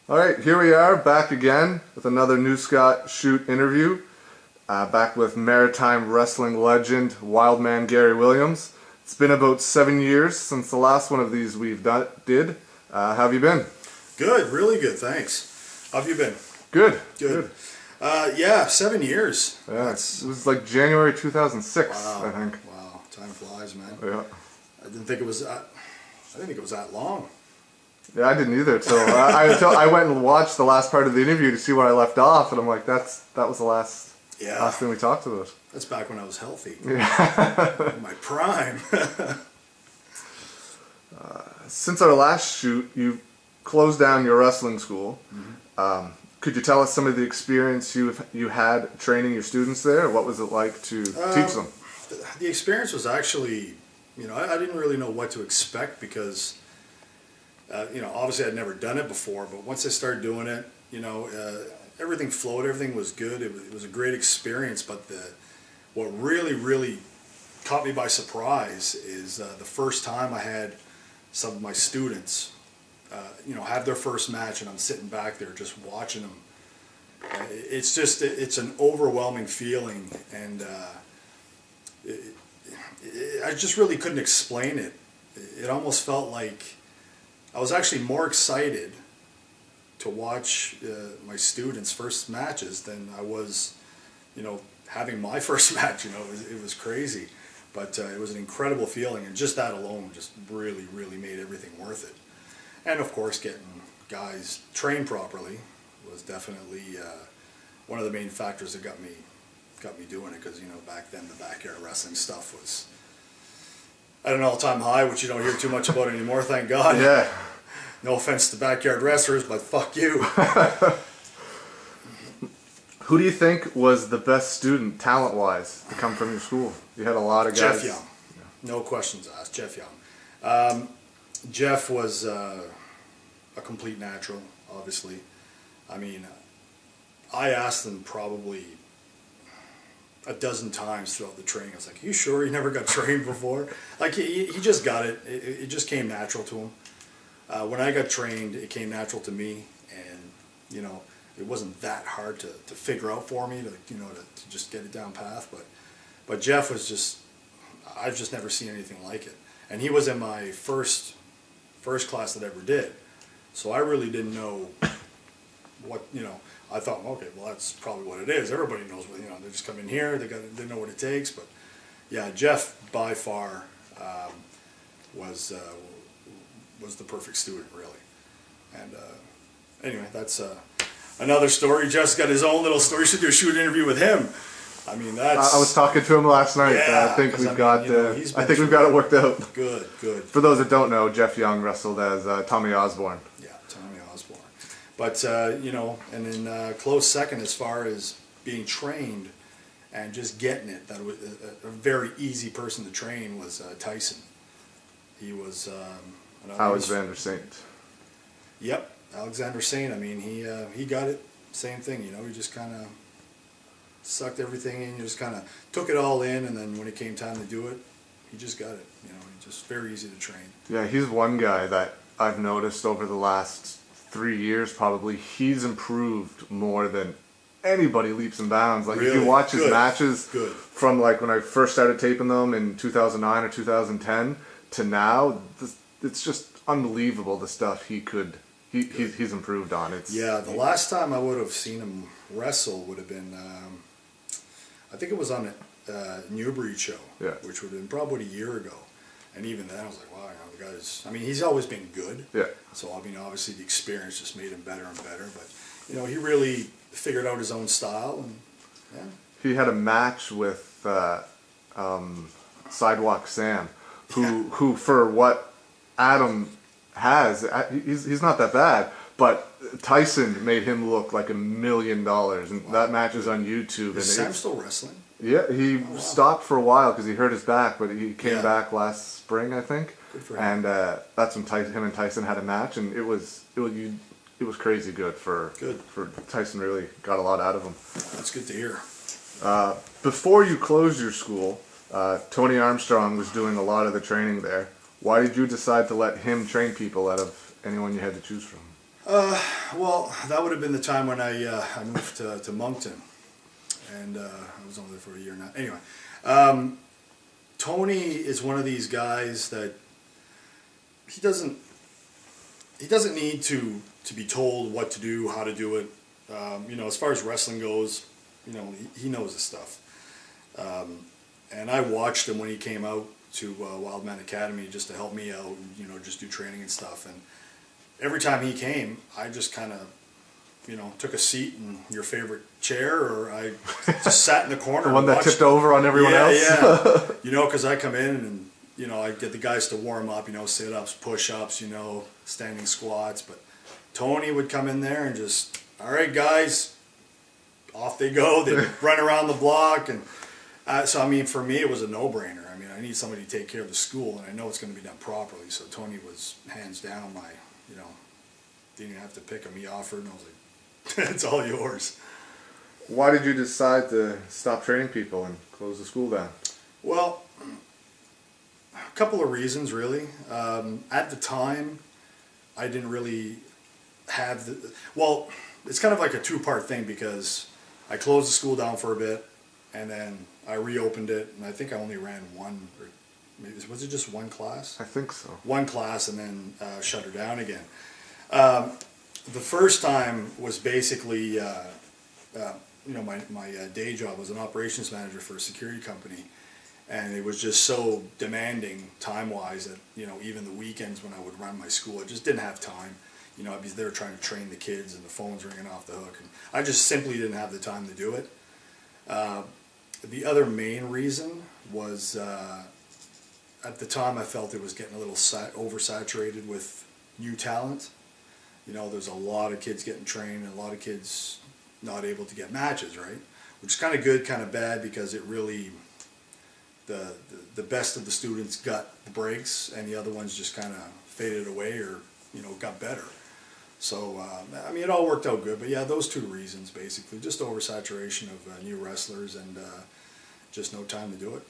All right, here we are back again with another New Scott Shoot interview. Back with maritime wrestling legend Wildman Gary Williams. It's been about 7 years since the last one of these we've did. How have you been? Good, really good, thanks. How have you been? Good. Yeah, 7 years. Yeah, it was like January 2006, Wow. I think. Wow, time flies, man. Yeah. I didn't think it was that long. Yeah, I didn't either. Until I went and watched the last part of the interview to see where I left off, and I'm like, that was the last thing we talked about. That's back when I was healthy. Yeah. In my prime. Since our last shoot, you closed down your wrestling school. Mm-hmm. Could you tell us some of the experience you had training your students there? What was it like to teach them? The experience was actually, I didn't really know what to expect because, obviously I'd never done it before, but once I started doing it, everything flowed, everything was good. It was a great experience, but what really caught me by surprise is the first time I had some of my students, have their first match, and I'm sitting back there just watching them. It's an overwhelming feeling, and I just really couldn't explain it. It almost felt like I was actually more excited to watch my students' first matches than I was, having my first match. It was crazy, but it was an incredible feeling, and just that alone just really made everything worth it. And of course, getting guys trained properly was definitely one of the main factors that got me doing it, because back then the backyard wrestling stuff was at an all-time high, which you don't hear too much about anymore, thank God. Yeah. No offense to backyard wrestlers, but fuck you. Who do you think was the best student, talent-wise, to come from your school? You had a lot of guys. Jeff Young. Yeah. No questions asked. Jeff Young. Jeff was a complete natural, obviously. I mean, I asked him probably a dozen times throughout the training. I was like, "You sure you never got trained before?" Like, he just got it. It just came natural to him. When I got trained, it came natural to me, and it wasn't that hard to figure out for me to just get it down path. But Jeff was just, I've just never seen anything like it, and he was in my first class that I ever did, so I really didn't know what I thought, okay, well, that's probably what it is. Everybody knows what, they just come in here, they know what it takes. But yeah, Jeff by far was the perfect student, really. And anyway, that's another story. Jeff's got his own little story. You should do a shoot interview with him. I mean, that's. I was talking to him last night. Yeah, I think we've got it worked out. Good. For those that don't know, Jeff Young wrestled as Tommy Osborne. Yeah, Tommy Osborne. But and then close second as far as being trained and just getting it. That was a very easy person to train was Tyson. He was. Alexander Saint. Yep, Alexander Saint. I mean, he got it. Same thing, he just kind of sucked everything in. You just kind of took it all in, and then when it came time to do it, he just got it. He just very easy to train. Yeah, he's one guy that I've noticed over the last 3 years probably. He's improved more than anybody leaps and bounds. Like, really? If you watch his matches from like when I first started taping them in 2009 or 2010 to now, it's just unbelievable the stuff he's improved on. The last time I would have seen him wrestle would have been I think it was on a Newbury show, which would have been probably a year ago. And even then I was like, wow, the guy's, I mean, he's always been good. Yeah. So I mean, obviously the experience just made him better and better, but he really figured out his own style, and He had a match with Sidewalk Sam, who for what Adam has, he's not that bad, but Tyson made him look like $1 million, and that match is on YouTube. Is Sam still wrestling? Yeah, he stopped for a while because he hurt his back, but he came back last spring, I think. Good for him. And that's when him and Tyson had a match, and it was crazy good for Tyson. Really got a lot out of him. That's good to hear. Before you closed your school, Tony Armstrong was doing a lot of the training there. Why did you decide to let him train people out of anyone you had to choose from? Well, that would have been the time when I moved to Moncton, and I was only there for a year now. Anyway, Tony is one of these guys that he doesn't need to be told what to do, how to do it. As far as wrestling goes, he knows his stuff. And I watched him when he came out to Wildman Academy just to help me out, just do training and stuff. And every time he came, I just kind of, took a seat in your favorite chair, or I just sat in the corner. The one that tipped over on everyone else? Yeah, because I come in and, I get the guys to warm up, sit-ups, push-ups, standing squats. But Tony would come in there and just, all right, guys, off they go. They'd run around the block. And so, for me, it was a no-brainer. I need somebody to take care of the school, and I know it's going to be done properly. So Tony was hands down my, didn't even have to pick him. He offered, and I was like, it's all yours. Why did you decide to stop training people and close the school down? Well, a couple of reasons, really. At the time, I didn't really have well, it's kind of like a two-part thing, because I closed the school down for a bit, and then I reopened it, and I think I only ran one, or maybe, was it just one class? I think so. One class, and then shut her down again. The first time was basically, my day job was an operations manager for a security company, and it was just so demanding time-wise that, even the weekends when I would run my school, I just didn't have time. I'd be there trying to train the kids, and the phone's ringing off the hook, and I just simply didn't have the time to do it. The other main reason was, at the time I felt it was getting a little oversaturated with new talent. There's a lot of kids getting trained, and a lot of kids not able to get matches, right? Which is kind of good, kind of bad, because it really, the best of the students got the breaks, and the other ones just kind of faded away, or, got better. So, it all worked out good. But yeah, those two reasons, basically. Just oversaturation of new wrestlers, and just no time to do it.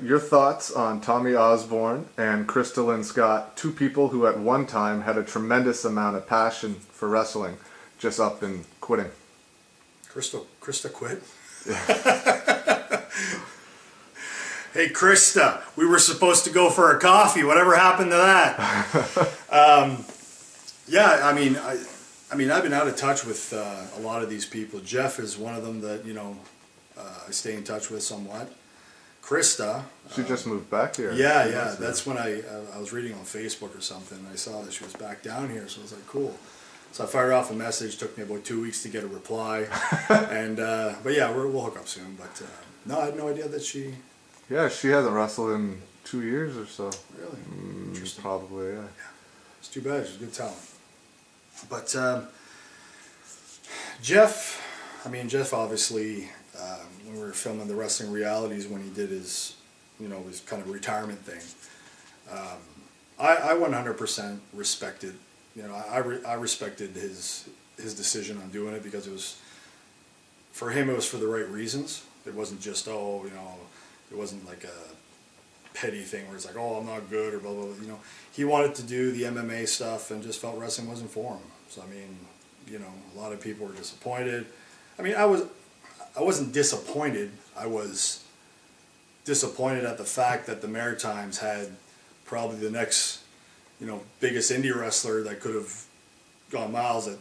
Your thoughts on Tommy Osborne and Krista Lynn Scott, two people who at one time had a tremendous amount of passion for wrestling, just up and quitting. Krista quit? Hey, Krista, we were supposed to go for a coffee. Whatever happened to that? Yeah, I've been out of touch with a lot of these people. Jeff is one of them that, I stay in touch with somewhat. Krista. She just moved back here. Yeah. That's when I was reading on Facebook or something, and I saw that she was back down here, so I was like, cool. So I fired off a message. Took me about 2 weeks to get a reply. And but yeah, we'll hook up soon. But no, I had no idea that she... Yeah, she hasn't wrestled in 2 years or so. Really? Interesting. Probably, yeah. It's too bad. She's a good talent. But Jeff obviously, when we were filming the Wrestling Realities, when he did his, his kind of retirement thing, I 100% respected, I respected his decision on doing it, because it was, for him, it was for the right reasons. It wasn't just, it wasn't like a petty thing where it's like, oh, I'm not good, or blah, blah, blah. He wanted to do the MMA stuff and just felt wrestling wasn't for him. So, a lot of people were disappointed. I wasn't disappointed. I was disappointed at the fact that the Maritimes had probably the next, biggest indie wrestler that could have gone miles at,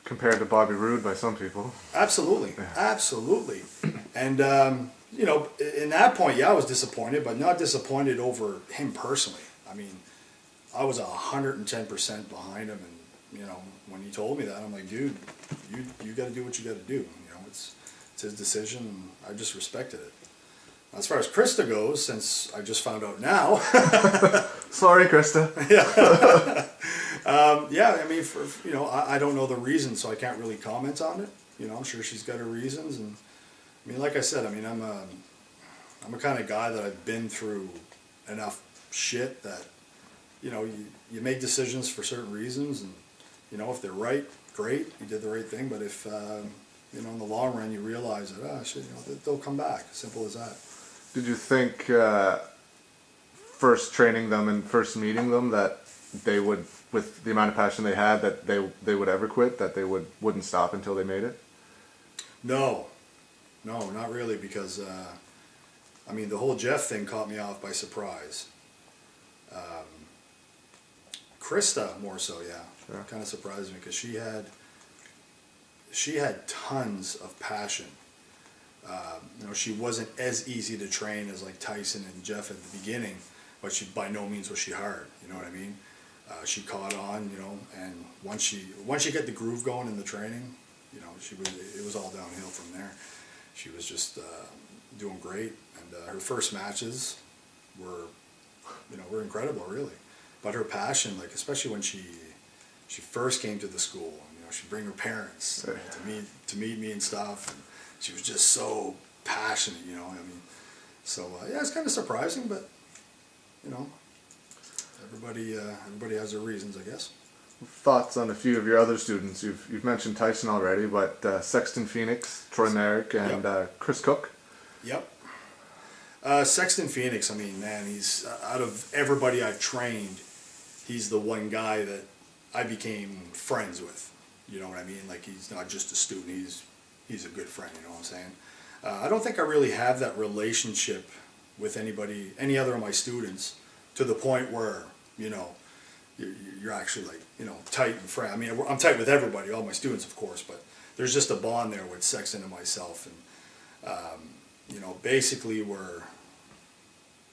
Compared to Bobby Roode by some people. Absolutely. Yeah. Absolutely. And, in that point, yeah, I was disappointed, but not disappointed over him personally. I was 110% behind him, and, when he told me that, I'm like, dude, you got to do what you got to do. It's his decision, and I just respected it. As far as Krista goes, since I just found out now. Sorry, Krista. Yeah. I don't know the reason, so I can't really comment on it. I'm sure she's got her reasons, and like I said, I'm a kind of guy that I've been through enough shit that, you make decisions for certain reasons, and, if they're right, great, you did the right thing, but if, in the long run you realize that, shit, they'll come back, simple as that. Did you think, first training them and first meeting them, that they would, with the amount of passion they had, that they would ever quit, that they wouldn't stop until they made it? No, not really, because I mean, the whole Jeff thing caught me off by surprise. Krista more so, yeah. Sure. Kind of surprised me because she had tons of passion. You know, she wasn't as easy to train as like Tyson and Jeff at the beginning, but she by no means was she hard. You know what I mean? She caught on, you know, and once she got the groove going in the training, you know, it was all downhill from there. She was just doing great, and her first matches were incredible, really. But her passion, like especially when she first came to the school, you know, she'd bring her parents to meet me and stuff, and she was just so passionate, you know. I mean, so yeah, it's kind of surprising, but you know, everybody has their reasons, I guess. Thoughts on a few of your other students? You've mentioned Tyson already, but Sexton Phoenix, Troy Merrick, and Chris Cook. Yep. Sexton Phoenix, I mean, man, he's out of everybody I've trained, he's the one guy that I became friends with. You know what I mean? Like, he's not just a student, he's a good friend, you know what I'm saying? I don't think I really have that relationship with any other of my students to the point where, you know, you're actually like, you know, tight and friend. I mean, I'm tight with everybody, all my students, of course, but there's just a bond there with Sexton and myself, and you know, basically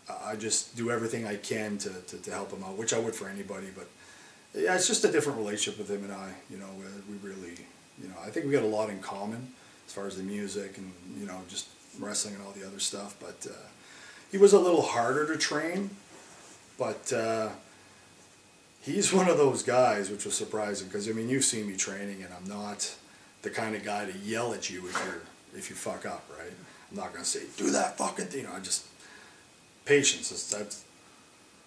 I just do everything I can to help him out, which I would for anybody, but yeah, it's just a different relationship with him and I, you know, we really, you know, I think we got a lot in common as far as the music and, you know, just wrestling and all the other stuff, but he was a little harder to train, but he's one of those guys, which was surprising, because I mean, you've seen me training, and I'm not the kind of guy to yell at you if you fuck up, right? I'm not gonna say do that fucking thing. You know, I just patience. That's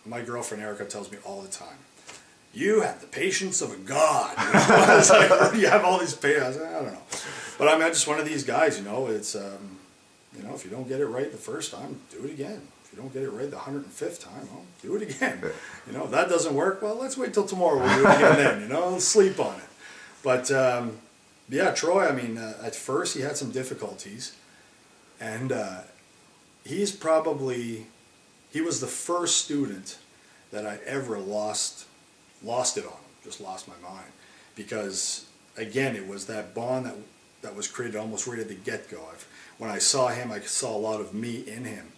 my girlfriend Erica tells me all the time. You have the patience of a god. You know? I was like, you have all these patience. I was like, I don't know, but I'm just one of these guys. You know, it's you know, if you don't get it right the first time, do it again. If you don't get it right the 105th time, well, do it again. You know, if that doesn't work, well, let's wait till tomorrow. We'll do it again then, you know, sleep on it. But, yeah, Troy, I mean, at first he had some difficulties. And he was the first student that I ever lost it on. Just lost my mind. Because, again, it was that bond that was created almost right at the get-go. When I saw him, I saw a lot of me in him.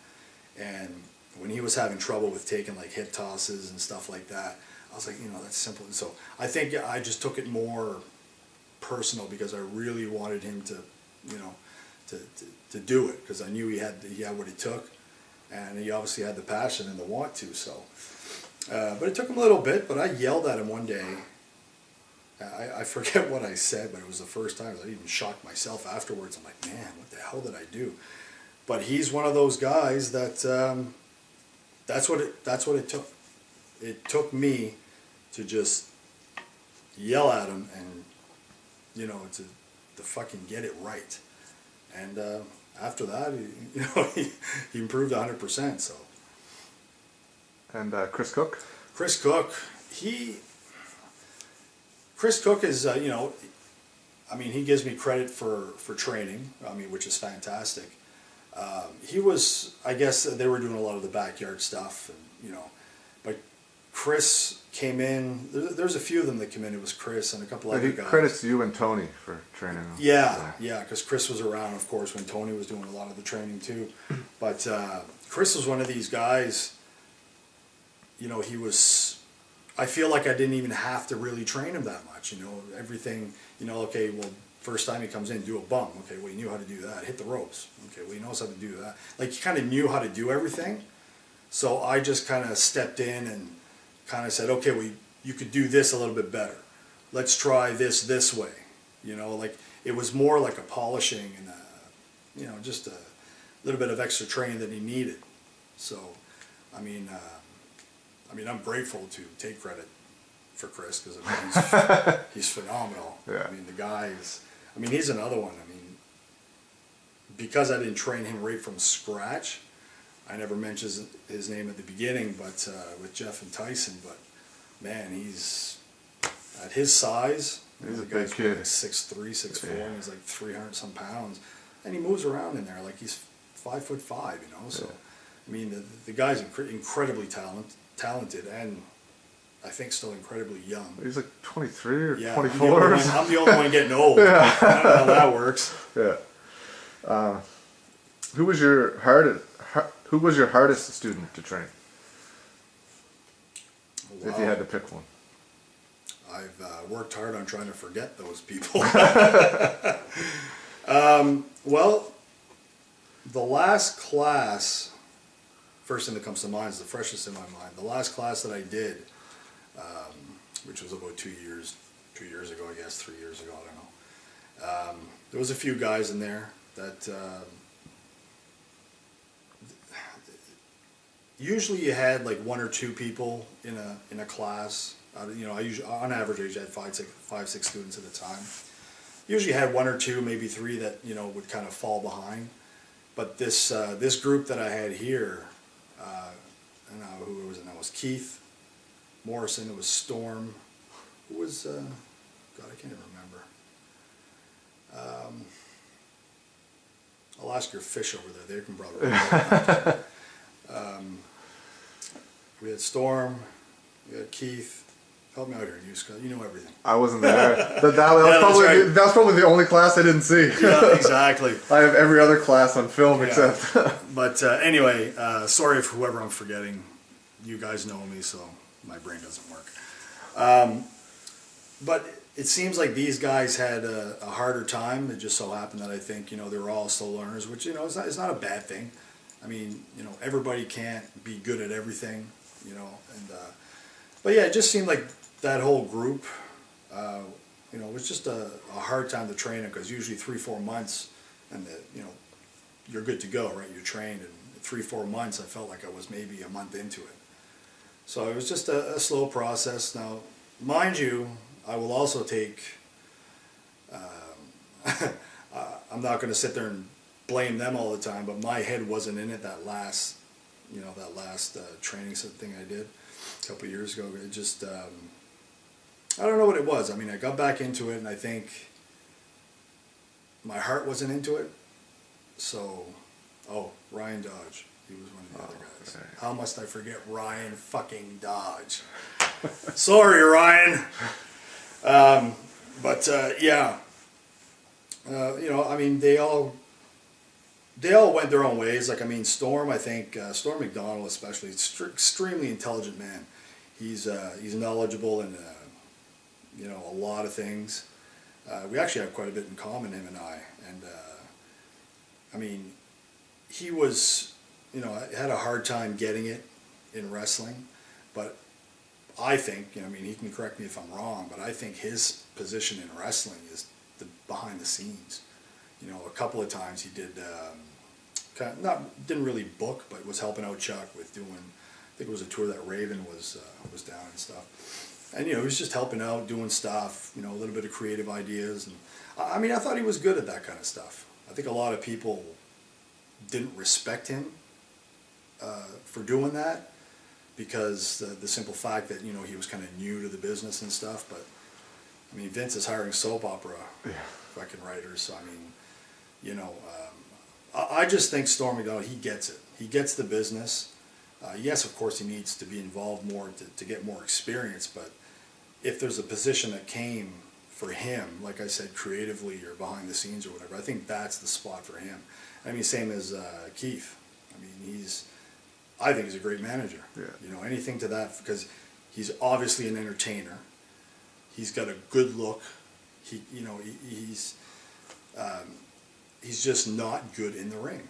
And when he was having trouble with taking like hip tosses and stuff like that, I was like, you know, that's simple. And so I think I just took it more personal because I really wanted him to, you know, to do it, because I knew he had what it took, and he obviously had the passion and the want to. So, but it took him a little bit. But I yelled at him one day. I forget what I said, but it was the first time. I even shocked myself afterwards. I'm like, man, what the hell did I do? But he's one of those guys that that's what it took. It took me to just yell at him and, you know, to fucking get it right. And after that, you know, he improved 100%. So. And Chris Cook. Chris Cook is you know, I mean, he gives me credit for training. I mean, which is fantastic. He was, I guess they were doing a lot of the backyard stuff, and, you know, but Chris came in, there's a few of them that came in. It was Chris and a couple other guys. Credits you and Tony for training. Yeah, because Chris was around, of course, when Tony was doing a lot of the training too. But Chris was one of these guys, you know, I feel like I didn't even have to really train him that much, you know, everything, you know, okay, well, first time he comes in, do a bump. Okay, well, he knew how to do that. Hit the ropes. Okay, well, he knows how to do that. Like, he kind of knew how to do everything. So I just kind of stepped in and kind of said, okay, well, you could do this a little bit better. Let's try this way. You know, like, it was more like a polishing and, you know, just a little bit of extra training that he needed. So, I mean, I'm grateful to take credit for Chris, because I mean, he's phenomenal. Yeah. I mean, the guy is, I mean, he's another one. I mean, because I didn't train him right from scratch, I never mentioned his name at the beginning, but with Jeff and Tyson, but man, he's at his size. He's a big kid. Like 6'3", 6'4", and he's like 300 some pounds, and he moves around in there like he's 5'5", you know. So, I mean, the guy's incredibly talented, and I think still incredibly young. He's like 23 or 24. I'm the only one getting old. I don't know how that works. Yeah. Who was your hardest student to train? Wow. If you had to pick one. I've worked hard on trying to forget those people. Well, the last class, first thing that comes to mind is the freshest in my mind. The last class that I did, which was about 2 years ago, I guess, 3 years ago, I don't know. There was a few guys in there that usually you had like 1 or 2 people in a class. You know, I usually, on average, I had five, six students at a time. Usually had 1 or 2, maybe 3 that, you know, would kind of fall behind. But this group that I had here, who was it? That was Keith Morrison. It was Storm. Who was God? I can't even remember. I'll ask your fish over there. They can probably remember. We had Storm. We had Keith. Help me out here, you know everything. I wasn't there. That was probably the only class I didn't see. Yeah, exactly. I have every other class on film except. But anyway, sorry if whoever I'm forgetting. You guys know me, so my brain doesn't work. But it seems like these guys had a harder time. It just so happened that I think, you know, they were all slow learners, which, you know, it's not a bad thing. I mean, you know, everybody can't be good at everything, you know. But yeah, it just seemed like that whole group, you know, it was just a hard time to train them, because usually 3-4 months, and you know, you're good to go, right? You're trained, and 3-4 months, I felt like I was maybe a month into it. So it was just a slow process. Now, mind you, I will also take. I'm not going to sit there and blame them all the time, but my head wasn't in it that last training thing I did a couple of years ago. It just, I don't know what it was. I mean, I got back into it, and I think my heart wasn't into it. So, Ryan Dodge. He was one of the other guys. Okay. How must I forget Ryan fucking Dodge? Sorry, Ryan. Yeah. You know, I mean, they all went their own ways. Like, I mean, Storm, I think, Storm McDonald especially, extremely intelligent man. He's knowledgeable in, you know, a lot of things. We actually have quite a bit in common, him and I. And, I mean, he was, you know, had a hard time getting it in wrestling. But I think, you know, I mean, he can correct me if I'm wrong, but I think his position in wrestling is the behind the scenes. You know, a couple of times he did, didn't really book, but was helping out Chuck with doing, I think it was a tour that Raven was down and stuff. And, you know, he was just helping out, doing stuff, you know, a little bit of creative ideas. And I mean, I thought he was good at that kind of stuff. I think a lot of people didn't respect him for doing that, because the simple fact that, you know, he was kind of new to the business and stuff. But I mean, Vince is hiring soap opera fucking writers, so I mean, you know, I just think Storm McDonald, he gets it. He gets the business. Yes, of course, he needs to be involved more to get more experience. But if there's a position that came for him, like I said, creatively or behind the scenes or whatever, I think that's the spot for him. I mean, same as Keith. I mean, I think he's a great manager. Yeah. You know, anything to that, because he's obviously an entertainer. He's got a good look. He's just not good in the ring.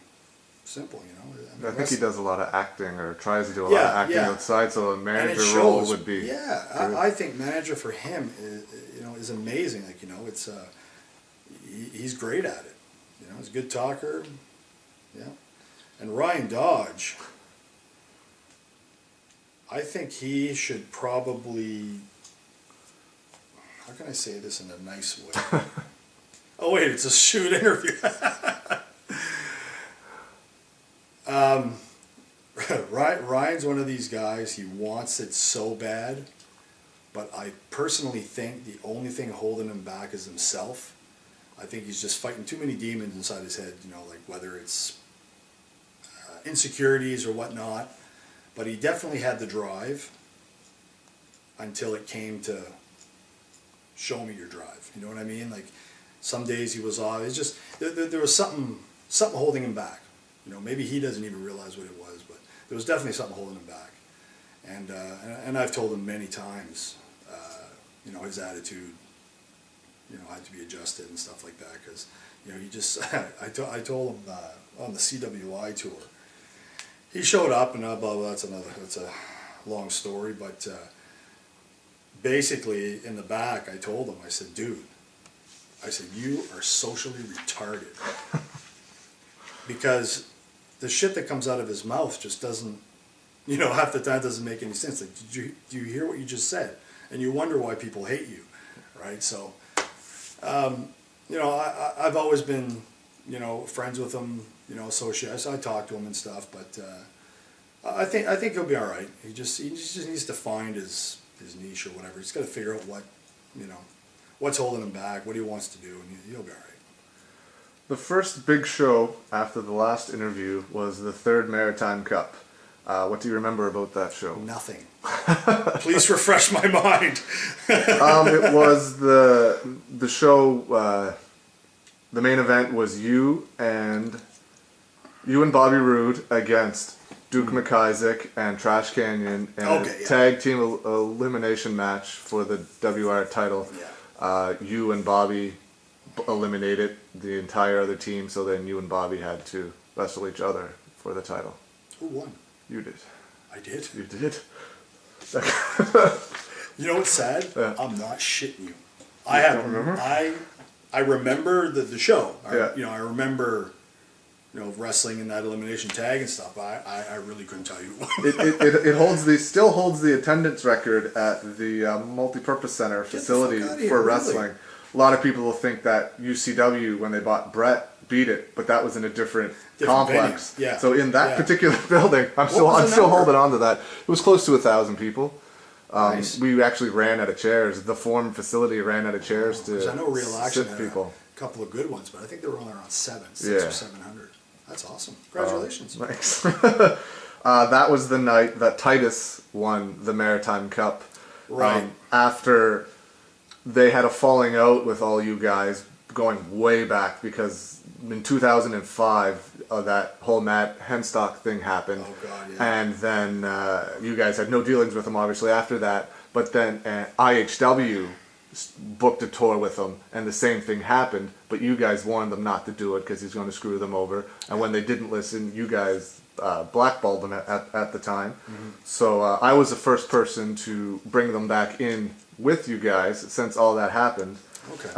Simple, you know. I mean, I think he does a lot of acting, or tries to do a lot of acting outside. So a manager role would be. Yeah, I think manager for him is amazing. Like, you know, it's he's great at it. You know, he's a good talker. Yeah, and Ryan Dodge, I think he should probably. How can I say this in a nice way? Oh wait, it's a shoot interview. Ryan's one of these guys. He wants it so bad, But I personally think the only thing holding him back is himself. I think he's just fighting too many demons inside his head, you know, like whether it's insecurities or whatnot. But he definitely had the drive until it came to show me your drive. You know what I mean? Like some days he was off. It's just there was something holding him back. You know, maybe he doesn't even realize what it was, but there was definitely something holding him back. And I've told him many times, you know, his attitude, you know, had to be adjusted and stuff like that, because, you know, he just, I told him on the CWI tour, he showed up and blah, blah, that's a long story, but basically in the back I told him, I said, dude, I said, you are socially retarded. Because the shit that comes out of his mouth just doesn't, you know, half the time doesn't make any sense. Like, do you hear what you just said? And you wonder why people hate you, right? So, you know, I've always been, you know, friends with him, you know, associates. I talk to him and stuff, but I think he'll be all right. He just needs to find his niche or whatever. He's got to figure out what, you know, what's holding him back, what he wants to do, and he'll be all right. The first big show after the last interview was the third Maritime Cup. What do you remember about that show? Nothing. Please refresh my mind. It was the show. The main event was you and Bobby Roode against Duke McIsaac and Trash Canyon in a tag team elimination match for the WR title. Yeah. You and Bobby eliminated the entire other team, so then you and Bobby had to wrestle each other for the title. Who won? You did. I did? You did. You know what's sad? Yeah. I'm not shitting you. I remember the show. You know, I remember, you know, wrestling in that elimination tag and stuff. I really couldn't tell you. It still holds the attendance record at the multi-purpose center facility for wrestling. Really? A lot of people will think that UCW, when they bought Brett, beat it, but that was in a different complex. Yeah. So in that particular building, I'm still holding on to that. It was close to 1,000 people. Nice. We actually ran out of chairs. The former facility ran out of chairs to I know Real Action sit people. A couple of good ones, but I think they were only around 600 or 700. That's awesome. Congratulations. Thanks. That was the night that Titus won the Maritime Cup. Right. After they had a falling out with all you guys going way back, because in 2005 that whole Matt Henstock thing happened. Oh, God, yeah. And then you guys had no dealings with him obviously after that, but then IHW booked a tour with him and the same thing happened, but you guys warned them not to do it because he's going to screw them over, and when they didn't listen, you guys blackballed them at the time. Mm-hmm. So I was the first person to bring them back in with you guys since all that happened. Okay.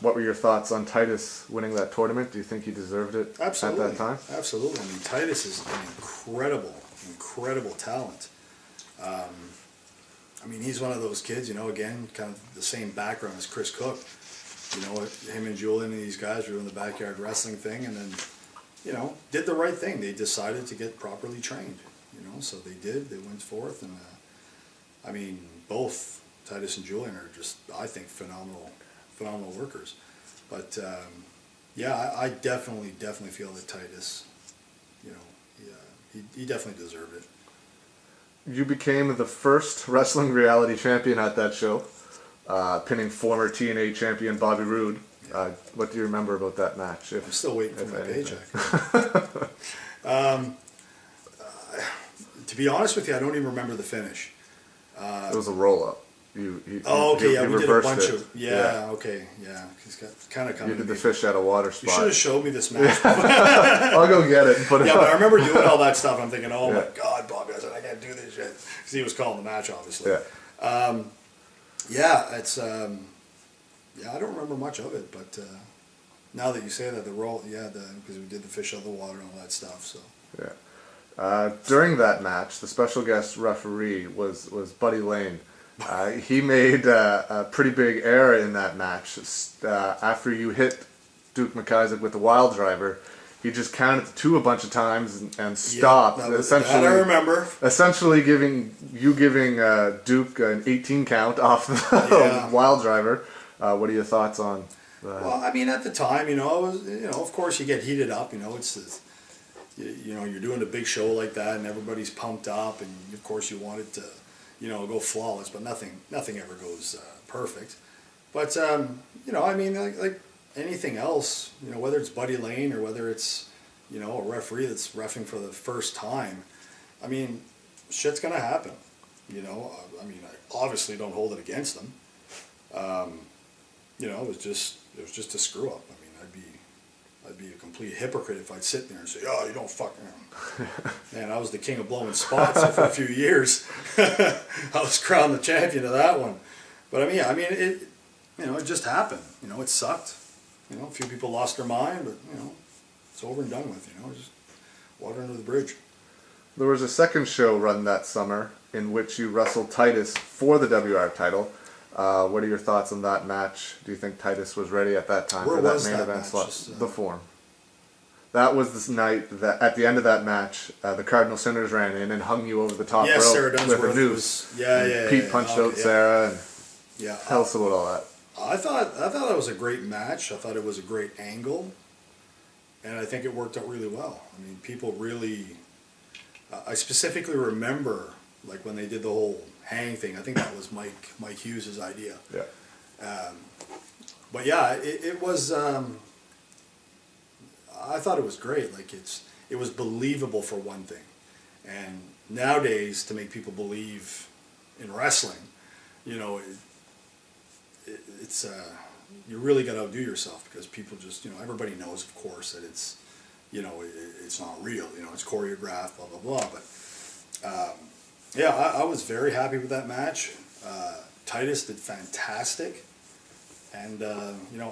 What were your thoughts on Titus winning that tournament? Do you think he deserved it at that time? Absolutely. I mean, Titus is an incredible talent. I mean, he's one of those kids, you know, again, kind of the same background as Chris Cook. You know, him and Julian and these guys were doing the backyard wrestling thing, and then, you know, did the right thing. They decided to get properly trained, you know, so they did. They went forth, and, I mean, both Titus and Julian are just, I think, phenomenal workers. But yeah, I definitely feel that Titus, you know, he definitely deserved it. You became the first wrestling reality champion at that show, pinning former TNA champion Bobby Roode. Yeah. What do you remember about that match? I'm still waiting for my paycheck. To be honest with you, I don't even remember the finish. It was a roll-up. We did a bunch of he's kind of coming. You did the fish out of water spot. You should have showed me this match. I'll go get it. But I remember doing all that stuff. I'm thinking, oh my God, Bobby! I said I can't do this shit because he was calling the match, obviously. Yeah. It's I don't remember much of it, but now that you say that, because we did the fish out of the water and all that stuff. So during that match, the special guest referee was Buddy Lane. He made a pretty big error in that match. After you hit Duke McIsaac with the wild driver, he just counted to 2 a bunch of times and stopped. Yeah, that I remember. Essentially giving Duke an 18 count off the wild driver. What are your thoughts on that? Well, I mean, at the time, it was, of course you get heated up. It's you're doing a big show like that, and everybody's pumped up, and of course you want it to, go flawless, but nothing ever goes perfect. But I mean, like anything else, whether it's Buddy Lane or whether it's, a referee that's reffing for the first time, I mean, shit's gonna happen. I mean, I obviously don't hold it against them. It was just a screw up. I mean, I'd be a complete hypocrite if I'd sit there and say, "Oh, you don't fucking." Man, I was the king of blowing spots for a few years. I was crowned the champion of that one. But I mean, it just happened. It sucked. A few people lost their mind, but it's over and done with. Just water under the bridge. There was a second show run that summer in which you wrestled Titus for the WR title. What are your thoughts on that match? Do you think Titus was ready at that time for that main event slot? The Forum. That was this night that at the end of that match, the Cardinal Sinners ran in and hung you over the top rope Sarah with a noose. Pete punched out Sarah. And tell us about all that. I thought that was a great match. I thought it was a great angle, and I think it worked out really well. I mean, people really. I specifically remember like when they did the whole hang thing. I think that was Mike Hughes' idea. Yeah. But yeah, it was. I thought it was great. Like it was believable for one thing, and nowadays to make people believe in wrestling, it's you really got to outdo yourself because people just everybody knows of course that it's it's not real. It's choreographed, blah blah blah. But yeah, I was very happy with that match. Titus did fantastic. And,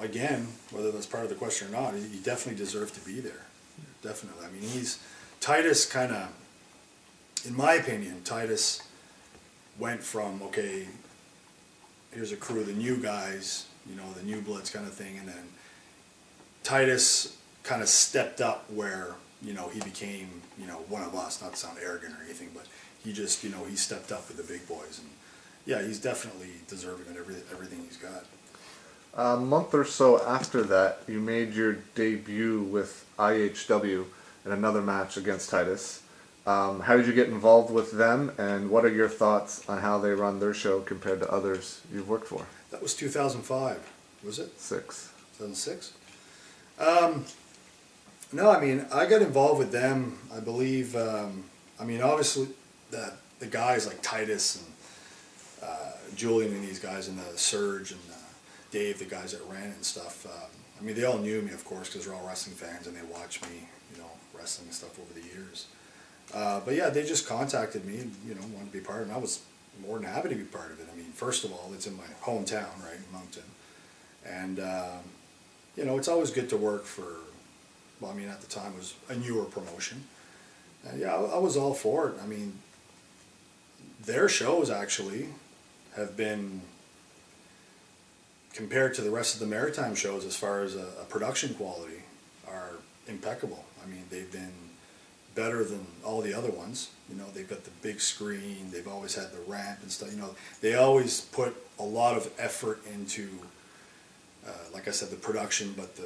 again, whether that's part of the question or not, he definitely deserved to be there. Definitely. I mean, Titus kind of, in my opinion, Titus went from, okay, here's a crew of the new guys, the new bloods kind of thing, and then Titus kind of stepped up where, he became, one of us, not to sound arrogant or anything, but he just, he stepped up with the big boys. And, yeah, he's definitely deserving of everything he's got. A month or so after that, you made your debut with IHW in another match against Titus. How did you get involved with them, and what are your thoughts on how they run their show compared to others you've worked for? That was 2005, was it? 2006? No, I mean, I got involved with them, I believe, obviously the guys like Titus and Julian and these guys and the Surge and Dave, the guys that ran it and stuff, they all knew me, of course, because they're all wrestling fans and they watch me, wrestling and stuff over the years. But yeah, they just contacted me and, wanted to be part of it. And I was more than happy to be part of it. I mean, first of all, it's in my hometown, right, in Moncton. And, it's always good to work for, at the time it was a newer promotion. And yeah, I was all for it. I mean, their shows actually have been, compared to the rest of the Maritime shows as far as a production quality, are impeccable. I mean, they've been better than all the other ones. They've got the big screen, they've always had the ramp and stuff. They always put a lot of effort into, like I said, the production, but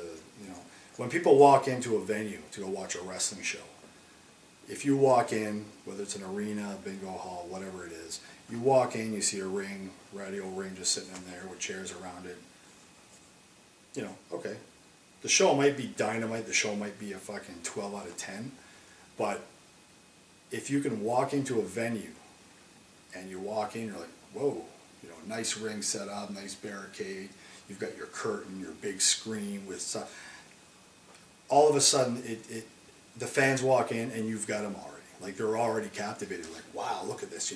when people walk into a venue to go watch a wrestling show, if you walk in, whether it's an arena, bingo hall, whatever it is, you walk in, you see a ring, radio ring just sitting in there with chairs around it. Okay. The show might be dynamite, the show might be a fucking 12 out of 10, but if you can walk into a venue and you walk in, you're like, whoa, nice ring set up, nice barricade, you've got your curtain, your big screen with stuff. All of a sudden, the fans walk in and you've got them already. Like they're already captivated. Like, wow, look at this.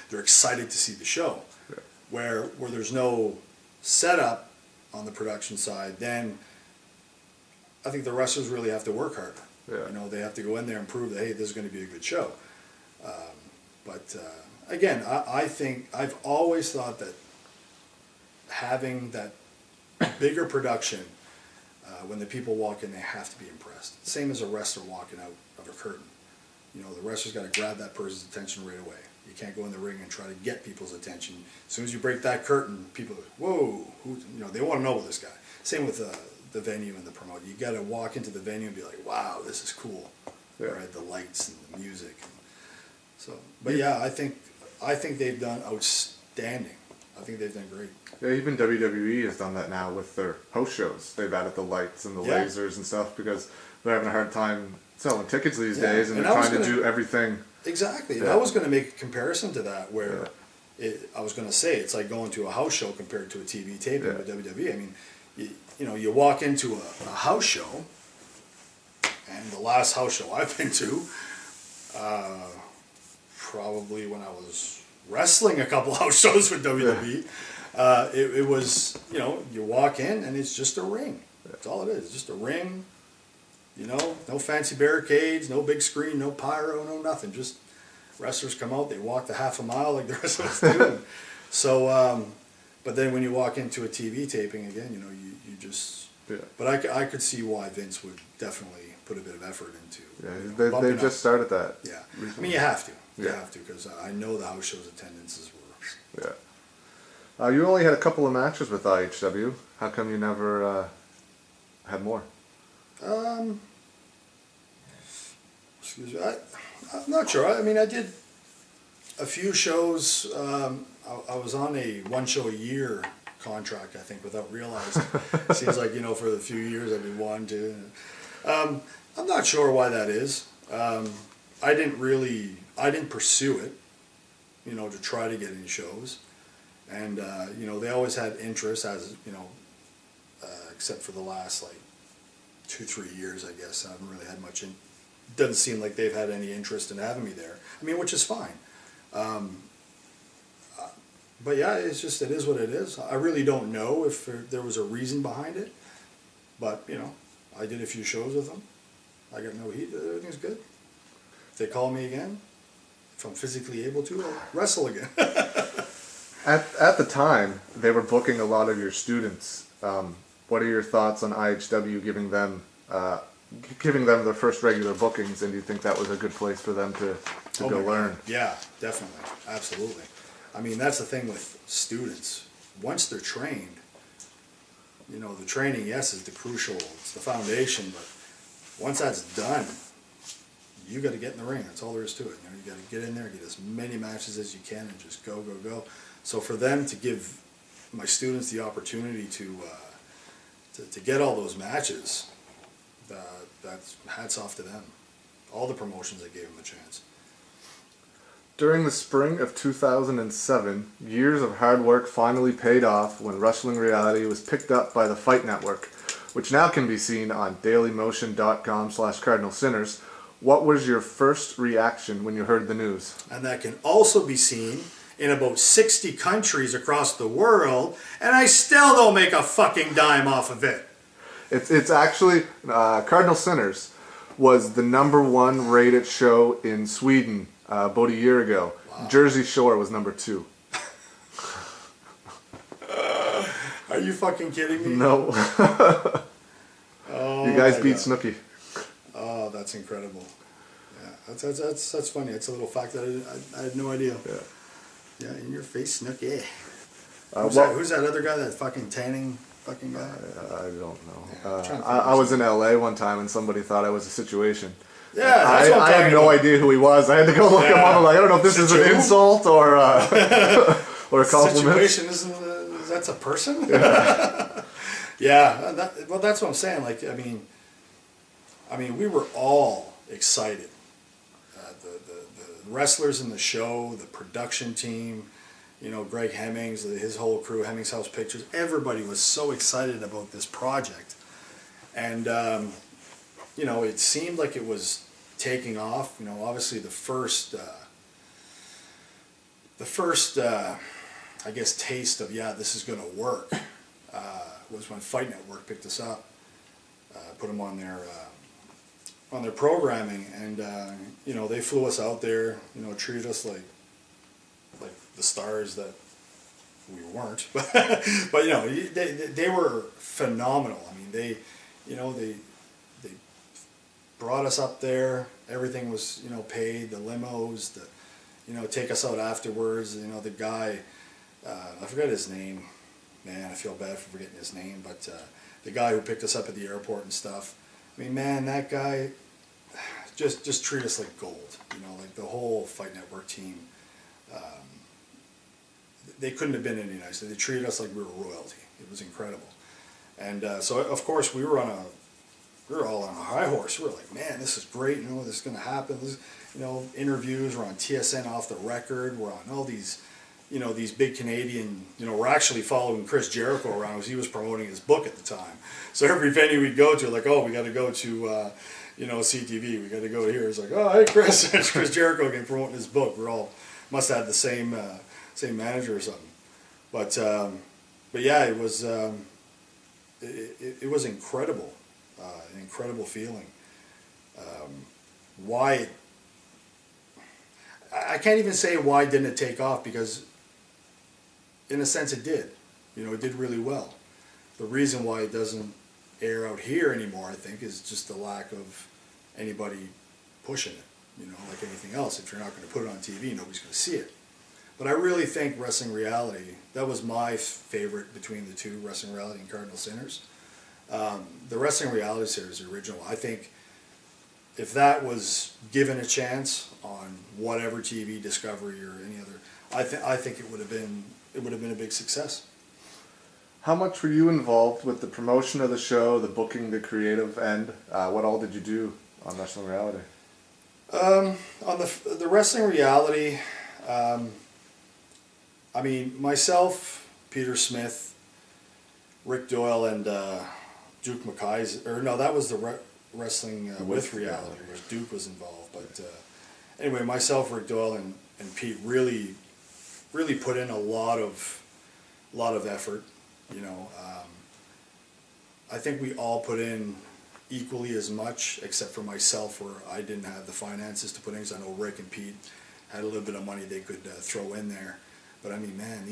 They're excited to see the show. Yeah. Where there's no setup on the production side, then I think the wrestlers really have to work harder. Yeah. They have to go in there and prove that, hey, this is going to be a good show. But again, I think I've always thought that having that bigger production When the people walk in, they have to be impressed. Same as a wrestler walking out of a curtain. You know, the wrestler's got to grab that person's attention right away. You can't go in the ring and try to get people's attention. As soon as you break that curtain, people are like, whoa, you know, they want to know about this guy. Same with the venue and the promote. You got to walk into the venue and be like, wow, this is cool. Yeah. Right, the lights and the music. So, but yeah, I think they've done outstanding. I think they've done great. Yeah, even WWE has done that now with their house shows. They've added the lights and the lasers and stuff because they're having a hard time selling tickets these days, and they're trying to do everything. Exactly. And I was going to make a comparison to that where I was going to say it's like going to a house show compared to a TV taping with WWE. I mean, you know, you walk into a house show, and the last house show I've been to, probably when I was wrestling a couple house shows with WWE, it was, you know, you walk in and it's just a ring. That's all it is. It's just a ring. You know, no fancy barricades, no big screen, no pyro, no nothing. Just wrestlers come out, they walk the half a mile like the rest of us do. So, but then when you walk into a TV taping again, you know, you just. Yeah. But I could see why Vince would definitely put a bit of effort into. Yeah, they just started that. Yeah, recently. I mean, you have to. You have to, because I know the house shows attendances were. Yeah. You only had a couple of matches with IHW. How come you never had more? Excuse me. I'm not sure. I mean, I did a few shows. I was on a one show a year contract, I think, without realizing. It seems like, you know, for the few years I've been one, two. I'm not sure why that is. I didn't pursue it, you know, to try to get any shows. And, you know, they always had interest, as, you know, except for the last, like, 2-3 years, I guess. I haven't really had much doesn't seem like they've had any interest in having me there. I mean, which is fine. But yeah, it's just, it is what it is. I really don't know if there was a reason behind it. But, you know, I did a few shows with them. I got no heat. Everything's good. If they call me again, if I'm physically able to, I'll wrestle again. At the time, they were booking a lot of your students. What are your thoughts on IHW giving them their first regular bookings, and do you think that was a good place for them to go learn? Yeah, definitely. Absolutely. I mean, that's the thing with students. Once they're trained, you know, the training, yes, is the crucial, it's the foundation, but once that's done, you got to get in the ring. That's all there is to it. You know, you got to get in there, get as many matches as you can, and just go, go, go. So for them to give my students the opportunity to get all those matches, that's hats off to them. All the promotions that gave them a chance. During the spring of 2007, years of hard work finally paid off when Wrestling Reality was picked up by the Fight Network, which now can be seen on dailymotion.com/CardinalSinners. What was your first reaction when you heard the news? And that can also be seen in about 60 countries across the world, and I still don't make a fucking dime off of it. It's actually, Cardinal Sinners was the #1 rated show in Sweden about a year ago. Wow. Jersey Shore was #2. Are you fucking kidding me? No. You guys beat Snooki. Oh, that's incredible. Yeah, that's funny. It's a little fact that I had no idea. Yeah, in your face, Snooki. Who's that other guy? That fucking tanning fucking guy? I don't know. Yeah, I was in LA one time and somebody thought I was a situation. Yeah, that's what I had no idea who he was. I had to go look him up. I'm like, I don't know if this is an insult or or a compliment. Situation that's a person. Yeah, yeah. Well, that's what I'm saying. Like, I mean, we were all excited. The wrestlers in the show, the production team, you know, Greg Hemmings, his whole crew, Hemmings House Pictures. Everybody was so excited about this project, and you know, it seemed like it was taking off. You know, obviously the first I guess taste of this is going to work was when Fight Network picked us up, put them on their programming, and you know, they flew us out there. You know, treated us like the stars that we weren't, but you know, they were phenomenal. I mean, you know, they brought us up there. Everything was, you know, paid. The limos, the, you know, take us out afterwards. You know, the guy, I forgot his name. Man, I feel bad for forgetting his name. But the guy who picked us up at the airport and stuff. I mean, man, that guy just treat us like gold. You know, like the whole Fight Network team. They couldn't have been any nicer. They treated us like we were royalty. It was incredible. And so, of course, we were all on a high horse. We were like, man, this is great. You know, this is going to happen. This, you know, interviews. We're on TSN Off the Record. We're on all these, you know, these big Canadian. You know, we're actually following Chris Jericho around because he was promoting his book at the time. So every venue we'd go to, like, oh, we got to go to, you know, CTV. We got to go here. It's like, oh, hey, Chris, it's Chris Jericho again promoting his book. We're all must have had the same manager or something. But yeah, it was it was incredible. An incredible feeling. Why? I can't even say why didn't it take off, because in a sense it did. You know, it did really well. The reason why it doesn't air out here anymore, I think, is just the lack of anybody pushing it. You know, like anything else, if you're not going to put it on TV, nobody's going to see it. But I really think Wrestling Reality, that was my favorite between the two, Wrestling Reality and Cardinal Sinners. The Wrestling Reality series, the original, I think if that was given a chance on whatever TV, Discovery or any other, I think it would have been a big success. How much were you involved with the promotion of the show, the booking, the creative end? What all did you do on Wrestling Reality? On the Wrestling Reality, I mean, myself, Peter Smith, Rick Doyle, and Duke McKay, or no, that was the Wrestling with Reality, where Duke was involved. But anyway, myself, Rick Doyle, and Pete really put in a lot of effort. You know, I think we all put in equally as much, except for myself, where I didn't have the finances to put in. Because I know Rick and Pete had a little bit of money they could throw in there. But I mean, man,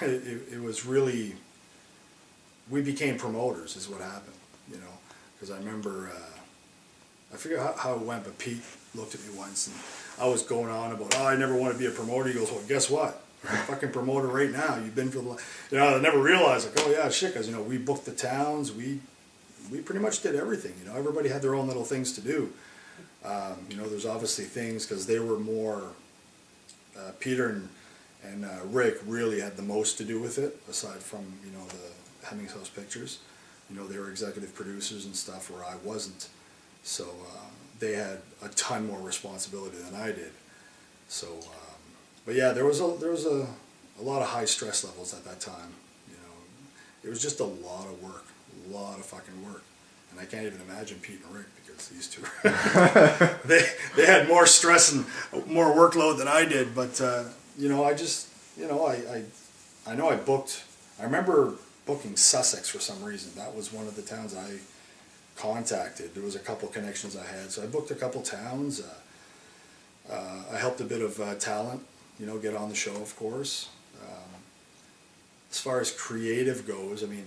it was really, we became promoters is what happened, you know, because I remember, I forget how it went, but Pete looked at me once and I was going on about, oh, I never want to be a promoter. He goes, well, guess what? You're a fucking promoter right now. You've been for the, you know, I never realized, like, oh yeah, shit, because, you know, we booked the towns, we pretty much did everything, you know, everybody had their own little things to do. You know, there's obviously things, because they were more, Peter and Rick really had the most to do with it, aside from, you know, the Hemmings House Pictures. You know, they were executive producers and stuff where I wasn't. So they had a ton more responsibility than I did. So, but yeah, there was a lot of high stress levels at that time. You know, it was just a lot of work, a lot of fucking work. And I can't even imagine Pete and Rick, because these two, they had more stress and more workload than I did. But you know, I just, you know, I know I booked. I remember booking Sussex for some reason. That was one of the towns I contacted. There was a couple connections I had, so I booked a couple towns. I helped a bit of talent, you know, get on the show, of course. As far as creative goes, I mean,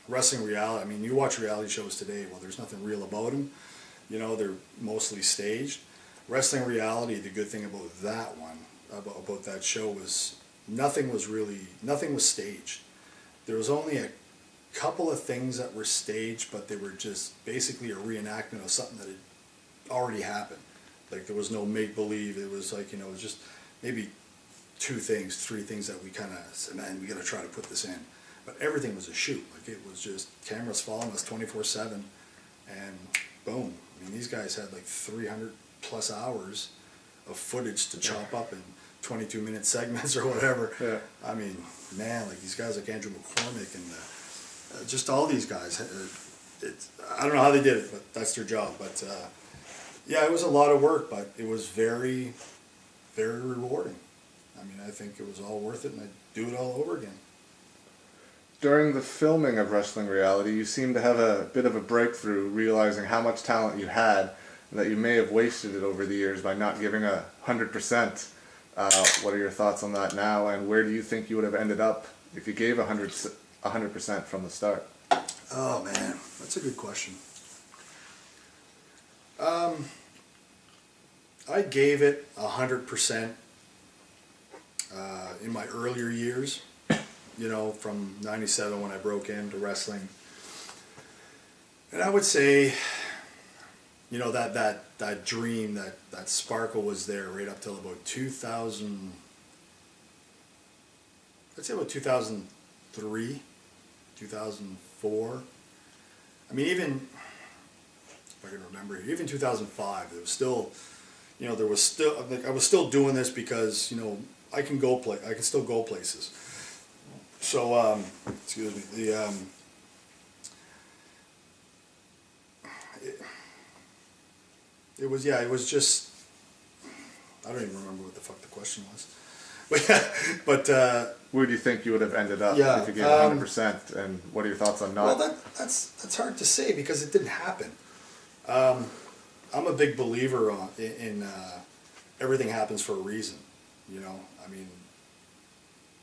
Wrestling Reality, I mean, you watch reality shows today, well, there's nothing real about them. You know, they're mostly staged. Wrestling Reality, the good thing about that one, about that show, was nothing was staged. There was only a couple of things that were staged, but they were just basically a reenactment of something that had already happened. Like, there was no make-believe. It was like, you know, it was just maybe 3 things that we kind of said, man, we got to try to put this in. But everything was a shoot. Like, it was just cameras following us 24/7, and boom. I mean, these guys had like 300 plus hours of footage to chop up in 22-minute segments or whatever. Yeah. I mean, man, like these guys like Andrew McCormick and just all these guys. I don't know how they did it, but that's their job. But yeah, it was a lot of work, but it was very, very rewarding. I mean, I think it was all worth it, and I'd do it all over again. During the filming of Wrestling Reality, you seemed to have a bit of a breakthrough, realizing how much talent you had, and that you may have wasted it over the years by not giving 100%. What are your thoughts on that now, and where do you think you would have ended up if you gave 100% from the start? Oh man, that's a good question. I gave it 100% in my earlier years, you know, from 97 when I broke into wrestling. And I would say, you know, that dream, that sparkle was there right up till about 2000, I'd say about 2003, 2004. I mean, even, if I can remember, even 2005, there was still, you know, like, I was still doing this because, you know, I can still go places. So, excuse me, it was just, I don't even remember what the fuck the question was. But, yeah, but where do you think you would have ended up if you gave 100%? And what are your thoughts on not? Well, that's hard to say because it didn't happen. I'm a big believer in everything happens for a reason. You know, I mean,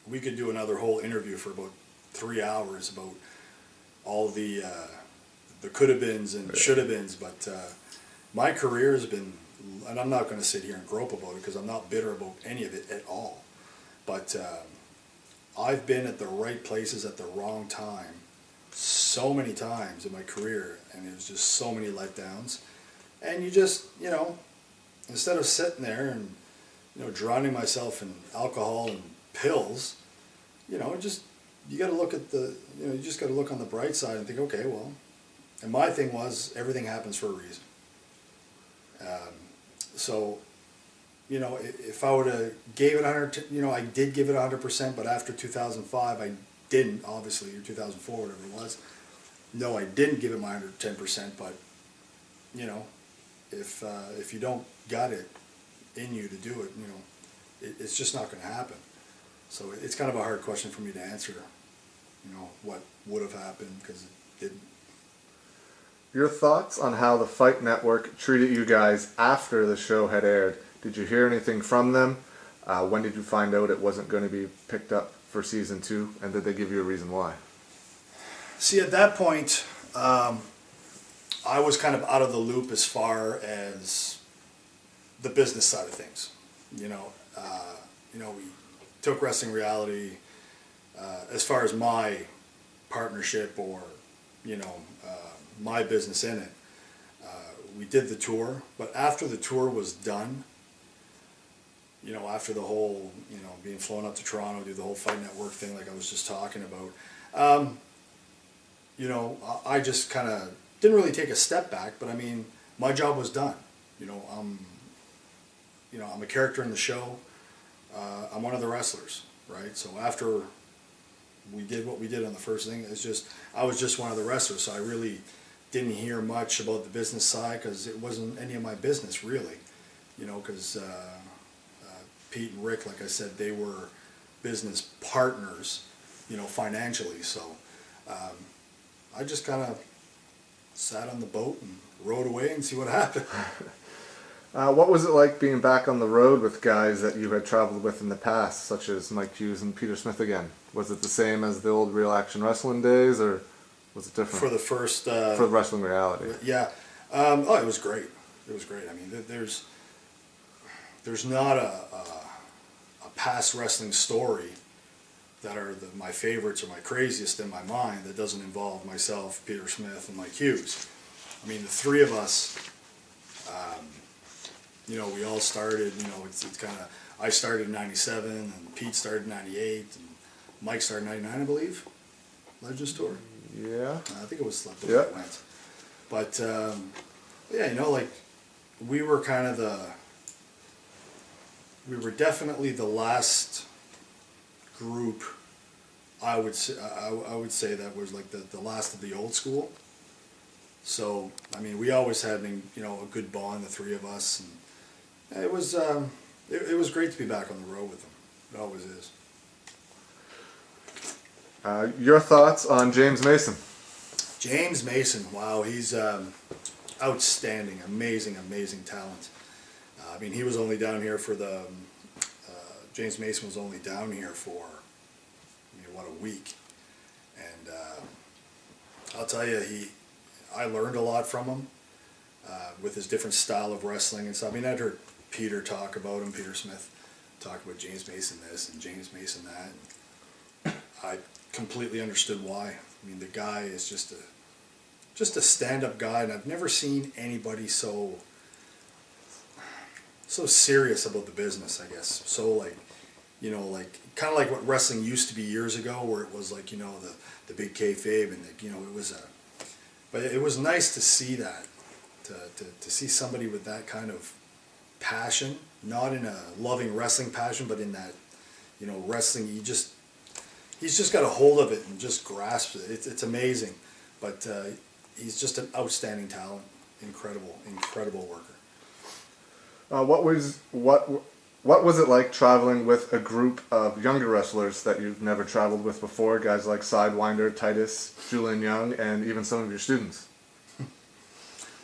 we could do another whole interview for about 3 hours about all the could have beens and should have beens, but my career has been, and I'm not going to sit here and grope about it because I'm not bitter about any of it at all. But I've been at the right places at the wrong time so many times in my career, and it was just so many letdowns. And you just, you know, instead of sitting there and, you know, drowning myself in alcohol and pills, you know, you got to look at you just got to look on the bright side and think, okay, well, and my thing was everything happens for a reason. So, you know, if I would have gave it 100, you know, I did give it 100%, but after 2005, I didn't, obviously, or 2004, whatever it was. No, I didn't give it my 110%, but, you know, if you don't got it in you to do it, you know, it's just not going to happen. So it's kind of a hard question for me to answer, you know, what would have happened, because it didn't. Your thoughts on how the Fight Network treated you guys after the show had aired? Did you hear anything from them? When did you find out it wasn't going to be picked up for season 2? And did they give you a reason why? See, at that point, I was kind of out of the loop as far as the business side of things. You know, we took Wrestling Reality as far as my partnership or, you know, my business in it. We did the tour, but after the tour was done, you know, after the whole, you know, being flown up to Toronto, do the whole Fight Network thing like I was just talking about, you know, I just kind of didn't really take a step back, but I mean, my job was done. You know, I'm a character in the show. I'm one of the wrestlers, right? So after we did what we did on the first thing, I was just one of the wrestlers, so I really didn't hear much about the business side because it wasn't any of my business, really. You know, because Pete and Rick, like I said, they were business partners, you know, financially. So I just kind of sat on the boat and rode away and see what happened. What was it like being back on the road with guys that you had traveled with in the past, such as Mike Hughes and Peter Smith again? Was it the same as the old Real Action Wrestling days, or was it different? For the first... for the Wrestling Reality. Yeah. Oh, it was great. It was great. I mean, there's not a past wrestling story that are my favorites or my craziest in my mind that doesn't involve myself, Peter Smith, and Mike Hughes. I mean, the three of us, you know, we all started, you know, it's kind of, I started in 97, and Pete started in 98, and Mike started in 99, I believe. Legends Tour. Yeah. I think it was the way it went. But, yeah, you know, like, we were kind of we were definitely the last group, I would say that was like the last of the old school. So, I mean, we always had, you know, a good bond, the three of us, and it was great to be back on the road with them. It always is. Your thoughts on James Mason? James Mason, wow, he's outstanding, amazing talent. I mean, he was only down here for James Mason was only down here for, I mean, what, a week. And I'll tell you, I learned a lot from him with his different style of wrestling and stuff. I mean, I'd heard Peter talk about him, Peter Smith talk about James Mason this and James Mason that. And I completely understood why. I mean, the guy is just a stand-up guy, and I've never seen anybody so serious about the business, I guess. So like, you know, like kind of like what wrestling used to be years ago, where it was like, you know, the big kayfabe, and you know, but it was nice to see that, to see somebody with that kind of passion, not in a loving wrestling passion, but in that, you know, wrestling, he's just got a hold of it and just grasps it. It's amazing, but he's just an outstanding talent, incredible worker. What was it like traveling with a group of younger wrestlers that you've never traveled with before? Guys like Sidewinder, Titus, Julian Young, and even some of your students.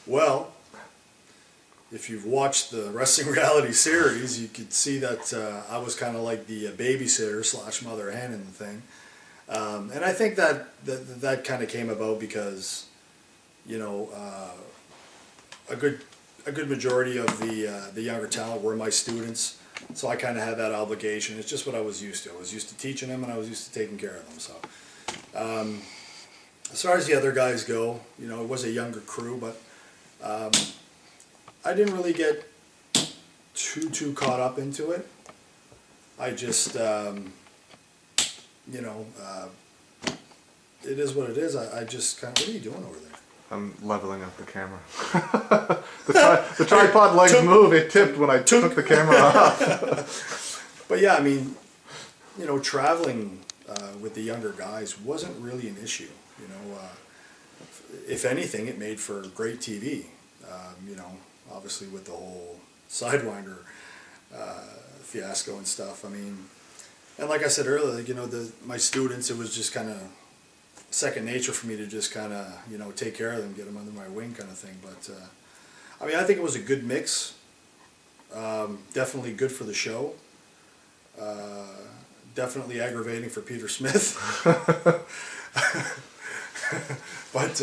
Well, if you've watched the Wrestling Reality series, you could see that I was kind of like the babysitter / mother hen in the thing, and I think that kind of came about because, you know, a good majority of the younger talent were my students, so I kind of had that obligation. It's just what I was used to. I was used to teaching them, and I was used to taking care of them. So, as far as the other guys go, you know, it was a younger crew, but I didn't really get too caught up into it. I just, you know, it is what it is. I just kind of, what are you doing over there? I'm leveling up the camera. the tripod legs move. It tipped when I took the camera off. But yeah, I mean, you know, traveling with the younger guys wasn't really an issue. You know, if anything, it made for great TV. You know, obviously with the whole Sidewinder fiasco and stuff. I mean, and like I said earlier, you know, my students, it was just kind of second nature for me to just kind of, you know, take care of them, get them under my wing kind of thing. But I mean, I think it was a good mix. Definitely good for the show. Definitely aggravating for Peter Smith. But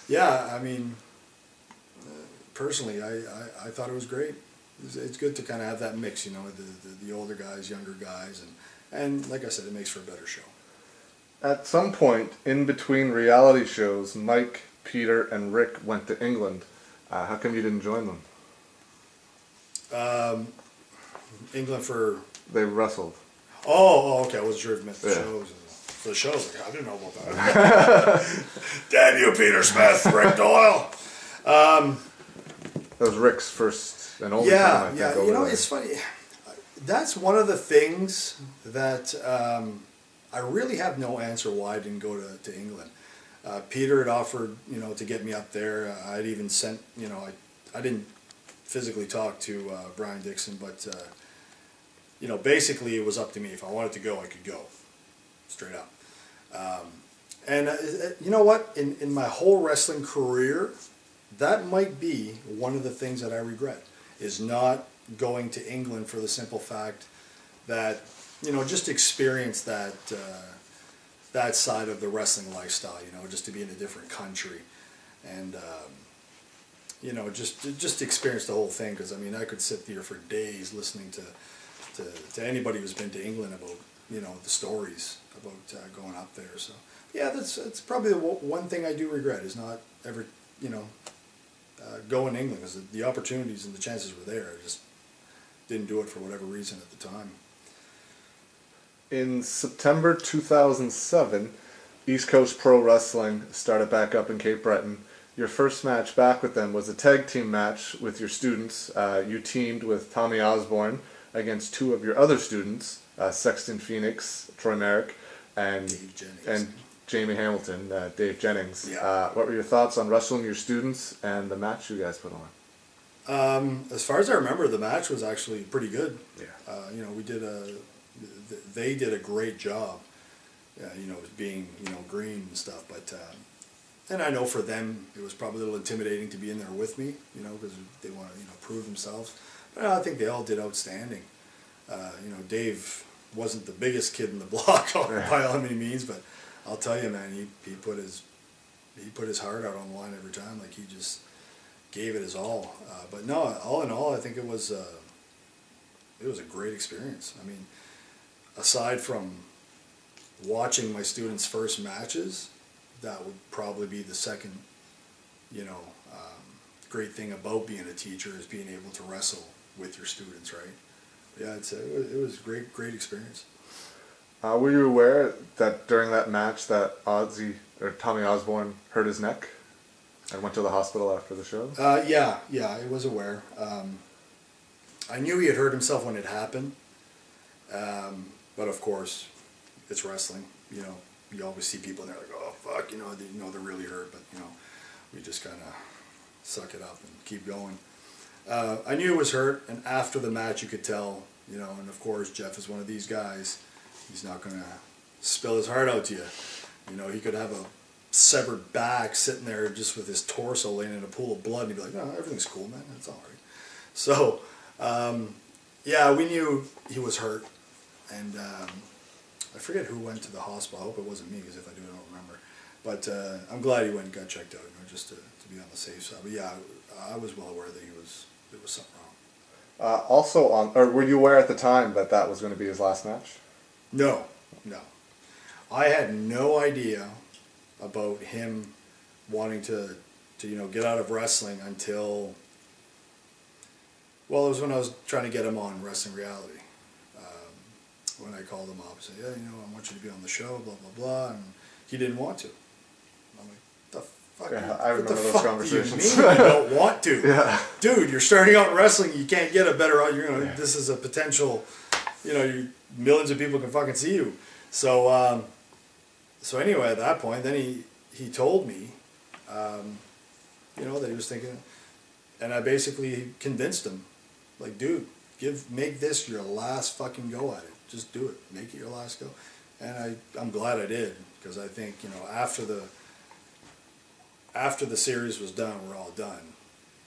yeah, I mean, personally, I thought it was great. It's good to kind of have that mix, you know, the older guys, younger guys, and like I said, it makes for a better show. At some point in between reality shows, Mike, Peter, and Rick went to England. How come you didn't join them? England for... They wrestled. Oh, okay. I wasn't sure if you meant the shows. For the shows, like, I didn't know about that. Damn you, Peter Smith, Rick Doyle. That was Rick's first and only time, I think. Yeah, you know, it's funny. That's one of the things that I really have no answer why I didn't go to England. Peter had offered, you know, to get me up there. I'd even sent, you know, I didn't physically talk to Brian Dixon, but, you know, basically it was up to me. If I wanted to go, I could go. Straight up. And you know what? In my whole wrestling career, that might be one of the things that I regret, is not going to England for the simple fact that, you know, just experience that that side of the wrestling lifestyle, you know, just to be in a different country, and you know, just experience the whole thing. Because I mean, I could sit there for days listening to anybody who's been to England about, you know, the stories about going up there. So yeah, that's probably the one thing I do regret, is not ever, you know, going to England, because the opportunities and the chances were there. I just didn't do it for whatever reason at the time. In September 2007, East Coast Pro Wrestling started back up in Cape Breton. Your first match back with them was a tag team match with your students. You teamed with Tommy Osborne against two of your other students, Sexton Phoenix, Troy Merrick, and Jamie Hamilton, Dave Jennings. Yeah. What were your thoughts on wrestling your students and the match you guys put on? As far as I remember, the match was actually pretty good. Yeah. You know, they did a great job, you know, being, you know, green and stuff. But and I know for them it was probably a little intimidating to be in there with me, you know, because they want to, you know, prove themselves. But I think they all did outstanding. You know, Dave wasn't the biggest kid in the block by all any means, but I'll tell you, man, he put his he put his heart out on the line every time. Like, he just gave it his all. But no, all in all, I think it was a great experience. I mean, aside from watching my students' first matches, that would probably be the second, you know, great thing about being a teacher is being able to wrestle with your students, right? Yeah, I'd say it was a great experience. Were you aware that during that match that Tommy Osborne hurt his neck and went to the hospital after the show? Yeah, I was aware. I knew he had hurt himself when it happened, but of course, it's wrestling. You know, you always see people and they're like, "Oh fuck," you know, they're really hurt, but you know, we just kind of suck it up and keep going. I knew it was hurt, and after the match, you could tell. You know, and of course, Jeff is one of these guys. He's not gonna spill his heart out to you. You know, he could have a severed back sitting there just with his torso laying in a pool of blood, and he'd be like, "No, everything's cool, man. It's all right." So, yeah, we knew he was hurt, and I forget who went to the hospital. I hope it wasn't me, because if I do, I don't remember. But I'm glad he went and got checked out, you know, just to be on the safe side. But yeah, I was well aware that there was something wrong. Were you aware at the time that that was going to be his last match? No. I had no idea about him wanting to you know, get out of wrestling until, well, it was when I was trying to get him on Wrestling Reality. When I called him up and said, "Yeah, you know, I want you to be on the show, blah, blah, blah," and he didn't want to. I'm like, "The fuck? Yeah, I remember those conversations. You don't want to? Yeah. Dude, you're starting out in wrestling, you can't get a better, you know, this is a potential, you know, millions of people can fucking see you." So, so anyway, at that point, then he told me, you know, that he was thinking, and I basically convinced him, like, "Dude, make this your last fucking go at it. Just do it. Make it your last go." And I'm glad I did, because I think, you know, after the series was done, we're all done,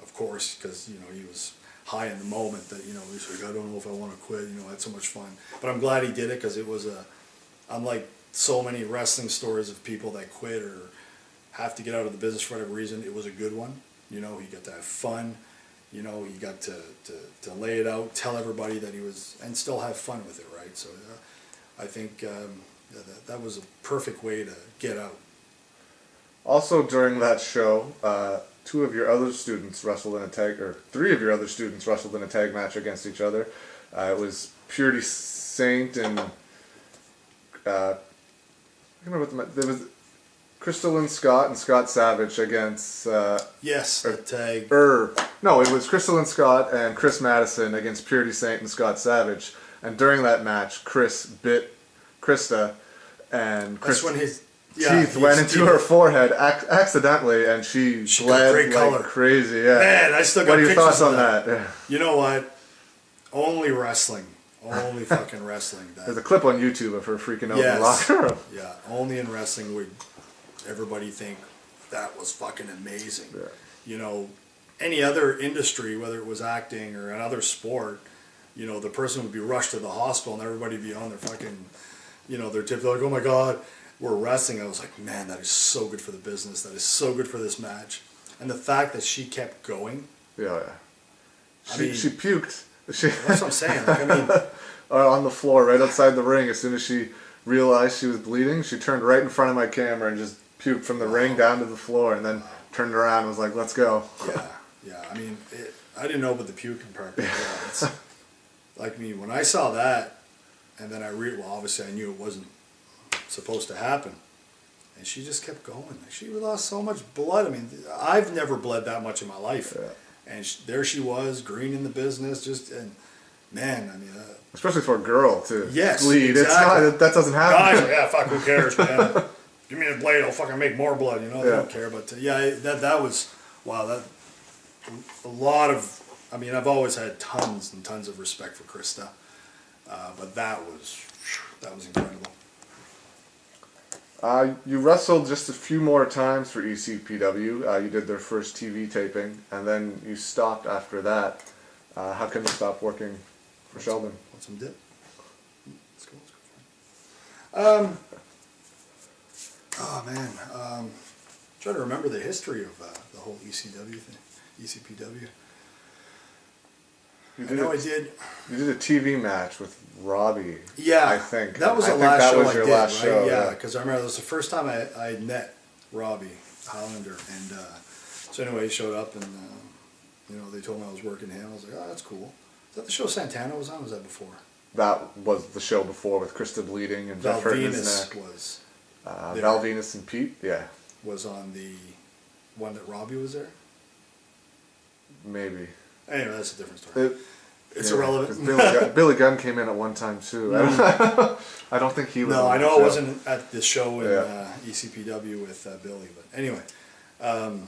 of course, because, you know, he was high in the moment that, you know, he's like, "I don't know if I want to quit," you know, I had so much fun. But I'm glad he did it, because it was unlike so many wrestling stories of people that quit or have to get out of the business for whatever reason, it was a good one. You know, he got to have fun. You know, he got to lay it out, tell everybody that he was, and still have fun with it, right? So I think that was a perfect way to get out. Also, during that show, three of your other students wrestled in a tag match against each other. It was Purity Saint and I can't remember what there was. Crystalline Scott and Scott Savage against... yes, the tag. No, it was Crystalline Scott and Chris Madison against Purity Saint and Scott Savage. And during that match, Chris bit Krista, and That's when his teeth went into her forehead accidentally, and she bled great like color. crazy. Yeah. Man, I still got What are your pictures thoughts of on that? that? You know what? Only wrestling. Only fucking wrestling. There's a clip on YouTube of her freaking out in the locker room. Yeah, only in wrestling would everybody think that was fucking amazing. Yeah. You know, any other industry, whether it was acting or another sport, you know, the person would be rushed to the hospital and everybody would be on their fucking, you know, their tip. They're like, "Oh my God, we're wrestling." I was like, man, that is so good for the business. That is so good for this match. And the fact that she kept going. Yeah. She puked. That's what I'm saying. Like, I mean, on the floor right outside the ring. As soon as she realized she was bleeding, she turned right in front of my camera and just puked from the ring down to the floor, and then turned around and was like, "Let's go." Yeah. I mean, I didn't know about the puking part. But yeah, it's, like me, when I saw that, and then obviously I knew it wasn't supposed to happen, and she just kept going. She lost so much blood. I mean, I've never bled that much in my life. Yeah. And there she was, green in the business, and man, I mean... especially for a girl, to bleed. Exactly. That doesn't happen. Guys are, yeah, fuck, who cares, man? Give me the blade, I'll fucking make more blood, you know? They don't care, but that was, wow, that, a lot of, I mean, I've always had tons and tons of respect for Krista, but that was incredible. You wrestled just a few more times for ECPW. You did their first TV taping, and then you stopped after that. How come you stopped working for Sheldon? Want some dip? Let's go. Oh man. trying to remember the history of the whole ECW thing, ECPW. You did a TV match with Robbie. Yeah, I think that was the last show I did. Right? Yeah, because I remember that was the first time I had met Robbie Hollander, and so anyway, he showed up, and they told me I was working him. I was like, oh, that's cool. Is that the show Santana was on? Or was that before? That was the show before with Krista bleeding and Jeff hurting his neck. Was Val Venus and Pete, yeah. Was on the one that Robbie was there? Maybe. Anyway, that's a different story. It's irrelevant. Billy Gunn came in at one time too. I don't think he was. No, I know I wasn't at the show in ECPW with Billy, but anyway. I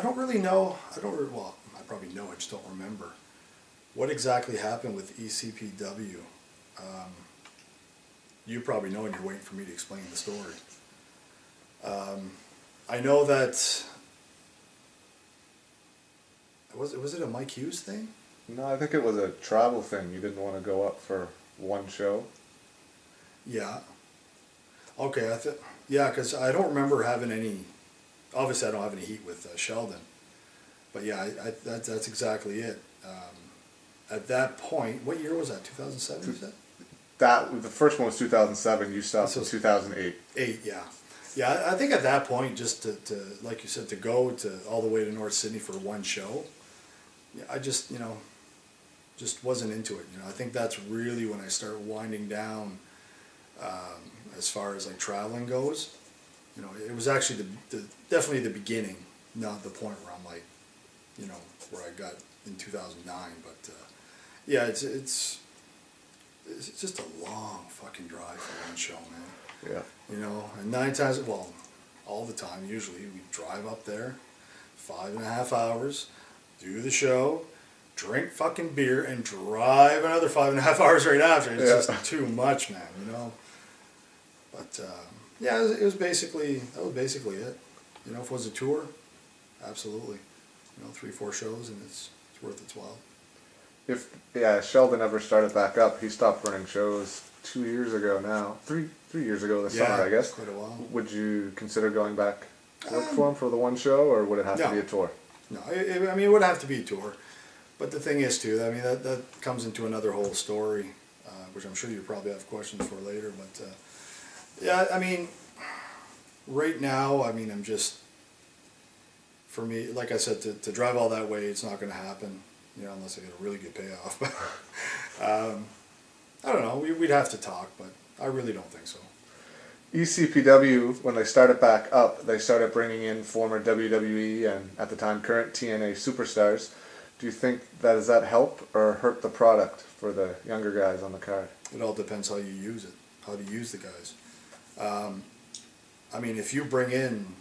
don't really know. Well, I probably know. I just don't remember what exactly happened with ECPW. You probably know, and you're waiting for me to explain the story. I know that. Was it a Mike Hughes thing? No, I think it was a travel thing. You didn't want to go up for one show. Yeah. Okay, because I don't remember having any. Obviously, I don't have any heat with Sheldon. But yeah, that's exactly it. At that point, what year was that? 2007, you said? The first one was 2007. You stopped in 2008. Yeah. Yeah, I think at that point, just to like you said, to go to all the way to North Sydney for one show, I just, just wasn't into it. I think that's really when I start winding down as far as like traveling goes. It was actually definitely the beginning, not the point where I'm like, where I got in 2009. But yeah, it's just a long fucking drive for one show, man. Yeah. And 9 times, well, all the time, usually, we drive up there, 5.5 hours, do the show, drink fucking beer, and drive another 5.5 hours right after. It's just too much, man, But, yeah, that was basically it. If it was a tour, absolutely. 3-4 shows, and it's worth its while. If Sheldon ever started back up, he stopped running shows 2 years ago now. 3 years ago this summer, I guess. Quite a while. Would you consider going back to work for him for the one show, or would it have to be a tour? No, it would have to be a tour. But the thing is, too, that comes into another whole story, which I'm sure you probably have questions for later. But, right now, I'm just, for me, like I said, to drive all that way, it's not going to happen, unless I get a really good payoff. I don't know. We'd have to talk, but I really don't think so. ECPW, when they started back up, they started bringing in former WWE and, at the time, current TNA superstars. Do you think does that help or hurt the product for the younger guys on the card? It all depends how you use it, how to use the guys. If you bring in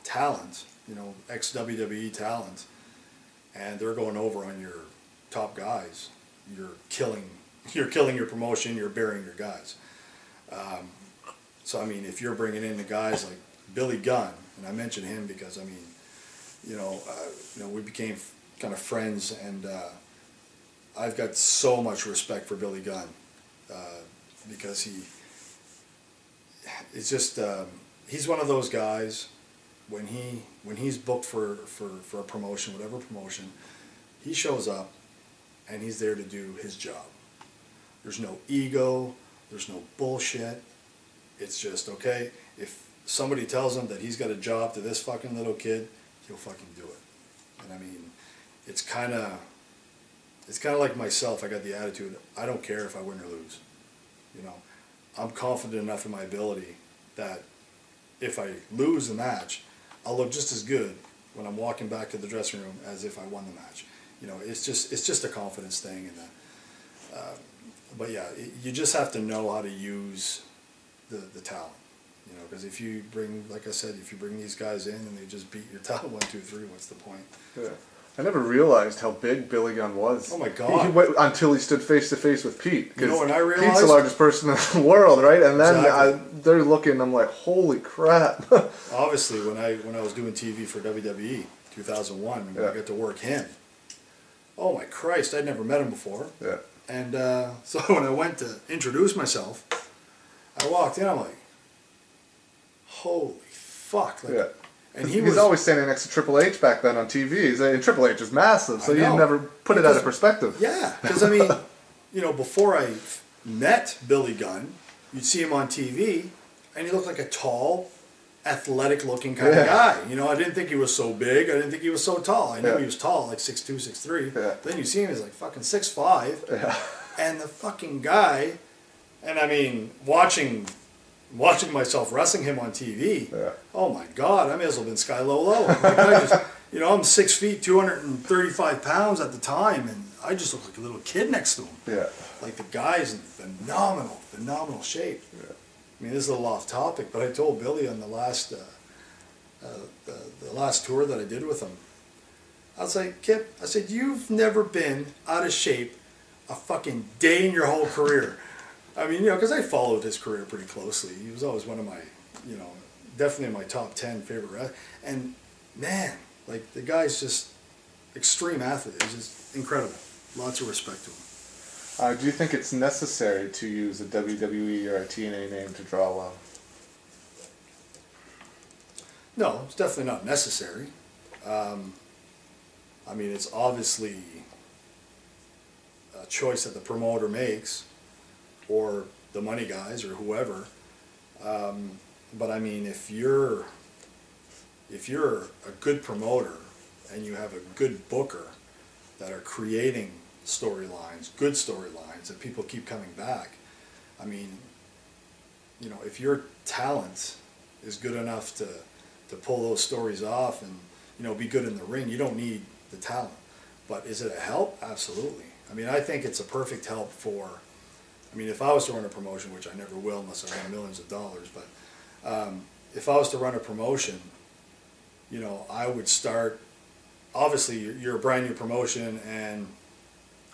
talent, ex-WWE talent, and they're going over on your top guys, you're killing your promotion, you're burying your guys. So if you're bringing in the guys like Billy Gunn, and I mention him because we became kind of friends, and I've got so much respect for Billy Gunn because he's one of those guys. When he's booked for a promotion, whatever promotion, he shows up and he's there to do his job. There's no ego, there's no bullshit. It's just, okay, if somebody tells him that he's got a job to this fucking little kid, he'll fucking do it. And it's kind of like myself. I got the attitude, I don't care if I win or lose. I'm confident enough in my ability that if I lose the match, I'll look just as good when I'm walking back to the dressing room as if I won the match. It's just a confidence thing. But yeah, you just have to know how to use the talent. Because if you bring, like I said, if you bring these guys in and they just beat your talent 1, 2, 3, what's the point? Yeah. I never realized how big Billy Gunn was. Oh my God! He went until he stood face to face with Pete. When I realized Pete's the largest person in the world, right? And then they're looking. I'm like, holy crap! Obviously, when I was doing TV for WWE 2001, and I got to work him. Oh my Christ! I'd never met him before. Yeah. And so when I went to introduce myself, I walked in. I'm like, holy fuck. Like, yeah. And he was always standing next to Triple H back then on TV. And Triple H is massive, so you never put it out of perspective. Yeah, because I mean, you know, before I met Billy Gunn, you'd see him on TV, and he looked like a tall, athletic-looking kind of guy. You know, I didn't think he was so big. I didn't think he was so tall. I knew he was tall, like 6'2", 6'3". Yeah. Then you see him, he's like fucking 6'5". Yeah. And the fucking guy, and I mean, watching myself wrestling him on TV, oh my God, I may as well have been Sky Low. Like, I just, you know, I'm 6 feet, 235 pounds at the time, and I just look like a little kid next to him. Yeah. Like, the guy's in phenomenal shape. Yeah. I mean, this is a little off topic, but I told Billy on the last the last tour that I did with him, I was like, Kip, I said, you've never been out of shape a fucking day in your whole career. I mean, you know, because I followed his career pretty closely. He was always one of my, you know, definitely in my top 10 favorite. And man, like, the guy's just extreme athlete. He's just incredible. Lots of respect to him. Do you think it's necessary to use a WWE or a TNA name to draw well? No, it's definitely not necessary. I mean, it's obviously a choice that the promoter makes, or the money guys, or whoever. But I mean, if you're a good promoter and you have a good booker that are creating storylines, good storylines, that people keep coming back, I mean, you know, if your talent is good enough to pull those stories off and, you know, be good in the ring, you don't need the talent. But is it a help? Absolutely. I mean, I think it's a perfect help for, I mean, if I was to run a promotion, which I never will unless I win millions of dollars, but if I was to run a promotion, you know, I would start, obviously you're a brand new promotion, and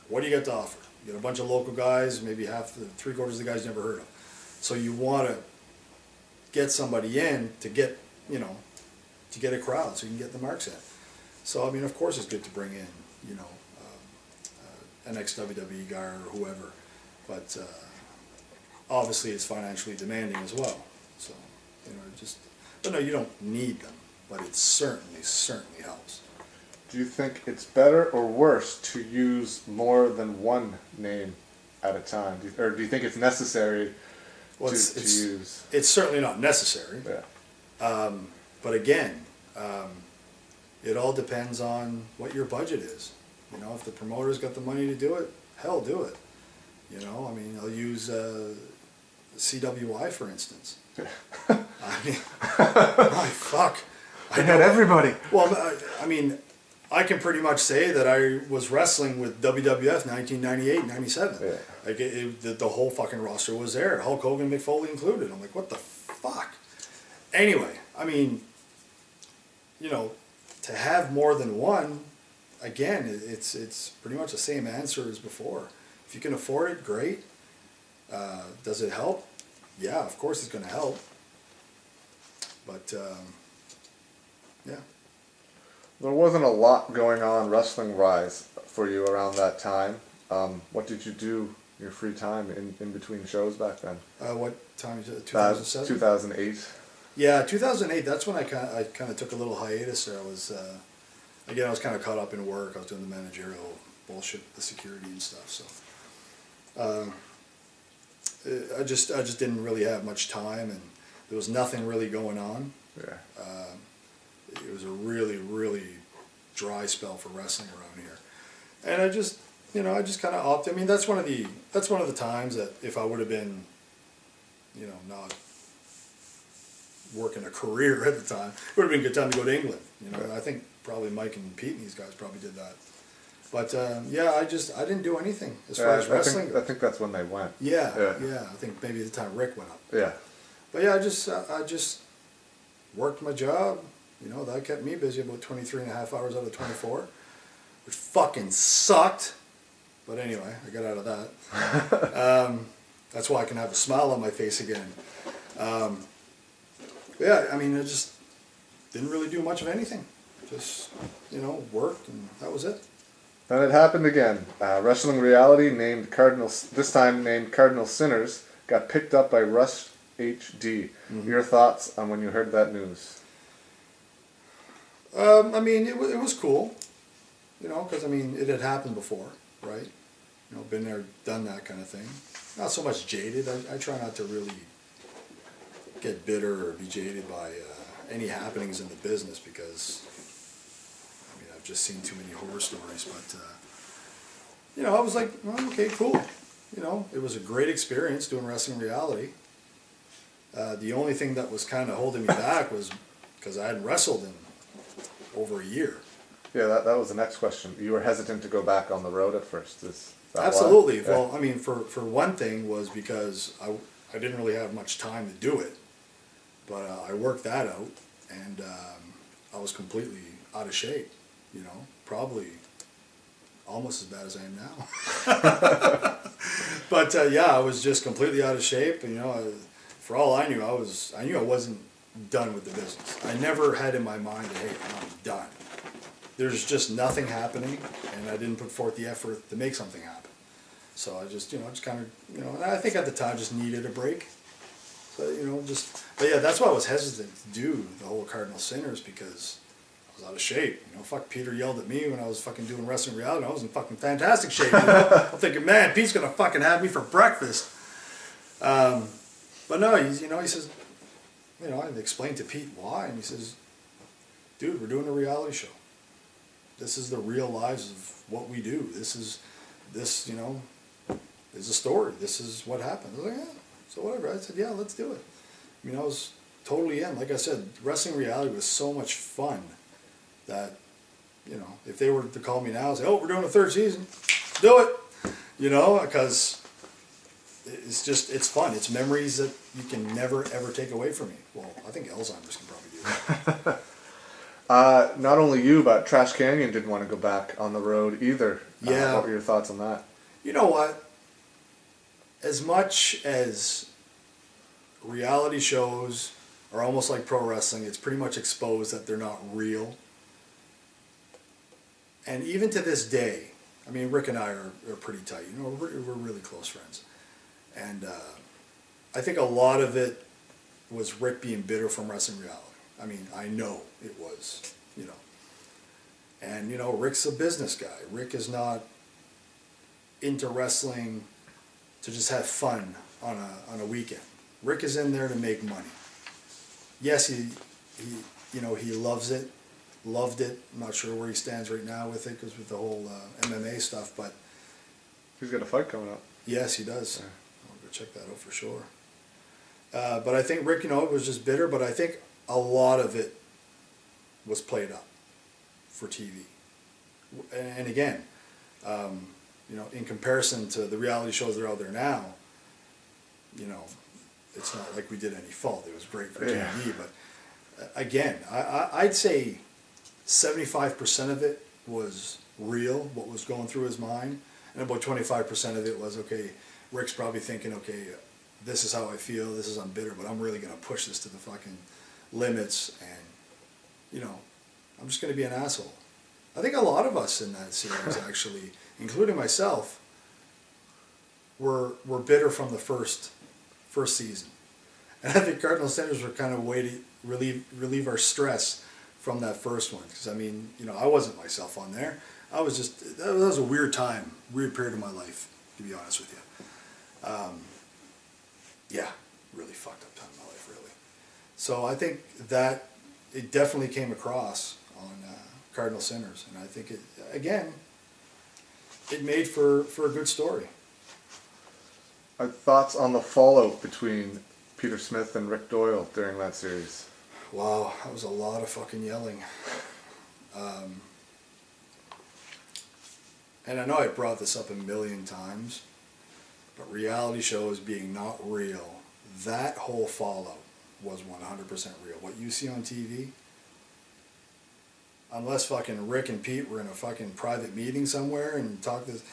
what do you got to offer? You got a bunch of local guys, maybe three-quarters of the guys you never heard of. So you want to get somebody in to get, you know, to get a crowd so you can get the marks in. So, I mean, of course it's good to bring in, you know, an ex-WWE guy or whoever. But obviously it's financially demanding as well. So, you know, but no, you don't need them, but it certainly helps. Do you think it's better or worse to use more than one name at a time? Or do you think it's necessary to use? It's certainly not necessary. Yeah. But again, it all depends on what your budget is. You know, if the promoter's got the money to do it, hell, do it. You know, I mean, I'll use CWI for instance. I mean, my fuck. I had everybody. Well, I mean, I can pretty much say that I was wrestling with WWF 1998, 97. Yeah. Like, the whole fucking roster was there. Hulk Hogan, Mick Foley included. I'm like, what the fuck? Anyway, I mean, you know, to have more than one, again, it's pretty much the same answer as before. If you can afford it, great. Does it help? Yeah, of course it's going to help. But, yeah. There wasn't a lot going on wrestling-wise for you around that time. What did you do in your free time in between shows back then? What time is it? 2007? 2008. Yeah, 2008, that's when I kind of took a little hiatus there. I was, again, I was kind of caught up in work. I was doing the managerial bullshit, the security and stuff. So I just didn't really have much time, and there was nothing really going on. Yeah. It was a really, really dry spell for wrestling around here, and I just kind of opted. I mean, that's one of the times that if I would have been, you know, not working a career at the time, it would have been a good time to go to England. You know, yeah. I think probably Mike and Pete and these guys probably did that. But yeah, I didn't do anything as far as wrestling. I think that's when they went. Yeah. I think maybe the time Rick went up. Yeah. But yeah, I just worked my job. You know, that kept me busy about 23 and a half hours out of 24, which fucking sucked. But anyway, I got out of that. That's why I can have a smile on my face again. Yeah, I mean, I just didn't really do much of anything. Just, you know, worked, and that was it. Then it happened again. Wrestling Reality, this time named Cardinal Sinners, got picked up by Rush HD. Your thoughts on when you heard that news? I mean, it was cool, you know, because I mean, it had happened before, right? You know, been there, done that kind of thing. Not so much jaded. I try not to really get bitter or be jaded by any happenings in the business because, I mean, I've just seen too many horror stories. But, you know, I was like, well, okay, cool. You know, it was a great experience doing Wrestling Reality. The only thing that was kind of holding me back was because I hadn't wrestled in over a year. Yeah, that was the next question. You were hesitant to go back on the road at first. Is that Absolutely. why? Well, I mean, for one thing was because I didn't really have much time to do it. But I worked that out, and I was completely out of shape, you know, probably almost as bad as I am now. But yeah, I was just completely out of shape, and you know, for all I knew, I knew I wasn't done with the business. I never had in my mind that, hey, I'm done. There's just nothing happening, and I didn't put forth the effort to make something happen. So I just, you know, just kind of, you know, and I think at the time just needed a break. So, you know, but yeah, that's why I was hesitant to do the whole Cardinal Sinners, because I was out of shape. You know, fuck, Peter yelled at me when I was fucking doing Wrestling Reality. I was in fucking fantastic shape, you know? I'm thinking, man, Pete's gonna fucking have me for breakfast. But no, he says, you know, I explained to Pete why, and he says, dude, we're doing a reality show. This is the real lives of what we do. This, you know, is a story. This is what happened. I was like, yeah. So whatever, I said, yeah, let's do it. I mean, I was totally in. Like I said, Wrestling Reality was so much fun that, you know, if they were to call me now and say, oh, we're doing a third season, do it. You know, because it's just, it's fun. It's memories that you can never, ever take away from me. Well, I think Alzheimer's can probably do that. Not only you, but Trash Canyon didn't want to go back on the road either. Yeah. What were your thoughts on that? You know what? As much as reality shows are almost like pro wrestling, it's pretty much exposed that they're not real. And even to this day, I mean, Rick and I are pretty tight. You know, we're really close friends. And I think a lot of it was Rick being bitter from Wrestling Reality. I mean, I know it was, you know. And, you know, Rick's a business guy. Rick is not into wrestling to just have fun on a weekend. Rick is in there to make money. Yes, he you know, he loves it, loved it. I'm not sure where he stands right now with it, because with the whole MMA stuff, but he's got a fight coming up. Yes, he does. Yeah. I'll go check that out for sure. But I think Rick, you know, was just bitter, but I think a lot of it was played up for TV. And again, you know, in comparison to the reality shows that are out there now, you know, it's not like we did any fault. It was great for TV, but again, I'd say 75% of it was real, what was going through his mind, and about 25% of it was, okay, Rick's probably thinking, okay, this is how I feel, I'm bitter, but I'm really going to push this to the fucking limits, and, you know, I'm just going to be an asshole. I think a lot of us in that series, actually, including myself, were bitter from the first season. And I think Cardinal Sinners were kind of a way to relieve our stress from that first one. Because, I mean, you know, I wasn't myself on there. I was just, that was a weird time, weird period of my life, to be honest with you. Yeah, really fucked up time in my life, really. So I think that it definitely came across on Cardinal Sinners. And I think, it again, it made for a good story. Thoughts on the fallout between Peter Smith and Rick Doyle during that series? Wow, that was a lot of fucking yelling. And I know I brought this up a million times, but reality shows being not real, that whole fallout was 100% real. What you see on TV, unless fucking Rick and Pete were in a fucking private meeting somewhere and talked this,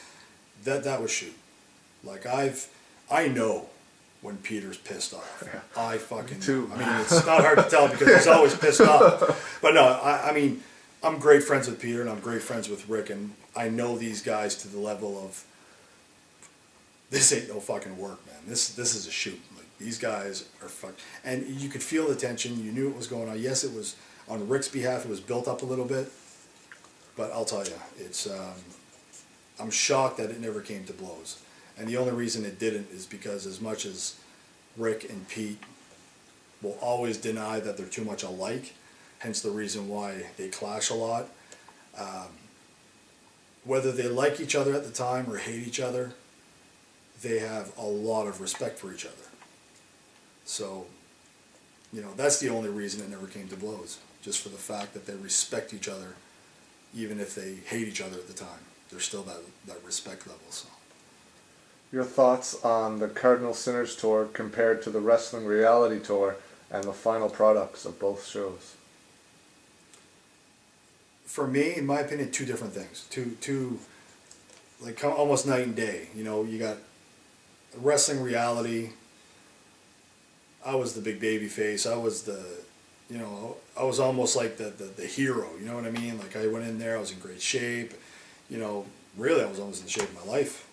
that was shoot. Like I know when Peter's pissed off. Yeah. I fucking too. I mean, it's not hard to tell because he's always pissed off. But no, I mean, I'm great friends with Peter and I'm great friends with Rick, and I know these guys to the level of this ain't no fucking work, man. This is a shoot. Like, these guys are fuck, and you could feel the tension. You knew what was going on. Yes, it was on Rick's behalf. It was built up a little bit, but I'll tell you, it's. I'm shocked that it never came to blows, and the only reason it didn't is because as much as Rick and Pete will always deny that they're too much alike, hence the reason why they clash a lot. Whether they like each other at the time or hate each other, they have a lot of respect for each other. So, that's the only reason it never came to blows, just for the fact that they respect each other, even if they hate each other at the time. There's still that respect level. So, your thoughts on the Cardinal Sinners tour compared to the Wrestling Reality tour and the final products of both shows? For me, in my opinion, two different things. Two like almost night and day. You got Wrestling Reality. I was the big baby face. I was I was almost like the hero. You know what I mean? Like, I went in there, I was in great shape. Really, I was almost in the shape of my life,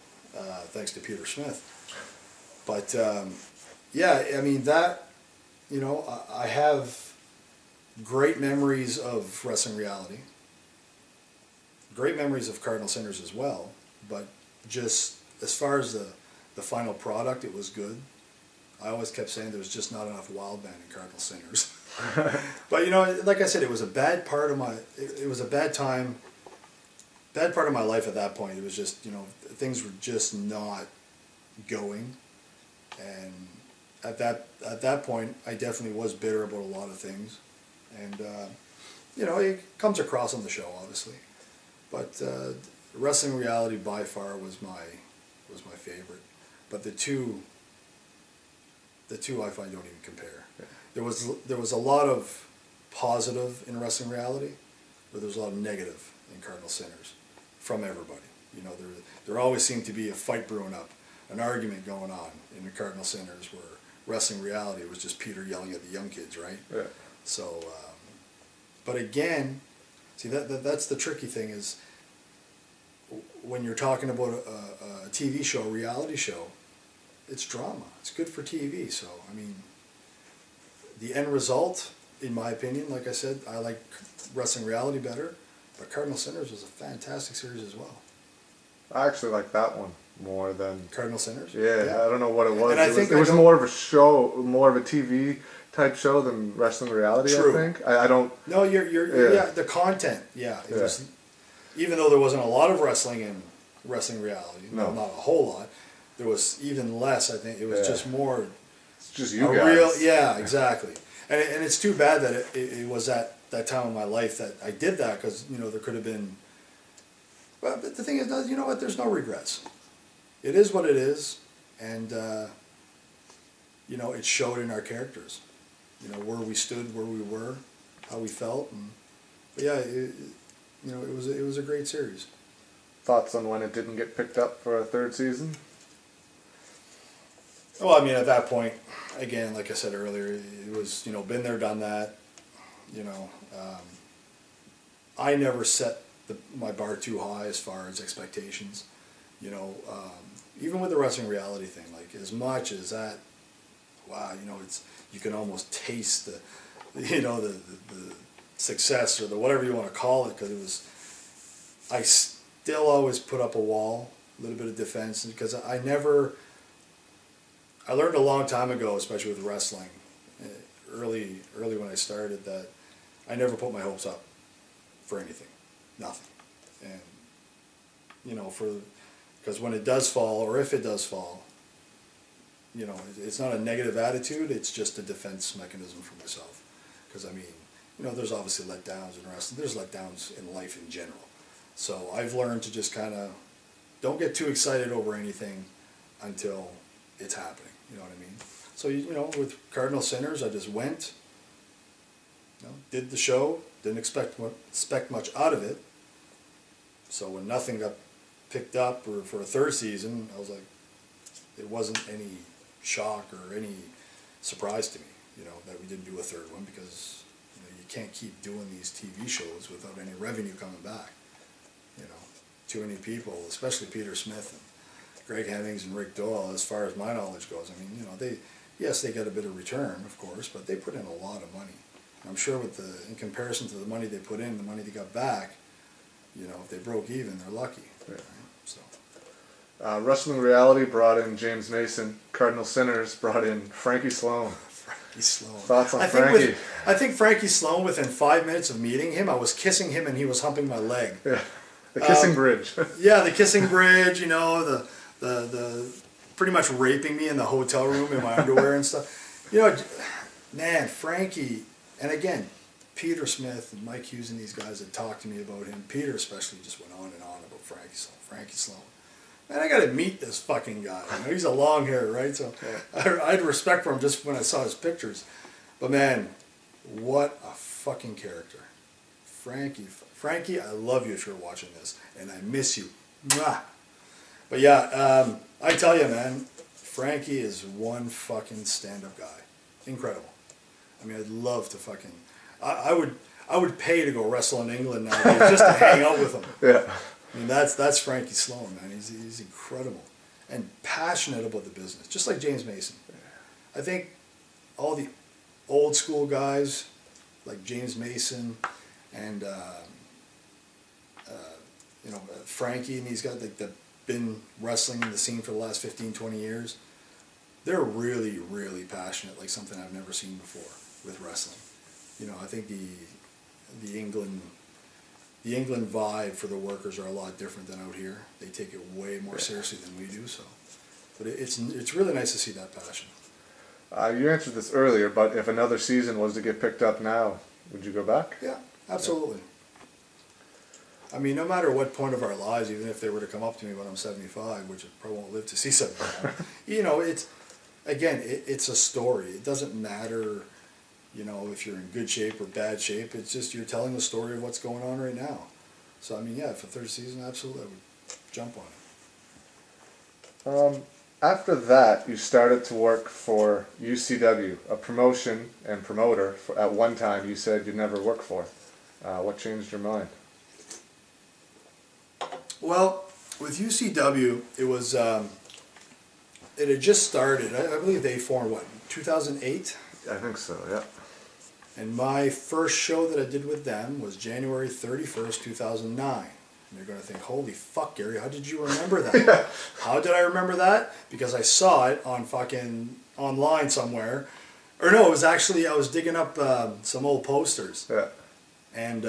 thanks to Peter Smith. But yeah, I mean that. I have great memories of Wrestling Reality. Great memories of Cardinal Sinners as well, but just as far as the final product, it was good. I always kept saying there was just not enough Wildman in Cardinal Sinners. But like I said, it was a bad part of it was a bad part of my life at that point. It was just, things were just not going, and at that point, I definitely was bitter about a lot of things, and it comes across on the show, obviously. But Wrestling Reality by far was my favorite. But the two I find don't even compare. Yeah. There was a lot of positive in Wrestling Reality, but there was a lot of negative in Cardinal Sinners from everybody. There always seemed to be a fight brewing up, an argument going on in the Cardinal Sinners, where Wrestling Reality was just Peter yelling at the young kids, right? Yeah. So, but again, see, that's the tricky thing is when you're talking about a TV show, a reality show, it's drama. It's good for TV. So, I mean, the end result, in my opinion, like I said, I like Wrestling Reality better, but Cardinal Sinners was a fantastic series as well. I actually like that one more than Cardinal Sinners. Yeah, I don't know what it was. And it was more of a show, more of a TV type show than Wrestling Reality. True. I think. I don't. No, you're the content. Yeah, it was. Even though there wasn't a lot of wrestling in Wrestling Reality, not a whole lot. There was even less. I think it was just more. It's just you guys. Exactly. And it's too bad that it was at that time of my life that I did that, because there could have been. But the thing is, you know what? There's no regrets. It is what it is, and it showed in our characters. Where we stood, where we were, how we felt, and but yeah, it was a great series. Thoughts on when it didn't get picked up for a third season? Well, I mean, at that point, again, like I said earlier, it was been there, done that. I never set my bar too high as far as expectations. Even with the Wrestling Reality thing, like, as much as that, wow, it's, you can almost taste the success, or the whatever you want to call it, because it was, I still always put up a wall, a little bit of defense, because I learned a long time ago, especially with wrestling, early when I started, that I never put my hopes up for anything, nothing, and because when it does fall, or if it does fall, it's not a negative attitude, it's just a defense mechanism for myself. Because, I mean, there's obviously letdowns in wrestling, there's letdowns in life in general. So I've learned to just kind of don't get too excited over anything until it's happening, you know what I mean? So, with Cardinal Sinners, I just went, did the show, didn't expect much out of it. So when nothing got picked up or for a third season, I was like, it wasn't any shock or any surprise to me, that we didn't do a third one, because you can't keep doing these TV shows without any revenue coming back. Too many people, especially Peter Smith and Greg Hemmings and Rick Doyle, as far as my knowledge goes. I mean, you know, they got a bit of return, of course, but they put in a lot of money. I'm sure in comparison to the money they put in, the money they got back, you know, if they broke even, they're lucky. Yeah. Right? So. Wrestling Reality brought in James Mason. Cardinal Sinners brought in Frankie Sloan. Frankie Sloan. Thoughts on Frankie? I think Frankie Sloan, within 5 minutes of meeting him, I was kissing him and he was humping my leg. Yeah, the kissing bridge. Yeah, the kissing bridge, you know, the pretty much raping me in the hotel room in my underwear and stuff. You know, man, Frankie, and again, Peter Smith and Mike Hughes and these guys that talked to me about him, Peter especially just went on and on about Frankie Sloan. Man, I got to meet this fucking guy. You know, he's a long hair, right? So I had respect for him just when I saw his pictures. But man, what a fucking character. Frankie, I love you if you're watching this, and I miss you. Mwah. But yeah, I tell you, man, Frankie is one fucking stand-up guy. Incredible. I mean, I'd love to fucking... I would pay to go wrestle in England now just to hang out with him. Yeah. I mean, that's Frankie Sloan, man. He's incredible and passionate about the business, just like James Mason. I think all the old school guys like James Mason and you know, Frankie and these guys that been wrestling in the scene for the last 15, 20 years, they're really, really passionate, like something I've never seen before with wrestling. You know, I think the England vibe for the workers are a lot different than out here. They take it way more seriously than we do. So, but it's really nice to see that passion. You answered this earlier, but if another season was to get picked up now, would you go back? Yeah, absolutely. Yeah. I mean, no matter what point of our lives, even if they were to come up to me when I'm 75, which I probably won't live to see 75, you know, it's a story. It doesn't matter, you know, if you're in good shape or bad shape. It's just you're telling the story of what's going on right now. So, I mean, yeah, for third season, absolutely, I would jump on it. After that, you started to work for UCW, a promotion and promoter at one time you said you'd never work for. What changed your mind? Well, with UCW, it was, it had just started. I believe they formed, what, 2008? I think so, yeah. And my first show that I did with them was January 31st, 2009. And you're going to think, holy fuck, Gary, how did you remember that? Yeah. How did I remember that? Because I saw it on fucking online somewhere. Or no, it was actually, I was digging up some old posters. Yeah. And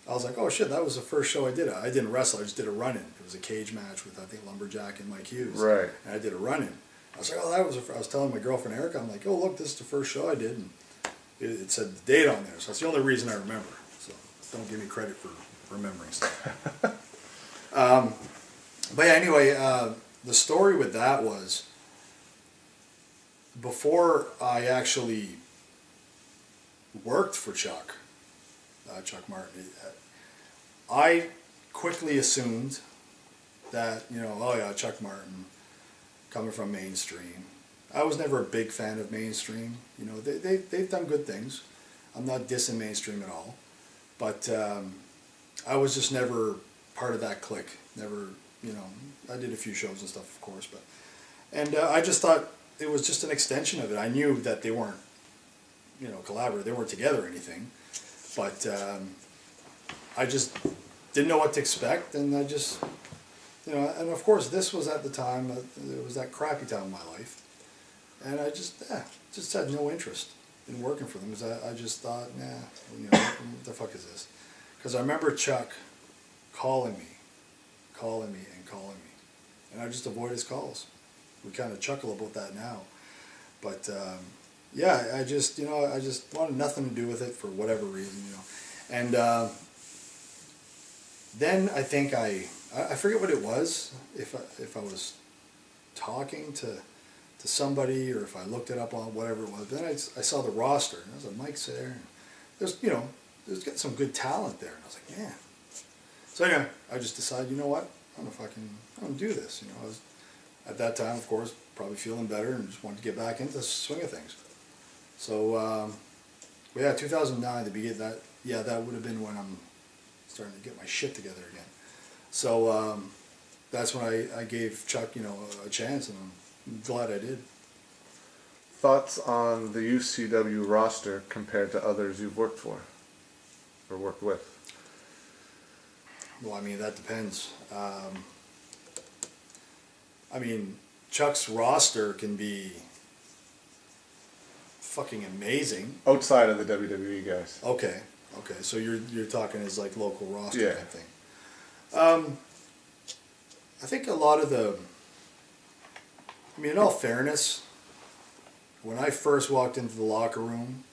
I was like, oh shit, that was the first show I did. I didn't wrestle, I just did a run-in. It was a cage match with, I think, Lumberjack and Mike Hughes. Right. And I did a run-in. I was like, oh, that was, I was telling my girlfriend Erica, I'm like, oh, look, this is the first show I did. And it said the date on there, so that's the only reason I remember. So don't give me credit for remembering stuff. But yeah, anyway, the story with that was, before I actually worked for Chuck Martin, I quickly assumed that, you know, oh yeah, Chuck Martin, coming from mainstream. I was never a big fan of mainstream. You know, they've done good things. I'm not dissing mainstream at all. But I was just never part of that clique. Never, you know, I did a few shows and stuff, of course. And I just thought it was just an extension of it. I knew that they weren't, you know, collaborative. They weren't together or anything. But I just didn't know what to expect. And I just, you know, and of course this was at the time, it was that crappy time in my life. And I just had no interest in working for them because I just thought, nah, you know, what the fuck is this? Because I remember Chuck calling me. And I just avoid his calls. We kind of chuckle about that now. But, yeah, I just wanted nothing to do with it for whatever reason, you know. And then I think I forget what it was, if I was talking to somebody or if I looked it up on whatever it was. But then I saw the roster and I was like, Mike's there. And there's, you know, there's got some good talent there. And I was like, yeah. So anyway, I just decided, you know what, I'm gonna do this. You know, I was at that time, of course, probably feeling better and just wanted to get back into the swing of things. So, well, yeah, 2009, the beginning that, yeah, that would have been when I'm starting to get my shit together again. So, that's when I gave Chuck, you know, a chance, and I'm glad I did. Thoughts on the UCW roster compared to others you've worked for or worked with? Well, I mean, that depends. I mean, Chuck's roster can be fucking amazing. Outside of the WWE guys. Okay. So you're talking as like local roster yeah. type thing. I think a lot of the. I mean, in all fairness, when I first walked into the locker room,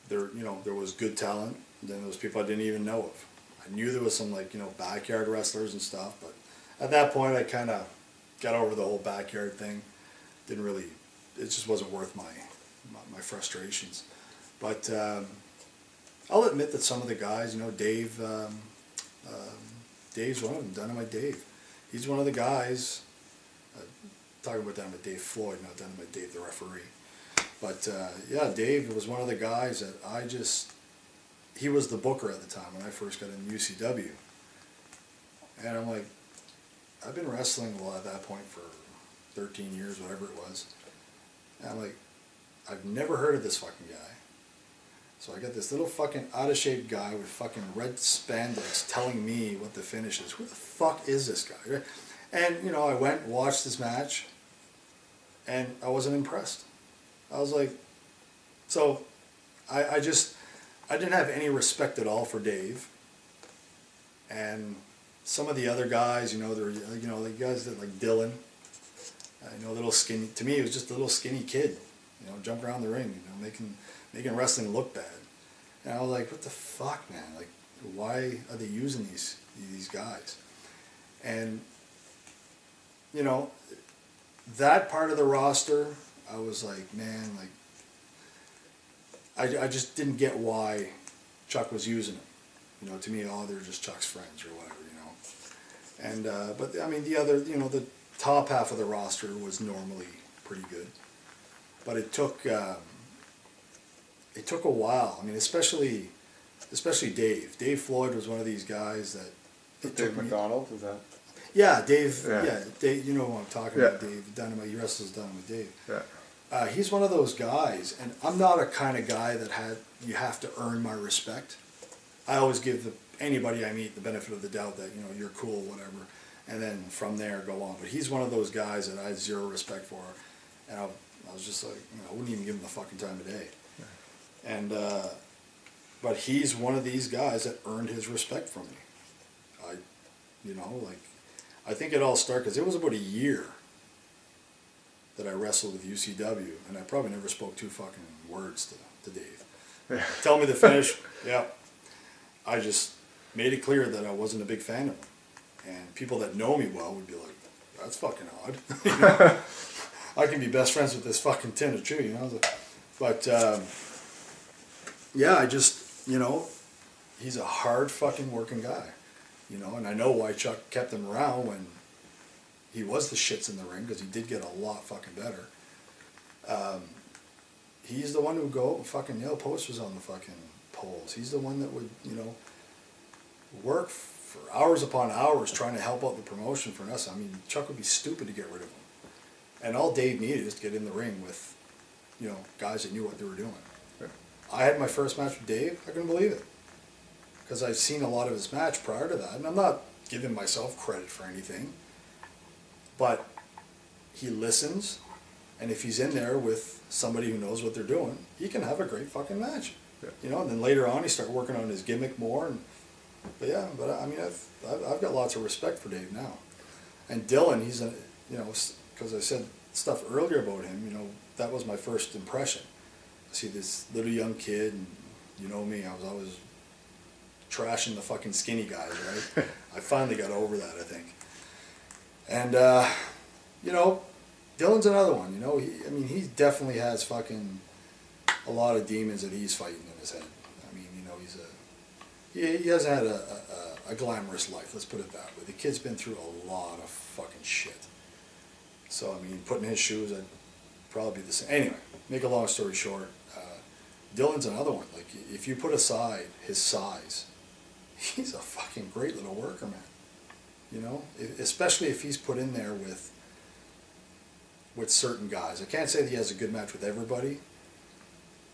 there was good talent. Then there was people I didn't even know of. I knew there was some like, you know, backyard wrestlers and stuff, but at that point I kind of got over the whole backyard thing. Didn't really, it just wasn't worth my frustrations. But I'll admit that some of the guys, you know, Dave, Dave's one of them, Dynamite Dave. He's one of the guys, talking about Dynamite Dave Floyd, not Dynamite Dave the referee. But yeah, Dave was one of the guys that he was the booker at the time when I first got in UCW. And I'm like, I've been wrestling at that point for 13 years, whatever it was. And I'm like, I've never heard of this fucking guy. So I got this little fucking out-of-shape guy with fucking red spandex telling me what the finish is. Who the fuck is this guy? And, you know, I went and watched this match, and I wasn't impressed. I was like, so I didn't have any respect at all for Dave. And some of the other guys, you know, the guys that like Dylan, you know, little skinny. To me, it was just a little skinny kid, you know, jumping around the ring, you know, making wrestling look bad. And I was like, what the fuck, man? Like, why are they using these guys? And you know, that part of the roster, I was like, man, like, I just didn't get why Chuck was using them. You know, to me, they're just Chuck's friends or whatever, you know. And but I mean, the other, you know, the top half of the roster was normally pretty good, but it took a while. I mean, especially Dave. Dave Floyd was one of these guys that. Dave McDonald, is that? Yeah, Dave. Yeah, Dave. You know who I'm talking about, Dave. Dynamite. He wrestles Dynamite Dave. Yeah. He's one of those guys, and I'm not a kind of guy that you have to earn my respect. I always give anybody I meet the benefit of the doubt that, you know, you're cool, whatever, and then from there go on. But he's one of those guys that I had zero respect for, and I was just like, you know, I wouldn't even give him the fucking time of day. Yeah. And but he's one of these guys that earned his respect from me. You know, like, I think it all started because it was about a year that I wrestled with UCW, and I probably never spoke 2 fucking words to Dave. Yeah. Tell me the finish. Yeah. I just made it clear that I wasn't a big fan of him. And people that know me well would be like, that's fucking odd. You know? I can be best friends with this fucking tin of chew, you know? But, yeah, I just, you know, he's a hard fucking working guy. You know, and I know why Chuck kept him around when he was the shits in the ring, because he did get a lot fucking better. He's the one who would go up and fucking nail posters on the fucking poles. He's the one that would, you know, work for hours upon hours trying to help out the promotion for us. I mean, Chuck would be stupid to get rid of him. And all Dave needed is to get in the ring with, you know, guys that knew what they were doing. Yeah. I had my first match with Dave. I couldn't believe it. Because I've seen a lot of his match prior to that, and I'm not giving myself credit for anything, but he listens, and if he's in there with somebody who knows what they're doing, he can have a great fucking match. Yeah. You know, and then later on he started working on his gimmick more, but I mean, I've got lots of respect for Dave now. And Dylan, he's a, you know, because I said stuff earlier about him, you know, that was my first impression. I see this little young kid, and you know me, I was always trashing the fucking skinny guys, right? I finally got over that, I think. And, you know, Dylan's another one, you know. He definitely has fucking a lot of demons that he's fighting in his head. I mean, you know, he hasn't had a glamorous life, let's put it that way. The kid's been through a lot of fucking shit. So, I mean, put in his shoes, I'd probably be the same. Anyway, make a long story short, Dylan's another one. Like, if you put aside his size, he's a fucking great little worker, man. you know, especially if he's put in there with certain guys. I can't say that he has a good match with everybody,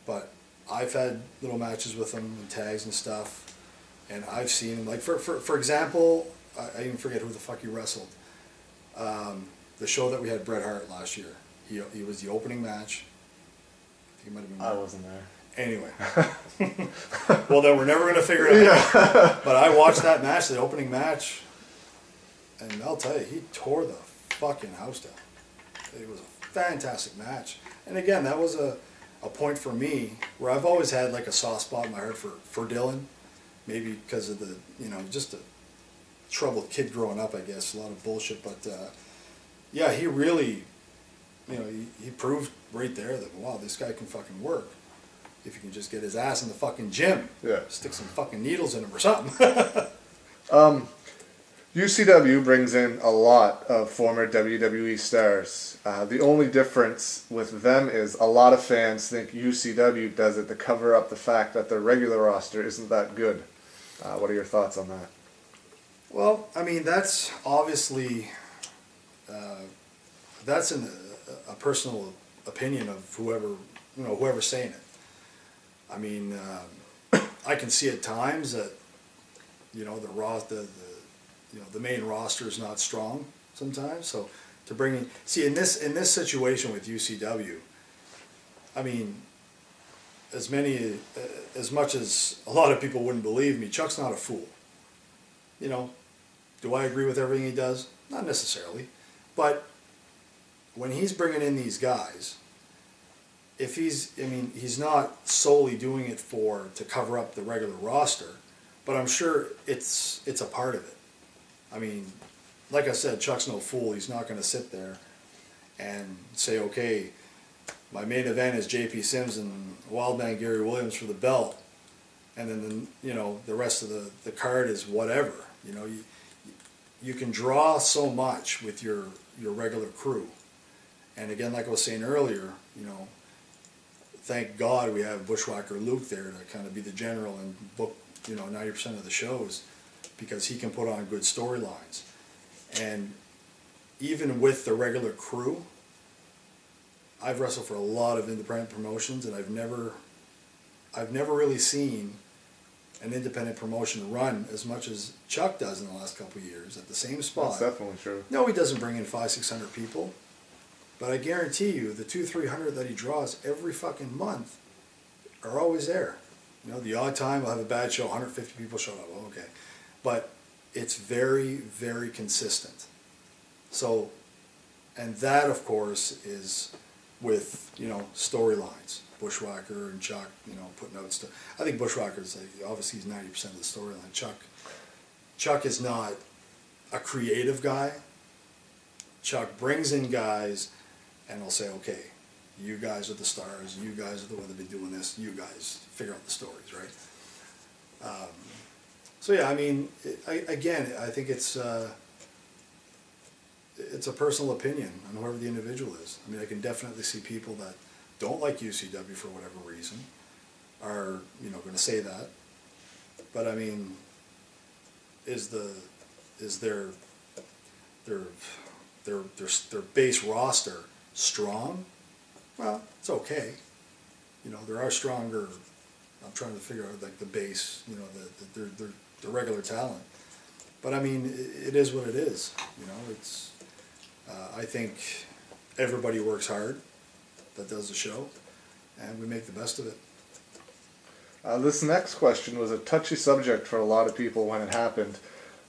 but I've had little matches with him and tags and stuff, and I've seen him, like, for example, I even forget who the fuck he wrestled. The show that we had Bret Hart last year, he was the opening match. I think it might have been. I wasn't there. Anyway. Well, then we're never going to figure it out. Yeah. But I watched that match, the opening match, and I'll tell you, he tore the fucking house down. It was a fantastic match. And again, that was a point for me where I've always had like a soft spot in my heart for Dylan. Maybe because of the, you know, just a troubled kid growing up, I guess. A lot of bullshit. But, yeah, he really, you know, he proved right there that, wow, this guy can fucking work. If you can just get his ass in the fucking gym. Yeah. Stick some fucking needles in him or something. UCW brings in a lot of former WWE stars. The only difference with them is a lot of fans think UCW does it to cover up the fact that their regular roster isn't that good. What are your thoughts on that? Well, I mean, that's obviously, that's a personal opinion of whoever's saying it. I mean, I can see at times that, you know, the main roster is not strong sometimes. So to bring in, see, in this situation with UCW, I mean, as much as a lot of people wouldn't believe me, Chuck's not a fool. You know, do I agree with everything he does? Not necessarily, but when he's bringing in these guys, he's not solely doing it to cover up the regular roster, but I'm sure it's a part of it. I mean, like I said, Chuck's no fool. He's not going to sit there and say, okay, my main event is J.P. Sims and Wildman Gary Williams for the belt, and then the rest of the card is whatever. You know, you can draw so much with your regular crew, and again, like I was saying earlier, you know, thank God we have Bushwhacker Luke there to kind of be the general and book, 90% of the shows, because he can put on good storylines. And even with the regular crew, I've wrestled for a lot of independent promotions, and I've never really seen an independent promotion run as much as Chuck does in the last couple of years at the same spot. That's definitely true. No, he doesn't bring in 500-600 people, but I guarantee you the 200-300 that he draws every fucking month are always there. You know, the odd time we'll have a bad show, 150 people show up. Well, okay, but it's very, very consistent. So, and that of course is with storylines. Bushwhacker and Chuck, putting out stuff. I think Bushwhacker's obviously he's 90% of the storyline. Chuck is not a creative guy. Chuck brings in guys, and he'll say, okay, you guys are the stars. You guys are the ones that be doing this. You guys figure out the stories, right? So yeah, I mean, I think it's a personal opinion on whoever the individual is. I mean, I can definitely see people that don't like UCW for whatever reason are going to say that, but I mean, is their base roster strong? Well, it's okay. There are stronger. I'm trying to figure out like the base, the regular talent, but I mean, it is what it is. It's I think everybody works hard that does the show, and we make the best of it. This next question was a touchy subject for a lot of people when it happened.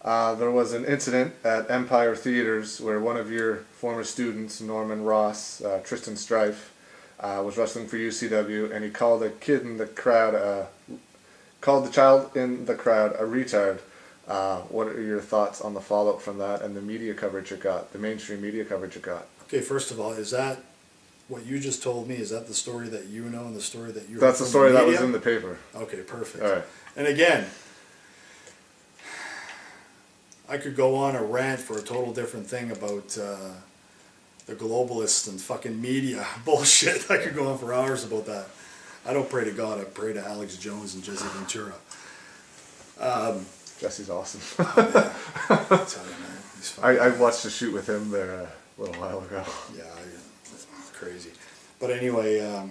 There was an incident at Empire Theaters where one of your former students, Norman Ross, Tristan Strife, was wrestling for UCW, and he called a kid in the crowd, called the child in the crowd a retard. What are your thoughts on the fallout from that and the media coverage it got, the mainstream media coverage it got? Okay, first of all, is that what you just told me? Is that the story that you know and the story that you heard? That's the story that was in the paper. Okay, perfect. All right. And again, I could go on a rant for a total different thing about the globalists and fucking media bullshit. I could go on for hours about that. I don't pray to God. I pray to Alex Jones and Jesse Ventura. Jesse's awesome. Oh, man. I tell you, man. I watched a shoot with him there a little while ago. Yeah, it's crazy. But anyway,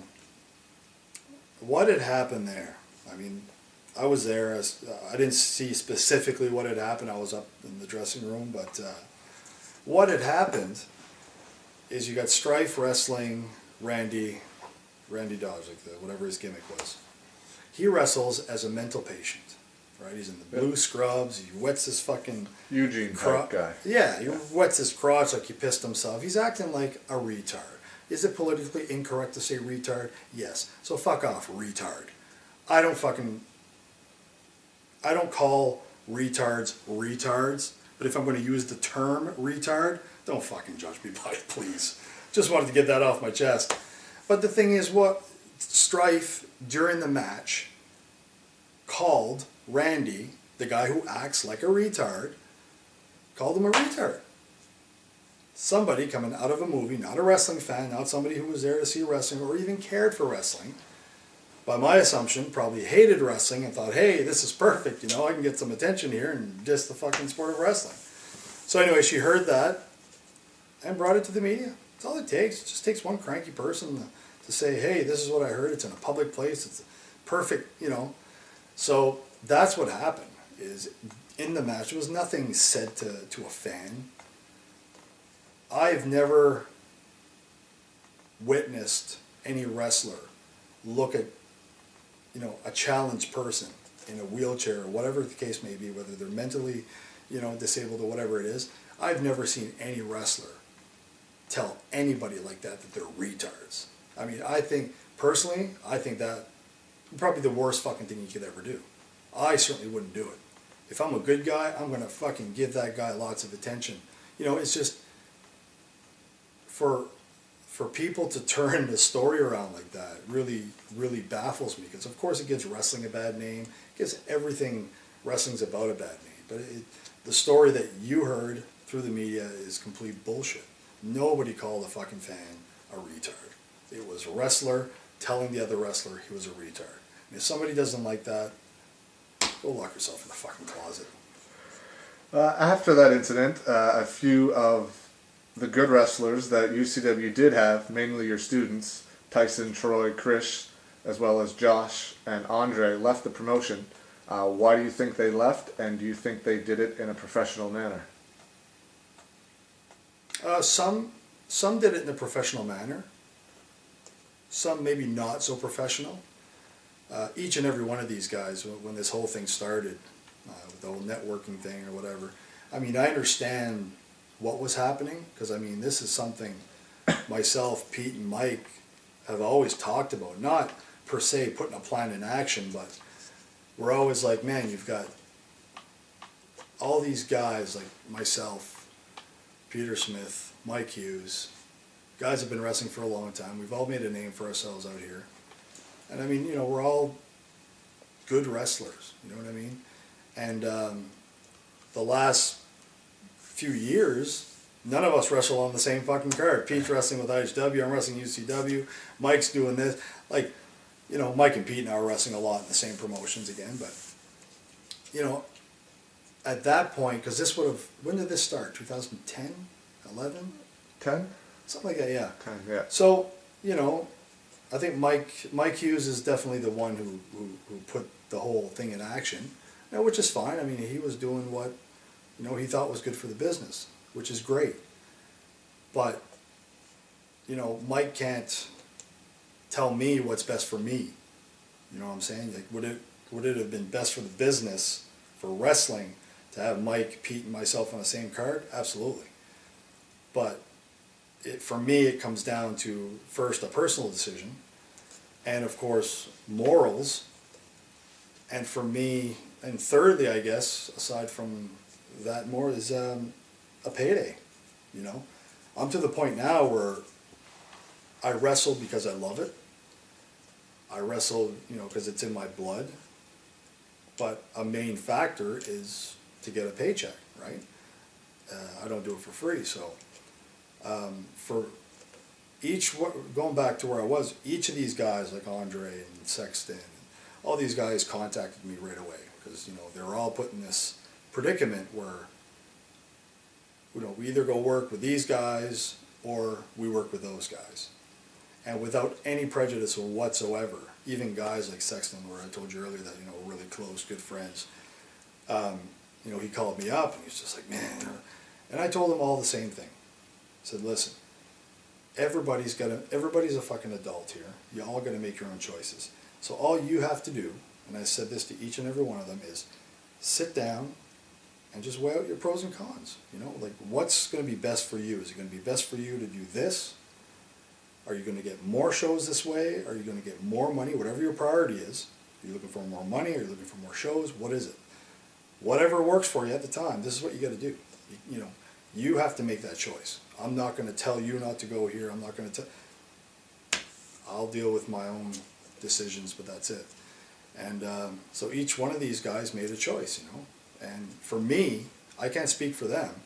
what had happened there? I mean, I was there. I didn't see specifically what had happened. I was up in the dressing room. But what had happened is you got Strife wrestling Randy Dodge, like whatever his gimmick was. He wrestles as a mental patient. Right, he's in the blue scrubs. He wets his fucking Eugene type guy. Yeah, he wets his crotch like he pissed himself. He's acting like a retard. Is it politically incorrect to say retard? Yes. So fuck off, retard. I don't call retards retards. But if I'm going to use the term retard, don't fucking judge me by it, please. Just wanted to get that off my chest. But the thing is, what Strife during the match called Randy, the guy who acts like a retard, called him a retard. Somebody coming out of a movie, not a wrestling fan, not somebody who was there to see wrestling or even cared for wrestling, by my assumption, probably hated wrestling and thought, hey, this is perfect, you know, I can get some attention here and diss the fucking sport of wrestling. So anyway, she heard that and brought it to the media. That's all it takes. It just takes one cranky person to say, hey, this is what I heard. It's in a public place. It's perfect, you know. So that's what happened, is in the match, there was nothing said to a fan. I've never witnessed any wrestler look at, you know, a challenged person in a wheelchair or whatever the case may be, whether they're mentally, you know, disabled or whatever it is. I've never seen any wrestler tell anybody like that they're retards. I mean, personally, I think that probably the worst fucking thing you could ever do. I certainly wouldn't do it. If I'm a good guy, I'm going to fucking give that guy lots of attention. You know, it's just, for people to turn the story around like that really, really baffles me. Because of course it gives wrestling a bad name. It gives everything wrestling's about a bad name. But the story that you heard through the media is complete bullshit. Nobody called a fucking fan a retard. It was a wrestler telling the other wrestler he was a retard. And if somebody doesn't like that, go lock yourself in the fucking closet. After that incident, a few of the good wrestlers that UCW did have, mainly your students, Tyson, Troy, Krish, as well as Josh and Andre, left the promotion. Why do you think they left, and do you think they did it in a professional manner? Some did it in a professional manner. Some maybe not so professional. Each and every one of these guys, when this whole thing started, with the whole networking thing or whatever, I mean, I understand what was happening, because I mean, this is something myself, Pete, and Mike have always talked about. Not per se putting a plan in action, but we're always like, man, you've got all these guys like myself, Peter Smith, Mike Hughes, guys have been wrestling for a long time. We've all made a name for ourselves out here. And I mean, you know, we're all good wrestlers, you know what I mean? And the last few years, none of us wrestle on the same fucking card. Pete's wrestling with IHW, I'm wrestling UCW, Mike's doing this. Like, you know, Mike and Pete now are wrestling a lot in the same promotions again, but, you know, at that point, because this would have, when did this start? 2010? 11? 10? Something like that, yeah. 10, yeah. So, you know, I think Mike Hughes is definitely the one who put the whole thing in action, you know, which is fine. I mean, he was doing what, you know, he thought was good for the business, which is great. But, you know, Mike can't tell me what's best for me. You know what I'm saying? Like, would it have been best for the business, for wrestling, to have Mike, Pete, and myself on the same card? Absolutely. But for me, it comes down to, first, a personal decision, and of course, morals. And for me, and thirdly, I guess, aside from that more, is a payday. You know, I'm to the point now where I wrestle because I love it. I wrestle, you know, because it's in my blood. But a main factor is to get a paycheck, right? I don't do it for free, so for each, going back to where I was, each of these guys like Andre and Sexton, all these guys contacted me right away because, you know, they're all put in this predicament where we either go work with these guys or we work with those guys. And without any prejudice whatsoever, even guys like Sexton, where I told you earlier that, we're really close, good friends, he called me up and he's just like, man, and I told him all the same thing. I said, listen, everybody's a fucking adult here. You all got to make your own choices. So all you have to do, and I said this to each and every one of them, is sit down and just weigh out your pros and cons. Like what's going to be best for you? Is it going to be best for you to do this? Are you going to get more shows this way? Are you going to get more money? Whatever your priority is. Are you looking for more money? Are you looking for more shows? What is it? Whatever works for you at the time, this is what you got to do. You have to make that choice. I'm not going to tell you not to go here. I'm not going to I'll deal with my own decisions, but that's it. And so each one of these guys made a choice, And for me, I can't speak for them,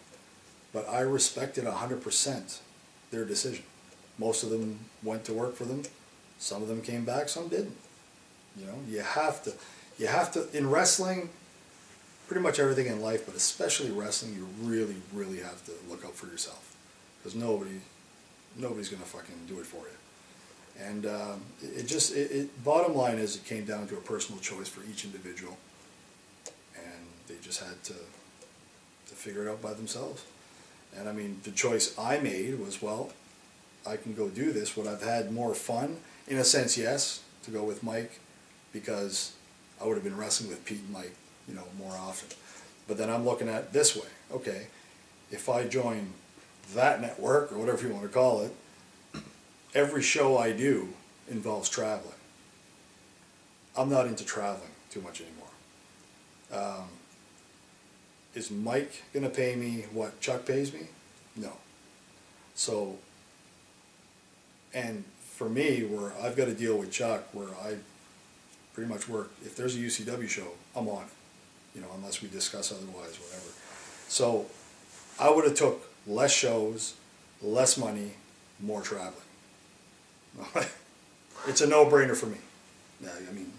but I respected 100% their decision. Most of them went to work for them. Some of them came back, some didn't. You have to, in wrestling, pretty much everything in life, but especially wrestling, you really, really have to look out for yourself. Because nobody's going to fucking do it for you. And bottom line is it came down to a personal choice for each individual. And they just had to figure it out by themselves. And I mean, the choice I made was, well, I can go do this. Would I've had more fun? In a sense, yes, to go with Mike, because I would have been wrestling with Pete and Mike, more often. But then I'm looking at it this way. Okay, if I join that network, or whatever you want to call it, every show I do involves traveling. I'm not into traveling too much anymore. Is Mike going to pay me what Chuck pays me? No. So, and for me, where I've got to deal with Chuck, where I pretty much work, if there's a UCW show, I'm on it, unless we discuss otherwise, whatever. So I would have took less shows, less money, more traveling. It's a no-brainer for me. I mean,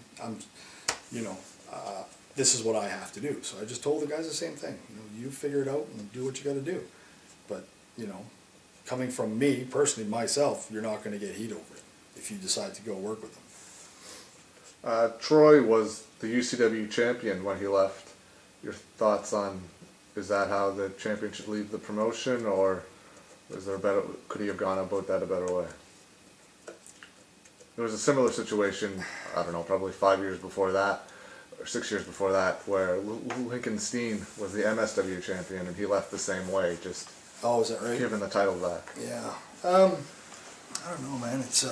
this is what I have to do. So I just told the guys the same thing. You figure it out and do what you got to do. But, coming from me, personally, myself, you're not going to get heat over it if you decide to go work with them. Troy was the UCW champion when he left. Your thoughts on, is that how the champion should leave the promotion, or is there could he have gone about that a better way? There was a similar situation, I don't know, probably 5 years before that, or 6 years before that, where Lincoln Steen was the MSW champion, and he left the same way, just is that right? Giving the title back. Yeah. I don't know, man. It's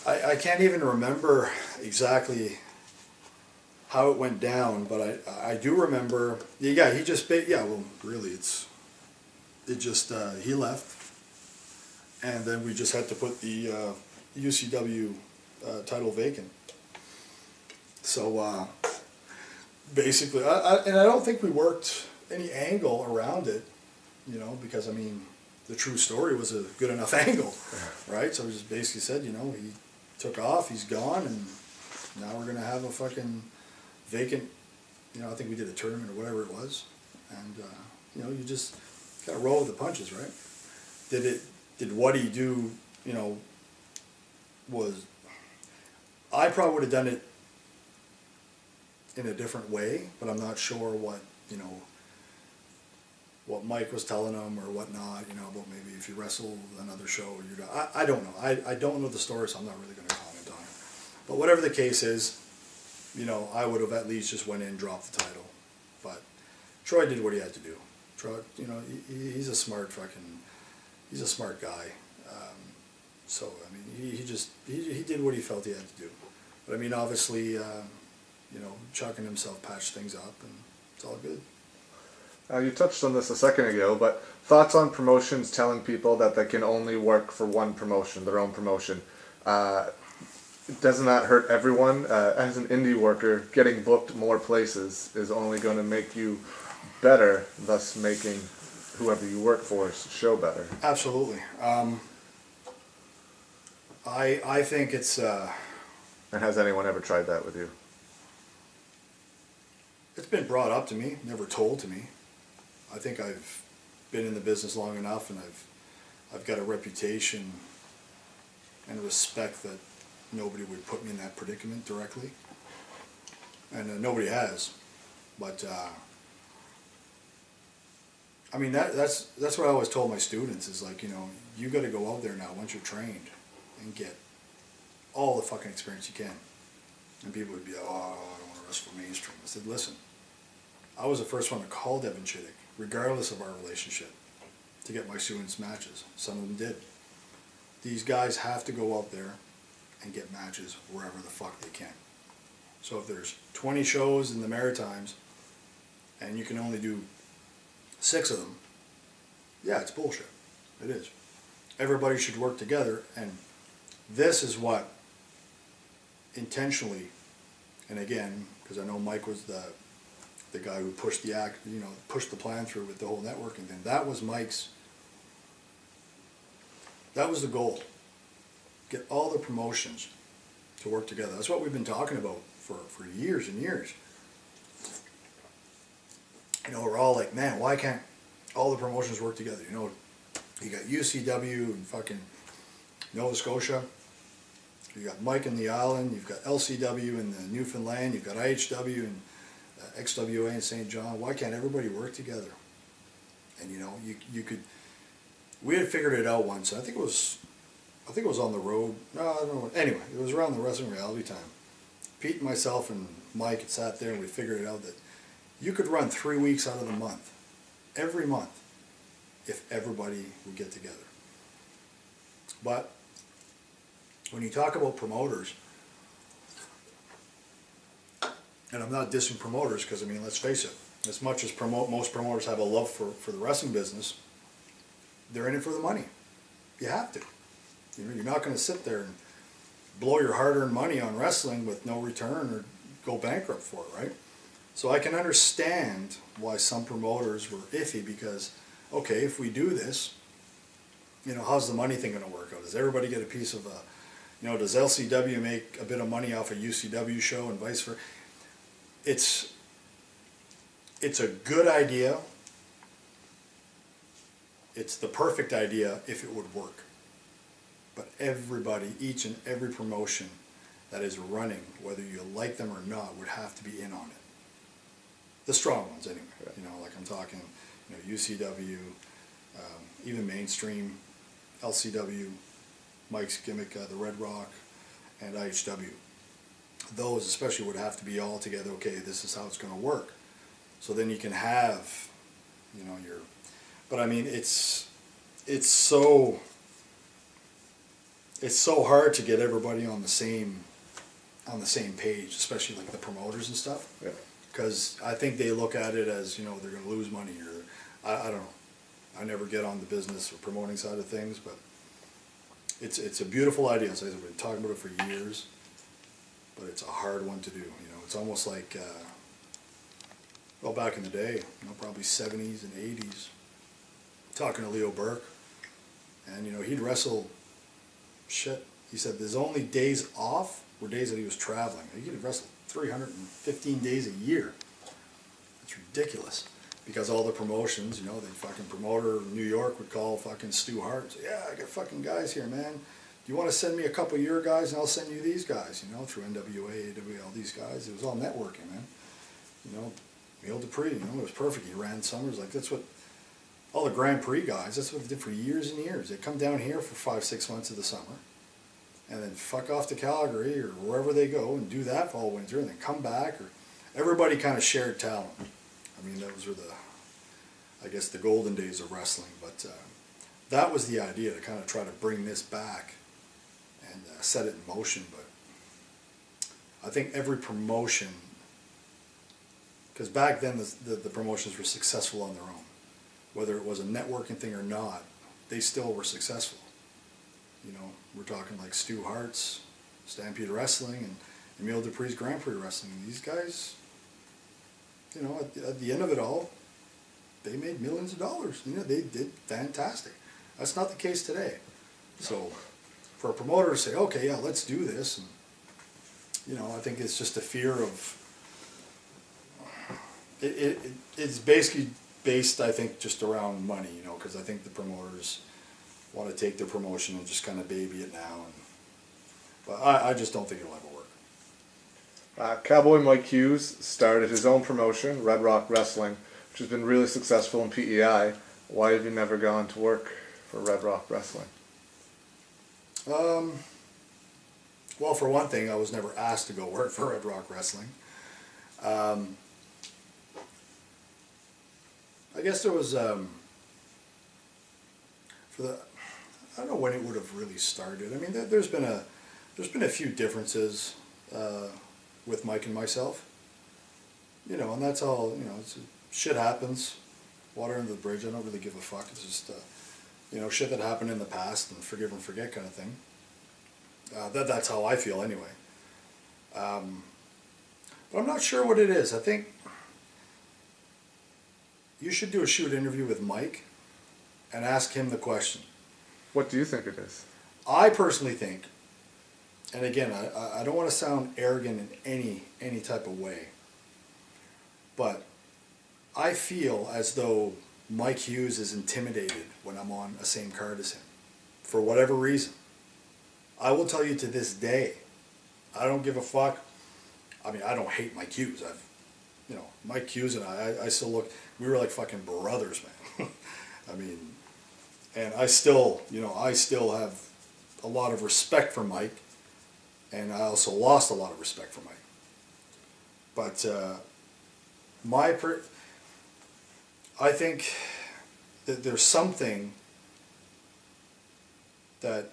I can't even remember exactly how it went down, but I do remember. Yeah, he just well, really, he left. And then we just had to put the UCW title vacant. So basically, I don't think we worked any angle around it, because I mean, the true story was a good enough angle, right? So we just basically said, he took off, he's gone, and now we're gonna have a fucking vacant. I think we did a tournament or whatever it was, and you just gotta roll with the punches, right? Did what he do, I probably would have done it in a different way, but I'm not sure what Mike was telling him or whatnot, about maybe if you wrestle another show, I don't know. I don't know the story, so I'm not really going to comment on it. But whatever the case is, I would have at least just went in and dropped the title. But Troy did what he had to do. Troy, he's a smart guy. So, I mean, he did what he felt he had to do. But, I mean, obviously, Chuck and himself patched things up, and it's all good. You touched on this a second ago, but thoughts on promotions telling people that they can only work for one promotion, their own promotion. Doesn't that hurt everyone? As an indie worker, getting booked more places is only going to make you better, thus making whoever you work for show better. Absolutely. I think it's... And has anyone ever tried that with you? It's been brought up to me, never told to me. I think I've been in the business long enough, and I've got a reputation and respect that nobody would put me in that predicament directly, and nobody has. But I mean, that's what I always told my students is like, you know, you got to go out there now once you're trained and get all the fucking experience you can. And people would be, oh, I don't want to wrestle for mainstream. I said, listen, I was the first one to call Devin Chittick, regardless of our relationship, to get my students matches. Some of them did. These guys have to go out there and get matches wherever the fuck they can. So if there's 20 shows in the Maritimes and you can only do 6 of them, yeah, it's bullshit. It is. Everybody should work together, and this is what intentionally, and again, because I know Mike was the guy who pushed pushed the plan through with the whole networking thing. That was Mike's. That was the goal. Get all the promotions to work together. That's what we've been talking about for years and years. You know, we're all like, man, why can't all the promotions work together? You know, you got UCW and fucking Nova Scotia. You got Mike in the Island. You've got LCW in the Newfoundland. You've got IHW and XWA in St. John. Why can't everybody work together? And you know, you could. We had figured it out once. I think it was on the road. No, I don't know. Anyway, it was around the Wrestling Reality time. Pete and myself and Mike had sat there and we figured it out that you could run 3 weeks out of the month, every month, if everybody would get together. But when you talk about promoters, and I'm not dissing promoters because, I mean, let's face it, as much as most promoters have a love for the wrestling business, they're in it for the money. You have to. You know, you're not going to sit there and blow your hard-earned money on wrestling with no return or go bankrupt for it, right? So I can understand why some promoters were iffy because, okay, if we do this, you know, how's the money thing going to work out? Does everybody get a piece of you know, does LCW make a bit of money off a UCW show and vice versa? It's a good idea. It's the perfect idea if it would work. But everybody, each and every promotion that is running, whether you like them or not, would have to be in on it. The strong ones, anyway. You know, like I'm talking, you know, UCW, even mainstream, LCW, Mike's gimmick, the Red Rock, and IHW. Those especially would have to be all together. Okay, this is how it's going to work. So then you can have, you know, your. But I mean, it's so hard to get everybody on the same page, especially like the promoters and stuff. Yeah. Because I think they look at it as, you know, they're going to lose money, or I don't know. I never get on the business or promoting side of things, but it's a beautiful idea. So I've been talking about it for years, but it's a hard one to do. You know, it's almost like well, back in the day, you know, probably 70s and 80s. Talking to Leo Burke, and you know, he'd wrestle. Shit, he said his only days off were days that he was traveling. He could wrestle 315 days a year. It's ridiculous. Because all the promotions, you know, the fucking promoter in New York would call fucking Stu Hart and say, yeah, I got fucking guys here, man. Do you want to send me a couple of your guys and I'll send you these guys, you know, through NWA, AWA, all these guys. It was all networking, man. You know, Neil Dupree, you know, it was perfect. He ran summers. Like, that's what, all the Grand Prix guys, that's what they did for years and years. They come down here for 5-6 months of the summer and then fuck off to Calgary or wherever they go and do that all winter and then come back. Or everybody kind of shared talent. I mean, those were I guess the golden days of wrestling, but that was the idea, to kind of try to bring this back and set it in motion. But I think every promotion, because back then the promotions were successful on their own, whether it was a networking thing or not, they still were successful. You know, we're talking like Stu Hart's Stampede Wrestling and Emile Dupree's Grand Prix Wrestling. These guys, you know, at the end of it all, they made millions of dollars. You know, they did fantastic. That's not the case today. So for a promoter to say, okay, yeah, let's do this, and, you know, I think it's just a fear of, it's basically based, I think, just around money, you know, because I think the promoters want to take their promotion and just kind of baby it now. But I just don't think it'll ever work. Cowboy Mike Hughes started his own promotion, Red Rock Wrestling, which has been really successful in PEI. Why have you never gone to work for Red Rock Wrestling? Well, for one thing, I was never asked to go work for Red Rock Wrestling. I guess there was I don't know when it would have really started. I mean, there's been a few differences with Mike and myself, you know, and that's all. You know, shit happens. Water under the bridge. I don't really give a fuck. It's just you know, shit that happened in the past and forgive and forget kind of thing. That's how I feel anyway. But I'm not sure what it is. I think you should do a shoot interview with Mike and ask him the question. What do you think it is? I personally think, and again, I don't want to sound arrogant in any type of way, but I feel as though Mike Hughes is intimidated when I'm on a same card as him, for whatever reason. I will tell you to this day, I don't give a fuck. I mean, I don't hate Mike Hughes. You know, Mike Hughes and I still look, we were like fucking brothers, man. I mean, and I still have a lot of respect for Mike, and I also lost a lot of respect for Mike. But I think that there's something that,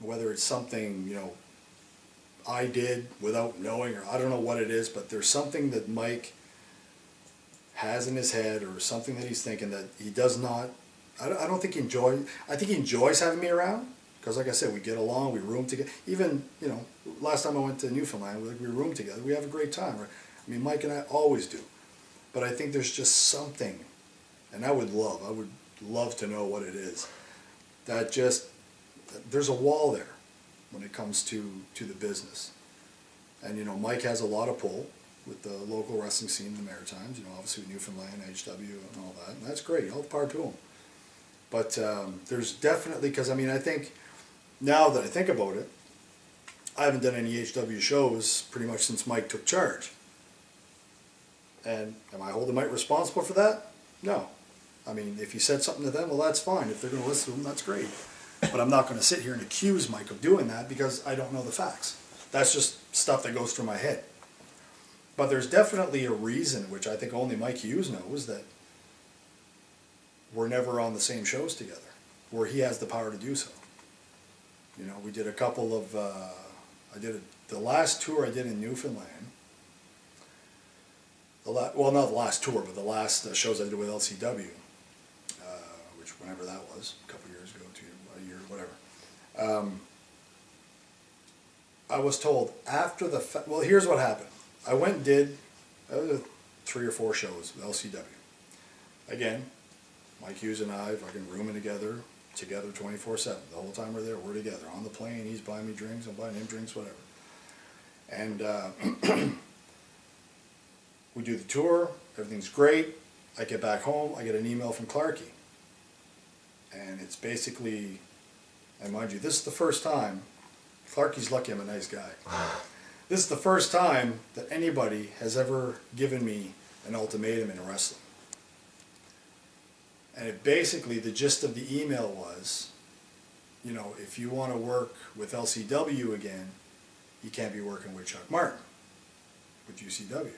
whether it's something, you know, I did without knowing, or I don't know what it is, but there's something that Mike has in his head, or something that he's thinking that he does not, I don't think he enjoys, I think he enjoys having me around, because like I said, we get along, we room together. Even, you know, last time I went to Newfoundland, we room together, we have a great time. Right? I mean, Mike and I always do. But I think there's just something, and I would love to know what it is, that just, there's a wall there when it comes to the business. And, you know, Mike has a lot of pull with the local wrestling scene in the Maritimes, you know, obviously Newfoundland, HW, and all that, and that's great, all the power to him. But there's definitely, because, I mean, I think, now that I think about it, I haven't done any HW shows pretty much since Mike took charge. And am I holding Mike responsible for that? No. I mean, if you said something to them, well, that's fine. If they're going to listen to them, that's great. But I'm not going to sit here and accuse Mike of doing that because I don't know the facts. That's just stuff that goes through my head. But there's definitely a reason, which I think only Mike Hughes knows, that we're never on the same shows together, where he has the power to do so. You know, we did a couple of, the last tour I did in Newfoundland, well, not the last tour, but the last shows I did with LCW, which whenever that was, a couple years ago, a year, whatever. I was told after the, well, here's what happened. I went and did 3 or 4 shows with LCW. Again, Mike Hughes and I fucking rooming together 24/7. The whole time we're there, we're together. On the plane, he's buying me drinks, I'm buying him drinks, whatever. And we do the tour, everything's great. I get back home, I get an email from Clarkie. And it's basically, and mind you, this is the first time, Clarkie's lucky I'm a nice guy. This is the first time that anybody has ever given me an ultimatum in wrestling. And it basically, the gist of the email was, you know, if you want to work with LCW again, you can't be working with Chuck Martin, with UCW.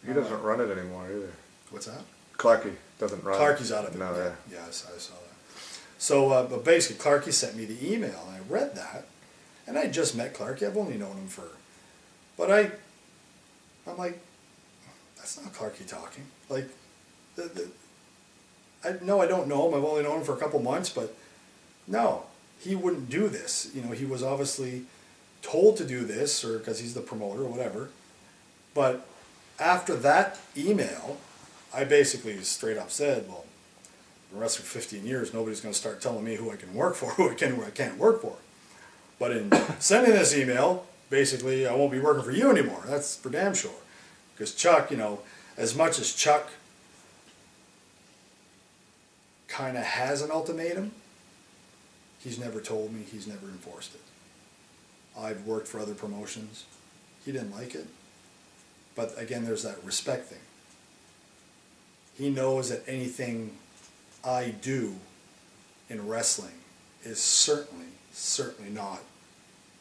He doesn't run it anymore either. What's that? Clarkie doesn't run it. Clarkie's out of it. No, yeah. Yeah, I saw that. So, but basically, Clarkie sent me the email, and I read that, and I just met Clarkie. I've only known him for, but I'm like, that's not Clarkie talking. Like, no, I don't know him. I've only known him for a couple months, but no, he wouldn't do this. You know, he was obviously told to do this, or because he's the promoter or whatever. But after that email, I basically straight up said, well, I've been wrestling for 15 years, nobody's going to start telling me who I can work for, who I can't work for. But in sending this email, basically, I won't be working for you anymore. That's for damn sure. Because Chuck, you know, as much as Chuck kind of has an ultimatum, he's never told me, he's never enforced it. I've worked for other promotions. He didn't like it. But again, there's that respect thing. He knows that anything I do in wrestling is certainly not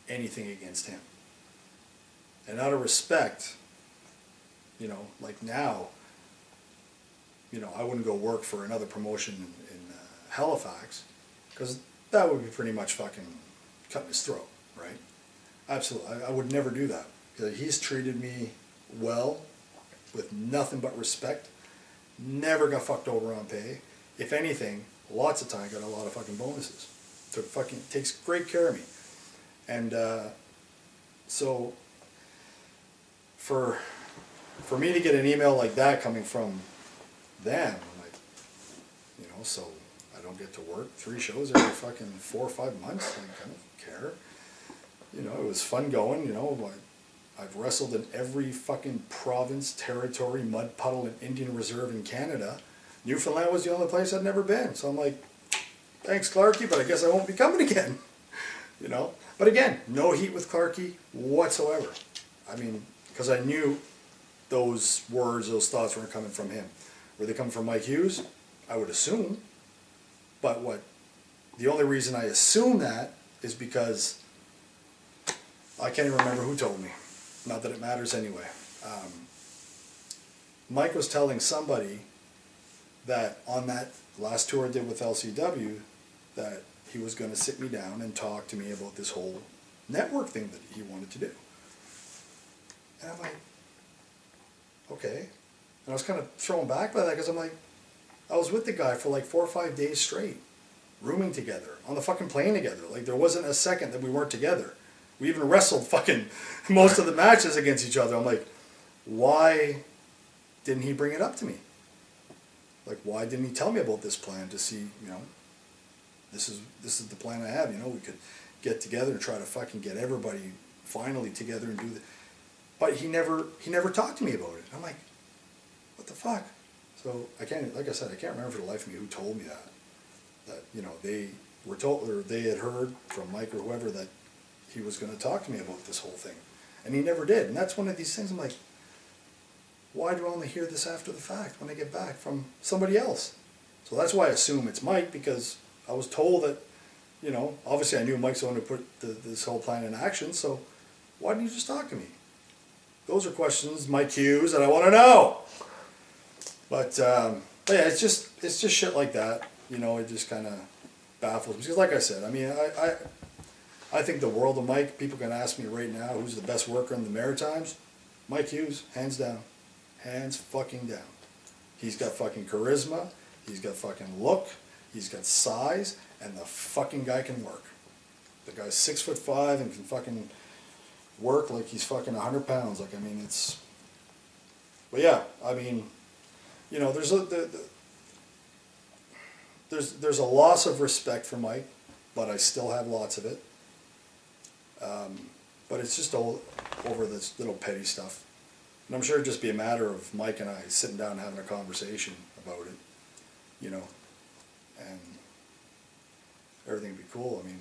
anything against him. And out of respect, you know, like now, you know, I wouldn't go work for another promotion in Halifax, because that would be pretty much fucking cutting his throat, right? Absolutely. I would never do that. He's treated me well, with nothing but respect. Never got fucked over on pay. If anything, lots of time got a lot of fucking bonuses. Takes great care of me. And so for me to get an email like that coming from them, I'm like, you know, so I don't get to work 3 shows every fucking 4 or 5 months. Like, I don't care. You know, it was fun going, you know. I've wrestled in every fucking province, territory, mud puddle, and Indian Reserve in Canada. Newfoundland was the only place I'd never been. So I'm like, thanks, Clarkie, but I guess I won't be coming again. You know? But again, no heat with Clarkie whatsoever. I mean, because I knew those words, those thoughts weren't coming from him. Were they coming from Mike Hughes? I would assume. But the only reason I assume that is because I can't even remember who told me. Not that it matters anyway. Mike was telling somebody that on that last tour I did with LCW, that he was going to sit me down and talk to me about this whole network thing that he wanted to do. And I'm like, okay. And I was kind of thrown back by that, because I'm like, I was with the guy for like 4 or 5 days straight, rooming together, on the fucking plane together. Like, there wasn't a second that we weren't together. We even wrestled fucking most of the matches against each other. I'm like, why didn't he bring it up to me? Like, why didn't he tell me about this plan to see, you know, this is the plan I have, you know, we could get together and try to fucking get everybody finally together and do that. But he never talked to me about it. I'm like, what the fuck? So like I said, I can't remember for the life of me who told me that, you know, they were told, or they had heard from Mike or whoever that he was going to talk to me about this whole thing. And he never did. And that's one of these things, I'm like, why do I only hear this after the fact when I get back from somebody else? So that's why I assume it's Mike, because I was told that, you know, obviously I knew Mike's the one who put this whole plan in action, so why didn't you just talk to me? Those are questions, Mike Hughes, that I want to know. But yeah, it's just shit like that. You know, it just kind of baffles me. Because like I said, I mean, I think the world of Mike. People can ask me right now, who's the best worker in the Maritimes? Mike Hughes, hands down. Hands fucking down. He's got fucking charisma. He's got fucking look. He's got size. And the fucking guy can work. The guy's 6'5" and can fucking work like he's fucking 100 pounds. Like, I mean, it's... But yeah, I mean, you know, there's a loss of respect for Mike, but I still have lots of it. But it's just all over this little petty stuff. And I'm sure it'd just be a matter of Mike and I sitting down and having a conversation about it, you know, and everything would be cool. I mean,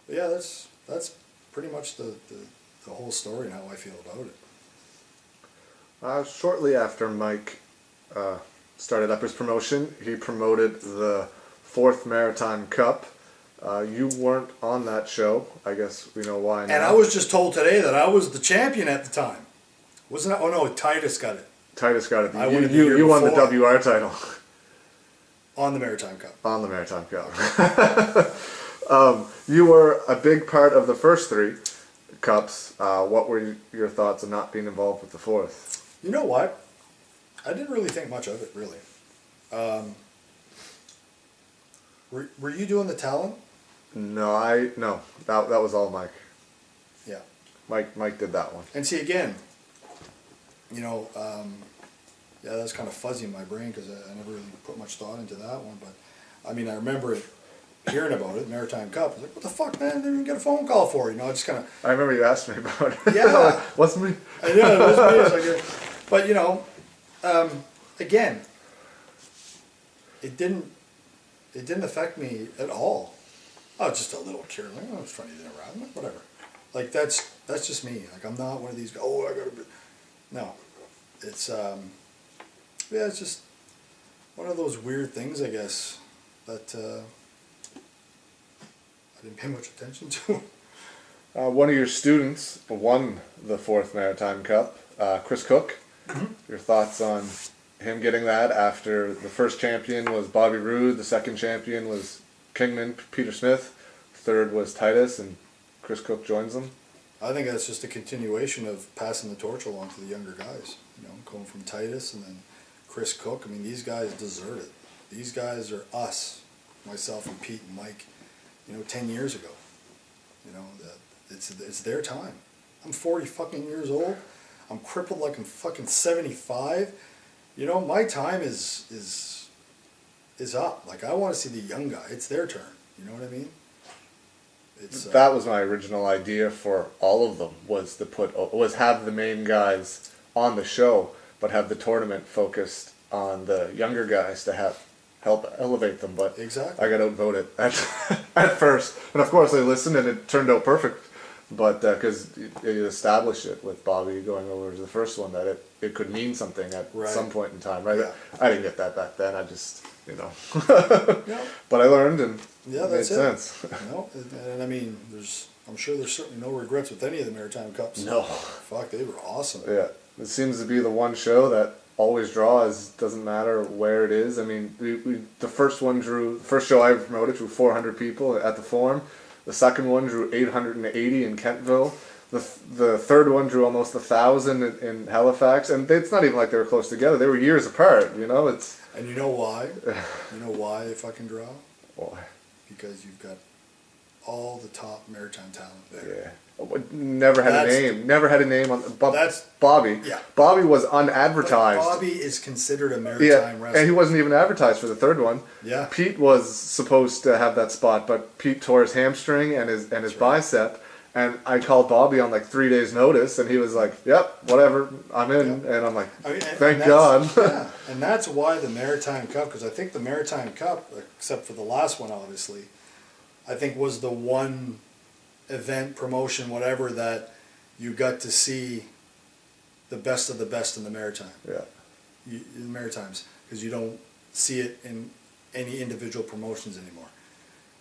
but yeah, that's pretty much the whole story and how I feel about it. Shortly after Mike started up his promotion, he promoted the 4th Maritime Cup. You weren't on that show. I guess we know why now. And I was just told today that I was the champion at the time. Wasn't it? Oh no, Titus got it. Titus got it. You won the WR title. On the Maritime Cup. On the Maritime Cup. You were a big part of the first 3 cups. What were your thoughts on not being involved with the 4th? You know what? I didn't really think much of it, really. Were you doing the talent? No. That was all Mike. Yeah. Mike did that one. And see, again, you know, yeah, that's kind of fuzzy in my brain because I never really put much thought into that one. But, I mean, I remember hearing about it, Maritime Cup. I was like, what the fuck, man? I didn't even get a phone call for it. You know, I just kind of... I remember you asked me about it. Yeah. Wasn't me? I know, it wasn't me. It was like, but, you know, again, it didn't affect me at all. I was just a little curious. Like, oh, it's funny to around, whatever. Like that's just me. Like I'm not one of these. Oh, I gotta be. No, it's yeah, it's just one of those weird things, I guess, that I didn't pay much attention to. One of your students won the 4th Maritime Cup, Chris Cook. Mm-hmm. Your thoughts on him getting that after the first champion was Bobby Roode, the second champion was Kingman, Peter Smith, third was Titus, and Chris Cook joins them? I think that's just a continuation of passing the torch along to the younger guys. You know, going from Titus and then Chris Cook. I mean, these guys deserve it. These guys are us, myself and Pete and Mike, 10 years ago. It's their time. I'm 40 fucking years old. I'm crippled like I'm fucking 75. My time is up. Like, I want to see the young guy. It's their turn. You know what I mean? That was my original idea for all of them, was have the main guys on the show, but have the tournament focused on the younger guys to help elevate them. But exactly. I got outvoted at first, and of course I listened, and it turned out perfect. But because you established it with Bobby going over to the first one, that it could mean something at some point in time, right? Yeah. I didn't get that back then. I just, Yeah. But I learned, and it made that's sense. No, and I mean, I'm sure there's certainly no regrets with any of the Maritime Cups. No. Fuck, they were awesome. Yeah. It seems to be the one show that always draws, doesn't matter where it is. I mean, the first show I ever promoted drew 400 people at the Forum. The second one drew 880 in Kentville. The third one drew almost 1,000 in Halifax, and it's not even like they were close together. They were years apart. It's. And you know why? You know why they fucking draw? Why? Because you've got all the top maritime talent there. Yeah. Never had a name on. That's Bobby. Yeah. Bobby was unadvertised. But Bobby is considered a maritime wrestler. And he wasn't even advertised for the third one. Yeah. Pete was supposed to have that spot, but Pete tore his hamstring and his bicep. And I called Bobby on like 3 days' notice, and he was like, "Yep, whatever, I'm in." Yep. And I'm like, "Thank God." Yeah. And that's why the Maritime Cup, because I think the Maritime Cup, except for the last one, obviously, I think was the one event, promotion, whatever, that you got to see the best of the best in the Maritime. Yeah. In the Maritimes, because you don't see it in any individual promotions anymore.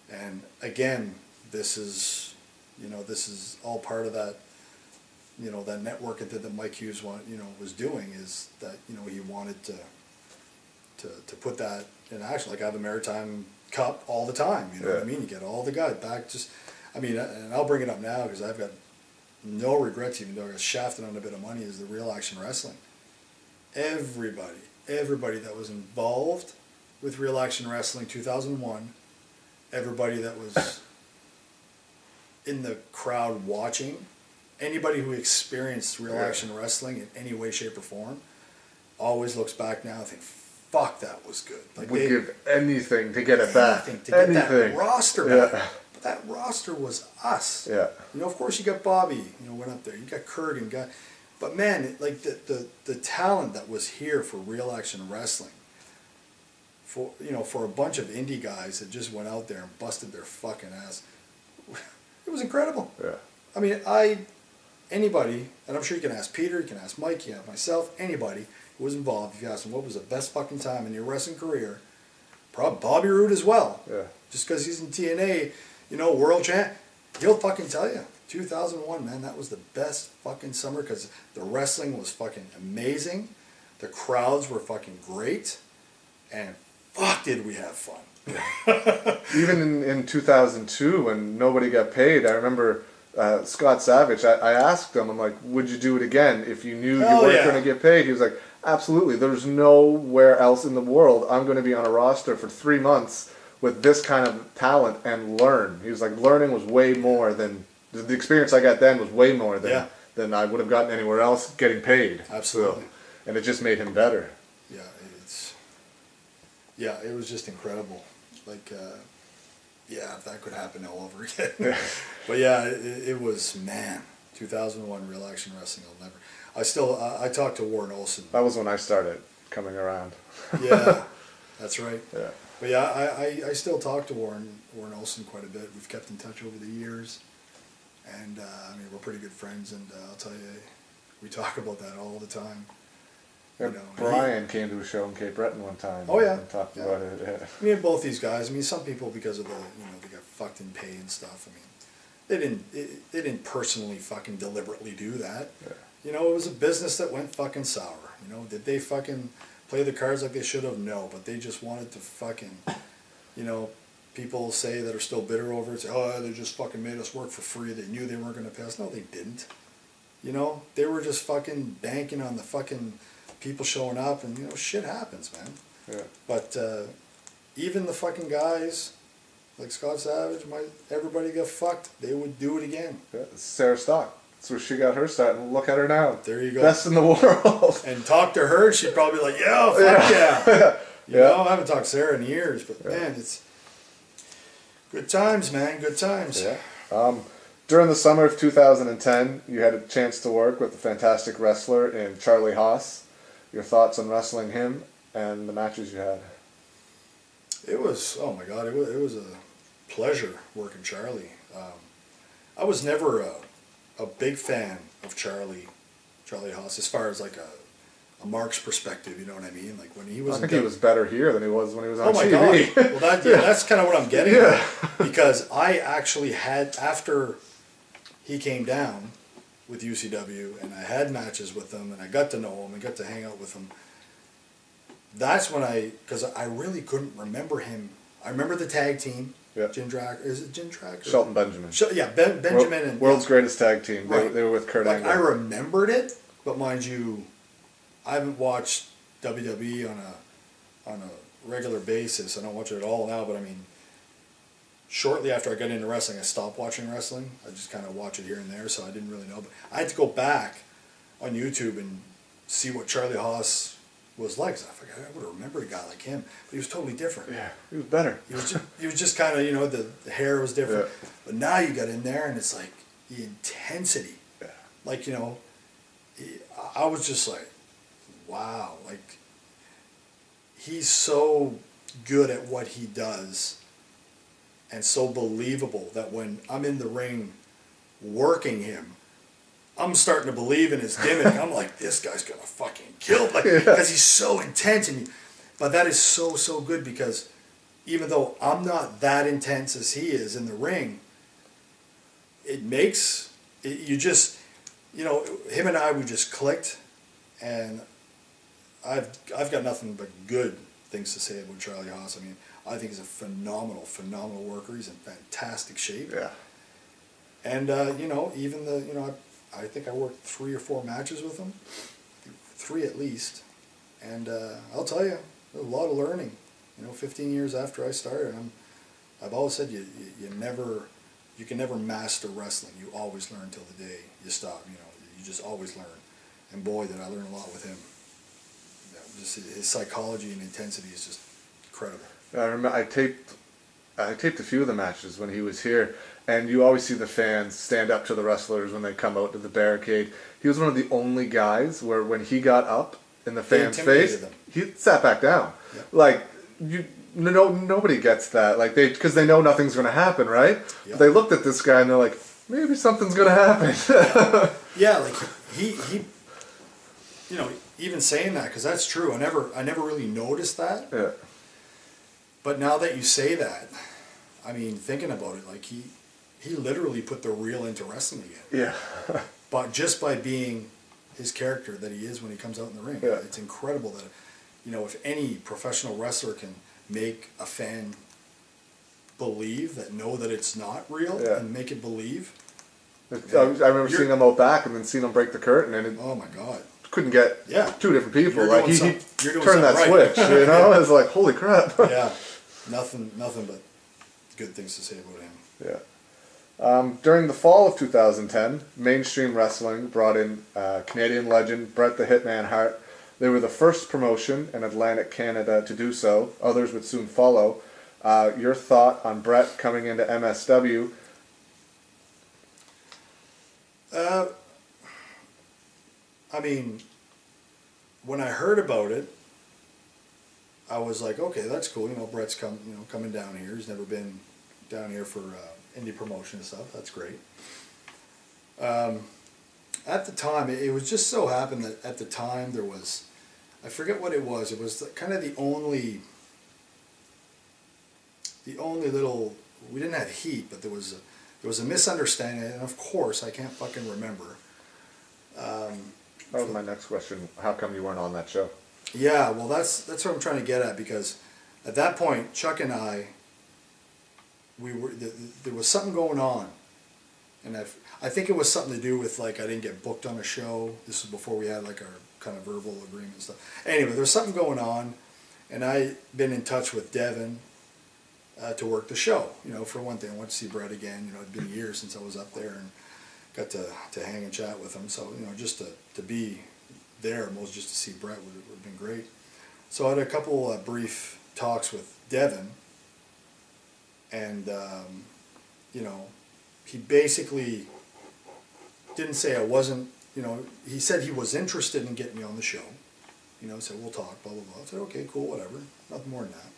And again, this is all part of that, that network that Mike Hughes was doing, is that, he wanted to put that in action, like have a Maritime Cup all the time, you know what I mean? You get all the guys back, and I'll bring it up now because I've got no regrets, even though I got shafted on a bit of money, is the Real Action Wrestling. Everybody that was involved with Real Action Wrestling 2001, everybody that was in the crowd watching, anybody who experienced Real Action Wrestling in any way, shape, or form, always looks back now and think, fuck, that was good. Like, would give anything to get it back. To get that roster back. But that roster was us. Yeah. Of course you got Bobby, went up there. You got Kurgan, but man, like the talent that was here for Real Action Wrestling, for a bunch of indie guys that just went out there and busted their fucking ass, it was incredible. Yeah. I mean, anybody, and I'm sure you can ask Peter, you can ask Mike, you can ask myself, anybody who was involved, if you ask them what was the best fucking time in your wrestling career, probably Bobby Roode as well. Yeah. Just because he's in TNA, world champ, he'll fucking tell you. 2001, man, that was the best fucking summer because the wrestling was fucking amazing. The crowds were fucking great. And fuck, did we have fun. Even in 2002, when nobody got paid, I remember Scott Savage, I asked him, I'm like, would you do it again if you knew you weren't going to get paid? He was like, absolutely. There's nowhere else in the world I'm going to be on a roster for 3 months with this kind of talent and learn. He was like, learning was way more than, the experience I got then was way more than I would have gotten anywhere else getting paid. Absolutely. So, and it just made him better. Yeah, it was just incredible. Like, if that could happen all over again. But yeah, it was, man, 2001 Real Action Wrestling, I'll never. I talked to Warren Olson. That was when I started coming around. Yeah. That's right. Yeah. But yeah, I still talk to Warren Olsen quite a bit. We've kept in touch over the years. And, I mean, we're pretty good friends, and I'll tell you, we talk about that all the time. Yeah, Brian came to a show in Cape Breton one time. Oh, yeah. And talked about it, yeah. I mean, both these guys, I mean, some people, because of the, they got fucked in pay and stuff, I mean, they didn't personally fucking deliberately do that. Yeah. It was a business that went fucking sour. Did they fucking play the cards like they should have? No, but they just wanted to fucking, people say that are still bitter over it, say, oh, they just fucking made us work for free. They knew they weren't going to pay us. No, they didn't. They were just fucking banking on the fucking people showing up, and, shit happens, man. Yeah. But even the fucking guys like Scott Savage, everybody got fucked, they would do it again. Yeah, Sarah Stock. That's where she got her start, and look at her now. There you go. Best in the world. And talk to her, she'd probably be like, yeah, fuck yeah. You know, I haven't talked to Sarah in years, but man, it's good times, man, good times. Yeah. During the summer of 2010, you had a chance to work with a fantastic wrestler in Charlie Haas. Your thoughts on wrestling him and the matches you had? It was, oh my God, it was a pleasure working Charlie. I was never a big fan of Charlie Haas as far as like a Mark's perspective, you know what I mean? Like when he was, I think he was better here than he was when he was on TV. Oh my God! Well, that's kind of what I'm getting at, because I actually had, after he came down with UCW and I had matches with him and I got to know him and got to hang out with him. That's when because I really couldn't remember him. I remember the tag team. Yeah. Jim Dracker. Is it Jim Dracker? Shelton Benjamin. Benjamin and world's greatest tag team. They were with Kurt Angle. I remembered it, but mind you, I haven't watched WWE on a regular basis. I don't watch it at all now, but I mean, shortly after I got into wrestling, I stopped watching wrestling. I just kind of watch it here and there, so I didn't really know. But I had to go back on YouTube and see what Charlie Haas was like. So I would have remembered a guy like him, but he was totally different. Yeah, he was better. He was just kind of, the hair was different. Yeah. But now you got in there and it's like the intensity. Yeah. Like, I was just like, wow, like he's so good at what he does and so believable that when I'm in the ring working him, I'm starting to believe in his gimmick. I'm like, this guy's gonna fucking kill, because he's so intense. But that is so good, because even though I'm not that intense as he is in the ring, it makes him and I, we just clicked, and I've got nothing but good things to say about Charlie Haas. I mean, I think he's a phenomenal worker. He's in fantastic shape. Yeah. And I think I worked 3 or 4 matches with him, 3 at least, and I'll tell you, a lot of learning. 15 years after I started, I've always said you can never master wrestling. You always learn till the day you stop. You just always learn, and boy, did I learn a lot with him. Just his psychology and intensity is just incredible. I remember I taped a few of the matches when he was here, and you always see the fans stand up to the wrestlers when they come out to the barricade. He was one of the only guys where when he got up in the fans' face, he sat back down. Yeah. Like, nobody gets that. Like, because they know nothing's going to happen, right? Yeah. But they looked at this guy and they're like, maybe something's going to happen. Yeah, like he even saying that, because that's true. I never really noticed that. Yeah. But now that you say that, I mean, thinking about it, like he literally put the real into wrestling again. Yeah. But just by being his character that he is when he comes out in the ring, it's incredible that, if any professional wrestler can make a fan believe know that it's not real and make it believe. I remember seeing him out back and then seeing him break the curtain, and oh my God. Couldn't get 2 different people. He turned that switch, It's like, holy crap. Yeah, nothing but good things to say about him. Yeah. During the fall of 2010, Mainstream Wrestling brought in Canadian legend Bret the Hitman Hart. They were the first promotion in Atlantic Canada to do so. Others would soon follow. Your thought on Bret coming into MSW? I mean, when I heard about it, I was like, okay, that's cool. You know, Brett's coming down here. He's never been down here for indie promotion and stuff. That's great. At the time, it was just so happened that at the time there was, I forget what it was. It was kind of the only little, we didn't have heat, but there was a misunderstanding, and of course I can't fucking remember. That was my next question. How come you weren't on that show? Yeah, well, that's what I'm trying to get at, because at that point, Chuck and I, there was something going on, and I think it was something to do with, like, I didn't get booked on a show. This was before we had, like, our kind of verbal agreement and stuff. Anyway, there was something going on, and I'd been in touch with Devin to work the show. You know, for one thing, I went to see Brett again. You know, it'd been years since I was up there and got to hang and chat with him. So, you know, just to be there, most just to see Brett would have been great. So I had a couple brief talks with Devin, and you know, he basically didn't say I wasn't, you know, he said he was interested in getting me on the show. You know, said we'll talk, blah, blah, blah. I said, okay, cool, whatever, nothing more than that.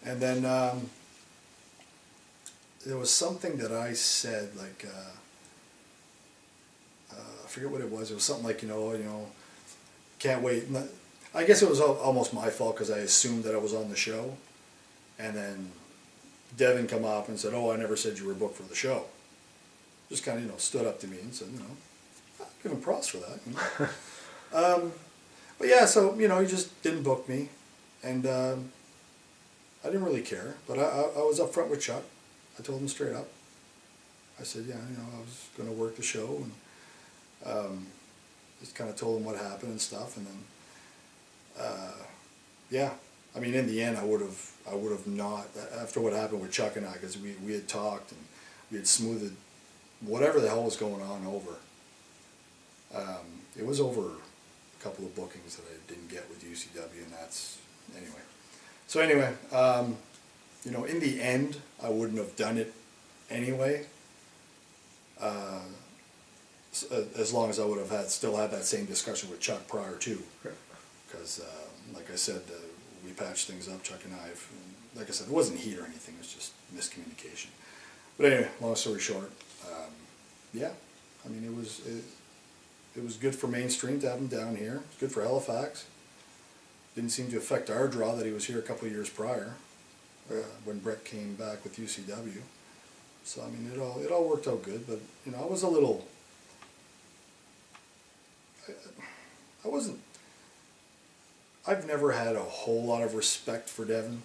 And then there was something that I said, like, I forget what it was. It was something like, you know, can't wait. I guess it was almost my fault because I assumed that I was on the show. And then Devin come up and said, oh, I never said you were booked for the show. Just kind of, you know, stood up to me and said, you know, I'll give him props for that. You know? But yeah, so, you know, he just didn't book me. And I didn't really care. But I was up front with Chuck. I told him straight up. I said, yeah, you know, I was going to work the show. And just kind of told him what happened and stuff. And then, yeah. I mean, in the end, I would have not, after what happened with Chuck and I, because we had talked and we had smoothed whatever the hell was going on over. It was over a couple of bookings that I didn't get with UCW, and that's, anyway. So anyway, you know, in the end, I wouldn't have done it anyway, as long as I would have still had that same discussion with Chuck prior to. Because, like I said, we patched things up, Chuck and I. Like I said, it wasn't heat or anything, it was just miscommunication. But anyway, long story short, yeah, I mean, it was good for mainstream to have him down here. It's good for Halifax. Didn't seem to affect our draw that he was here a couple of years prior, when Brett came back with UCW. So I mean, it all worked out good. But you know, I was a little. I wasn't. I've never had a whole lot of respect for Devin.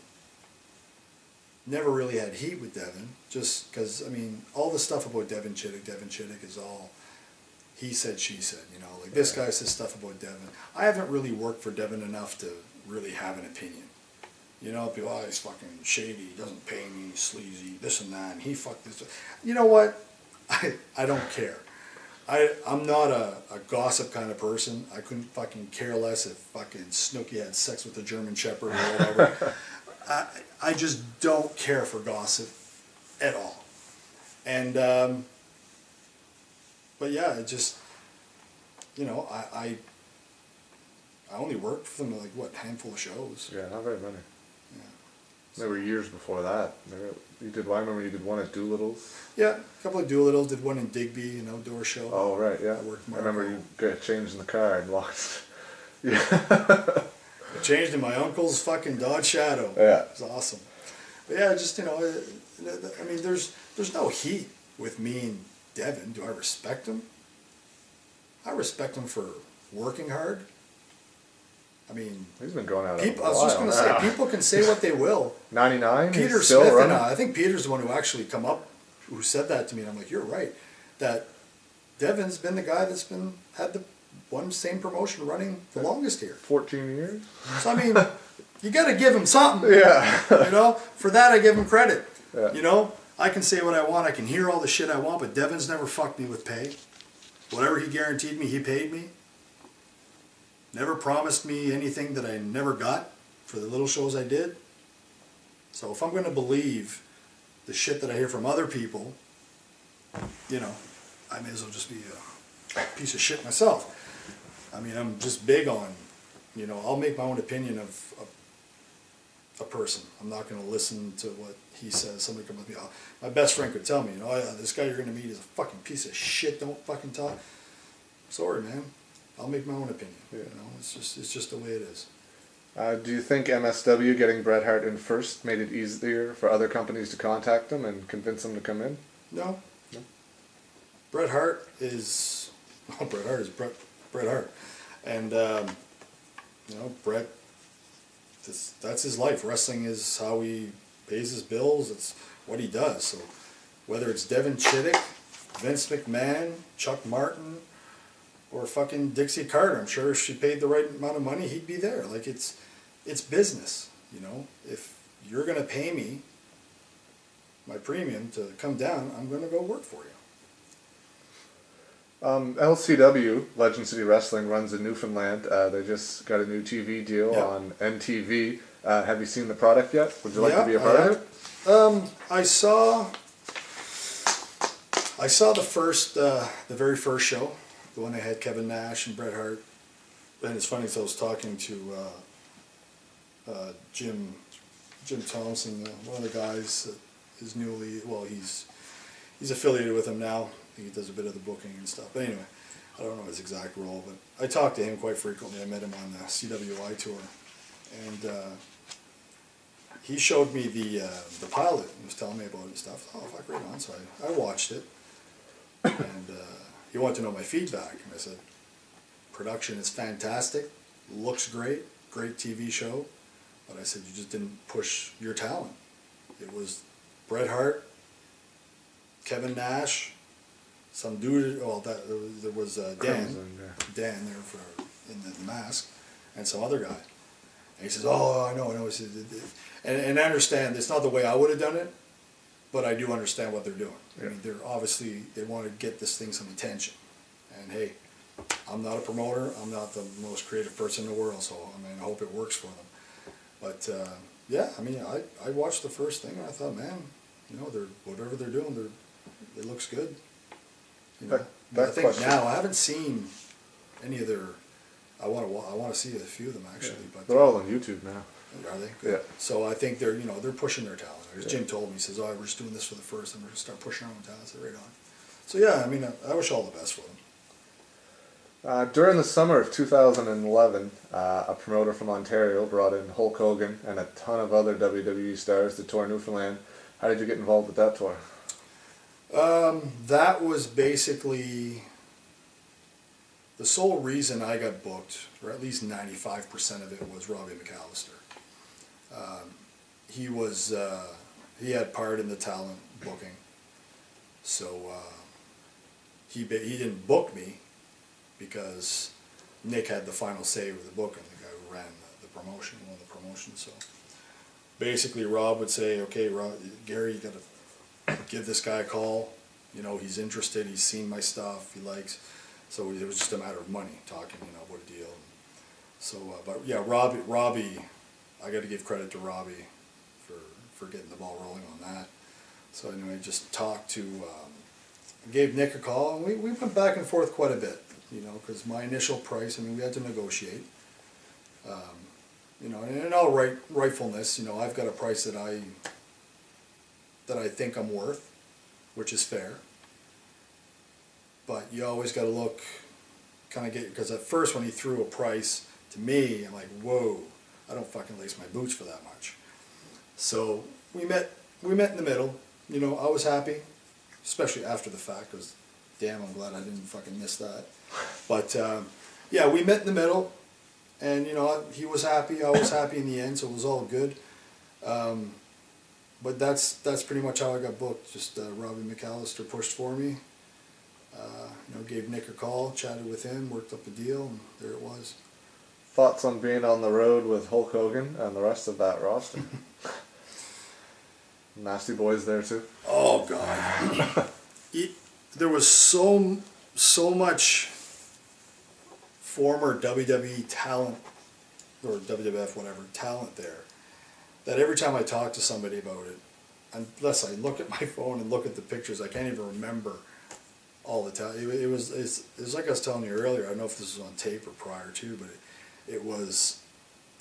Never really had heat with Devin, just because, I mean, all the stuff about Devin Chittick is all he said, she said, you know, like this guy says stuff about Devin. I haven't really worked for Devin enough to really have an opinion. You know, people, oh, he's fucking shady, he doesn't pay me, he's sleazy, this and that, and he fucked this. You know what? I don't care. I'm not a gossip kind of person. I couldn't fucking care less if fucking Snooki had sex with a German Shepherd or whatever. I just don't care for gossip at all. And, but yeah, it just, you know, I only worked for them like, what, handful of shows. Yeah, not very many. Yeah. There were years before that. I remember you did one at Doolittle's. Yeah, a couple of Doolittle's, did one in Digby, an outdoor show. Oh, right, yeah. I remember you got changed in the car and locked. Yeah. I changed in my uncle's fucking Dodge Shadow. Yeah. It was awesome. But yeah, just, you know, I mean, there's no heat with me and Devin. Do I respect him? I respect him for working hard. I mean, he's been going out. I was just going to say, people can say what they will. 99. Peter Smith and I think Peter's the one who actually who said that to me. And I'm like, you're right. That Devin's been the guy that's had the same promotion running the longest here. 14 years. So I mean, you got to give him something. Yeah. You know, for that I give him credit. Yeah. You know, I can say what I want. I can hear all the shit I want. But Devin's never fucked me with pay. Whatever he guaranteed me, he paid me. Never promised me anything that I never got for the little shows I did. So if I'm going to believe the shit that I hear from other people, you know, I may as well just be a piece of shit myself. I mean, I'm just big on, you know, I'll make my own opinion of a person. I'm not going to listen to what he says. Somebody come with me. My best friend could tell me, oh yeah, this guy you're going to meet is a fucking piece of shit. Don't fucking talk. Sorry, man. I'll make my own opinion. Yeah. It's just the way it is. Do you think MSW getting Bret Hart in first made it easier for other companies to contact them and convince them to come in? No. Bret Hart is Bret Hart, and Bret. That's his life. Wrestling is how he pays his bills. It's what he does. So whether it's Devin Chittick, Vince McMahon, Chuck Martin, or fucking Dixie Carter, I'm sure if she paid the right amount of money, he'd be there. Like it's business. If you're gonna pay me my premium to come down, I'm gonna go work for you. LCW, Legend City Wrestling, runs in Newfoundland. They just got a new TV deal on NTV. Have you seen the product yet? Would you like to be a part of it? I saw the very first show, the one they had Kevin Nash and Bret Hart. And it's funny, because I was talking to Jim Thompson, one of the guys that is he's affiliated with him now. He does a bit of the booking and stuff. But anyway, I don't know his exact role, but I talk to him quite frequently. I met him on the CWI tour, and he showed me the pilot. He was telling me about it and stuff. Oh, fuck, right on. So I watched it, and he wanted to know my feedback, and I said, production is fantastic, looks great TV show, but I said, you just didn't push your talent. It was Bret Hart, Kevin Nash, some dude, there was Dan there in the mask, and some other guy. And he says, oh, I know. He said, and I understand, it's not the way I would have done it, but I do understand what they're doing. Yeah. I mean, they want to get this thing some attention. And hey, I'm not a promoter, I'm not the most creative person in the world, so I hope it works for them. But I watched the first thing and I thought, man, whatever they're doing, it looks good. I think now I haven't seen any of their. I want to see a few of them actually, but they're all on YouTube now. Are they? Yeah. So I think they're pushing their talent. As Jim told me, he says, "Oh, we're just doing this for the first, and we're going to start pushing our own talent." So right on. So yeah, I wish all the best for them. During the summer of 2011, a promoter from Ontario brought in Hulk Hogan and a ton of other WWE stars to tour Newfoundland. How did you get involved with that tour? That was basically the sole reason I got booked, or at least 95% of it, was Robbie McAllister. He had part in the talent booking, so he didn't book me because Nick had the final say with the booking, the guy who ran the promotion, one of the promotions. So basically, Rob would say, "Okay, Gary, you got to give this guy a call. He's interested. He's seen my stuff. He likes." So it was just a matter of money, talking, what a deal. So, but yeah, Robbie, I got to give credit to Robbie for getting the ball rolling on that. So anyway, just talked to, gave Nick a call, and we went back and forth quite a bit, because my initial price, we had to negotiate. And in all rightfulness, I've got a price that I think I'm worth, which is fair. But you always got to because at first when he threw a price to me, I'm like, whoa, I don't fucking lace my boots for that much. So we met in the middle. I was happy, especially after the fact, because damn, I'm glad I didn't fucking miss that. But yeah, we met in the middle, and he was happy, I was happy in the end, so it was all good. But that's pretty much how I got booked. Just Robbie McAllister pushed for me. Gave Nick a call, chatted with him, worked up a deal, and there it was. Thoughts on being on the road with Hulk Hogan and the rest of that roster? Nasty Boys there too. Oh God, there was so much former WWE talent, or WWF whatever talent there, that every time I talk to somebody about it, unless I look at my phone and look at the pictures, I can't even remember all the time. It was like I was telling you earlier. I don't know if this was on tape or prior to, but it was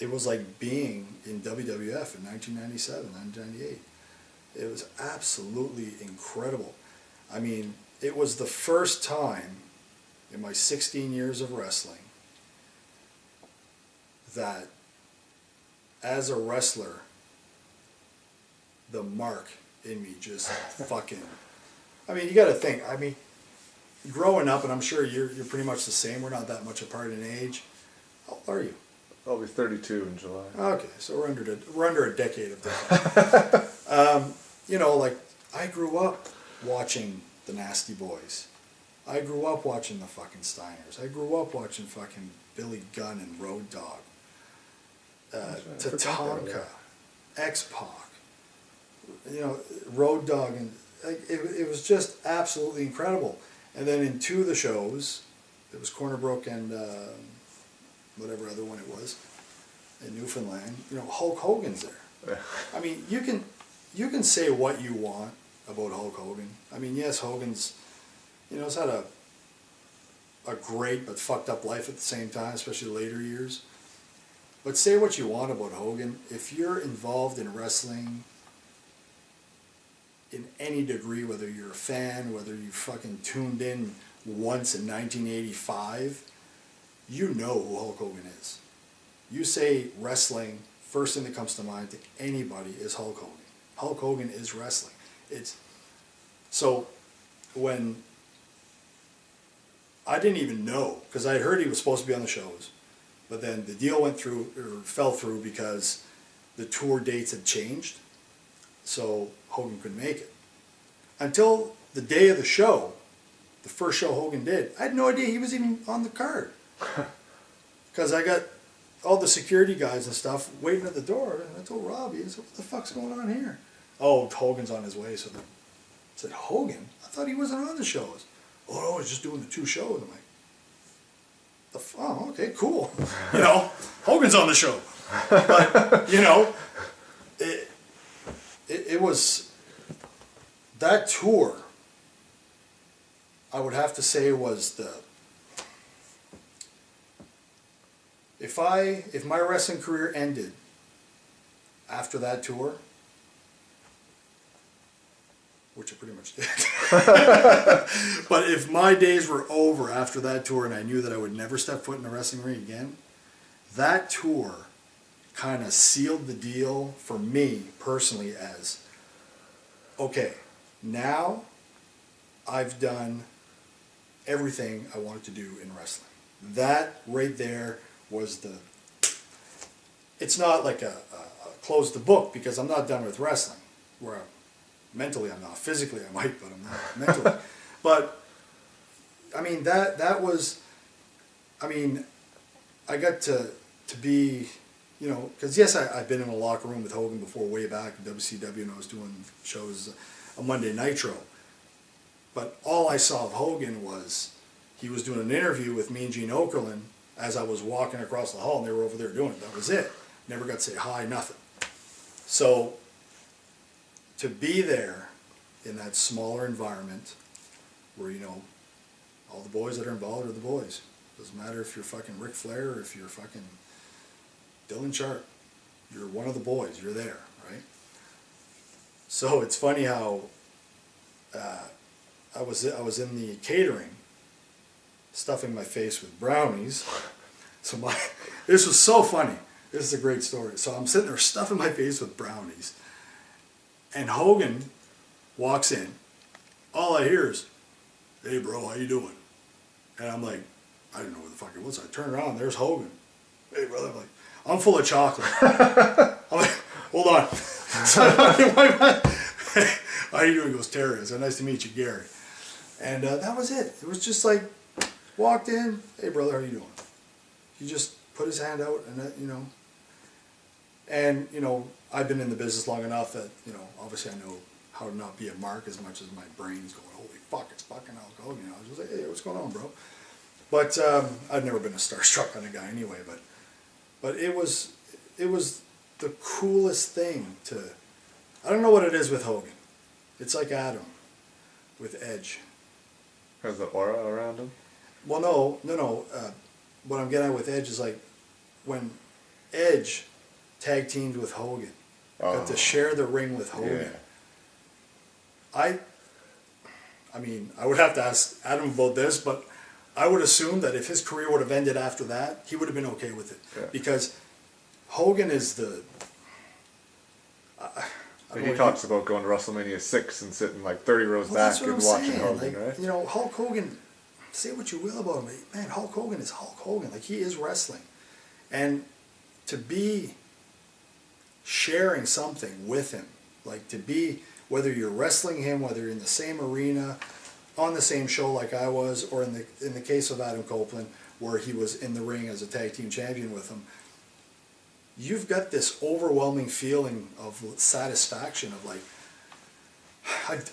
it was like being in WWF in 1997, 1998. It was absolutely incredible. I mean, it was the first time in my 16 years of wrestling that as a wrestler, the mark in me just fucking... I mean, you got to think. I mean, growing up, and I'm sure you're pretty much the same. We're not that much apart in age. How old are you? I'll be 32 in July. Okay, so we're under a decade of difference. You know, like, I grew up watching the Nasty Boys. I grew up watching the fucking Steiners. I grew up watching fucking Billy Gunn and Road Dogg. Tatanka, X-Pac. You know, Road Dogg, and it was just absolutely incredible. And then in two of the shows, it was Corner Brook and whatever other one it was in Newfoundland. You know, Hulk Hogan's there. I mean, you can say what you want about Hulk Hogan. I mean, yes, Hogan's, you know, has had a great but fucked up life at the same time, especially later years. But say what you want about Hogan. If you're involved in wrestling in any degree, whether you're a fan, whether you fucking tuned in once in 1985, you know who Hulk Hogan is. You say wrestling, first thing that comes to mind to anybody is Hulk Hogan. Hulk Hogan is wrestling. It's so when I didn't even know, because I heard he was supposed to be on the shows, but then the deal went through or fell through because the tour dates had changed, so Hogan couldn't make it. Until the day of the show, the first show Hogan did, I had no idea he was even on the card. Because I got all the security guys and stuff waiting at the door, and I told Robbie, I said, what the fuck's going on here? Oh, Hogan's on his way. So I said, Hogan? I thought he wasn't on the shows. Oh, no, he's just doing the two shows. I'm like, oh, okay, cool. You know, Hogan's on the show. But, you know, it was, that tour, I would have to say was the, if my wrestling career ended after that tour, which it pretty much did, but if my days were over after that tour and I knew that I would never step foot in a wrestling ring again, that tour kind of sealed the deal for me personally as, okay, now I've done everything I wanted to do in wrestling. That right there was the, it's not like a close the book, because I'm not done with wrestling, where mentally I'm not. Physically I might, but I'm not mentally. But I mean, that was, I mean, I got to be, you know, because yes, I've been in a locker room with Hogan before, way back in WCW, and I was doing shows, a Monday Nitro. But all I saw of Hogan was he was doing an interview with me and Gene Okerlund as I was walking across the hall, and they were over there doing it. That was it. Never got to say hi, nothing. So to be there in that smaller environment where, you know, all the boys that are involved are the boys. Doesn't matter if you're fucking Ric Flair or if you're fucking Dylan Sharp. You're one of the boys. You're there, right? So it's funny how I was in the catering, stuffing my face with brownies. So this was so funny. This is a great story. So I'm sitting there stuffing my face with brownies, and Hogan walks in. All I hear is, "Hey bro, how you doing?" And I'm like, I didn't know where the fuck it was. I turn around, there's Hogan. "Hey brother," I'm like, "I'm full of chocolate." I'm like, "Hold on." So how you doing? He goes, "Terry." I said, "Nice to meet you, Gary." And that was it. It was just like, walked in, "Hey brother, how you doing?" He just put his hand out, and that, you know. And, you know, I've been in the business long enough that, you know, obviously I know how to not be a mark as much as my brain's going, holy fuck, it's fucking Hulk Hogan. You know, I was just like, "Hey, what's going on, bro?" But I've never been a starstruck kind of guy anyway. But it was the coolest thing to. I don't know what it is with Hogan. It's like Adam with Edge. Has the aura around him? Well, no. What I'm getting at with Edge is like when Edge tag teamed with Hogan. Got to share the ring with Hogan. Yeah. I mean, I would have to ask Adam about this, but I would assume that if his career would have ended after that, he would have been okay with it. Because Hogan is the... he talks about going to WrestleMania 6 and sitting like 30 rows back and watching Hogan, like, right? You know, Hulk Hogan, say what you will about him, man, Hulk Hogan is Hulk Hogan. Like, he is wrestling. And to be sharing something with him, like to be, whether you're wrestling him, whether you're in the same arena, on the same show like I was, or in the case of Adam Copeland, where he was in the ring as a tag team champion with him, you've got this overwhelming feeling of satisfaction of like,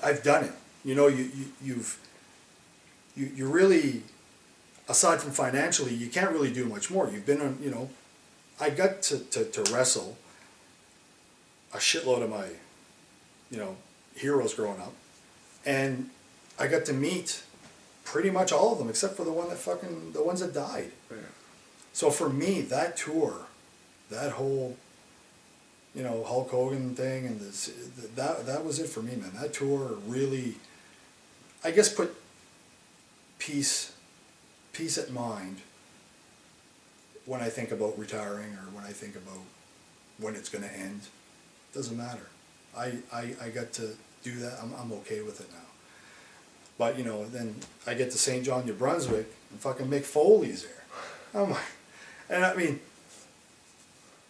I've done it. You know, you really, aside from financially, you can't really do much more. You've been on, you know, I got to wrestle a shitload of my, you know, heroes growing up, and I got to meet pretty much all of them except for the ones that died. Yeah. So for me, that tour, that whole, you know, Hulk Hogan thing, and that was it for me, man. That tour really, I guess, put peace at mind when I think about retiring, or when I think about when it's going to end. Doesn't matter. I got to do that. I'm okay with it now. But, you know, then I get to St. John, New Brunswick, and fucking Mick Foley's there. Oh my! And I mean,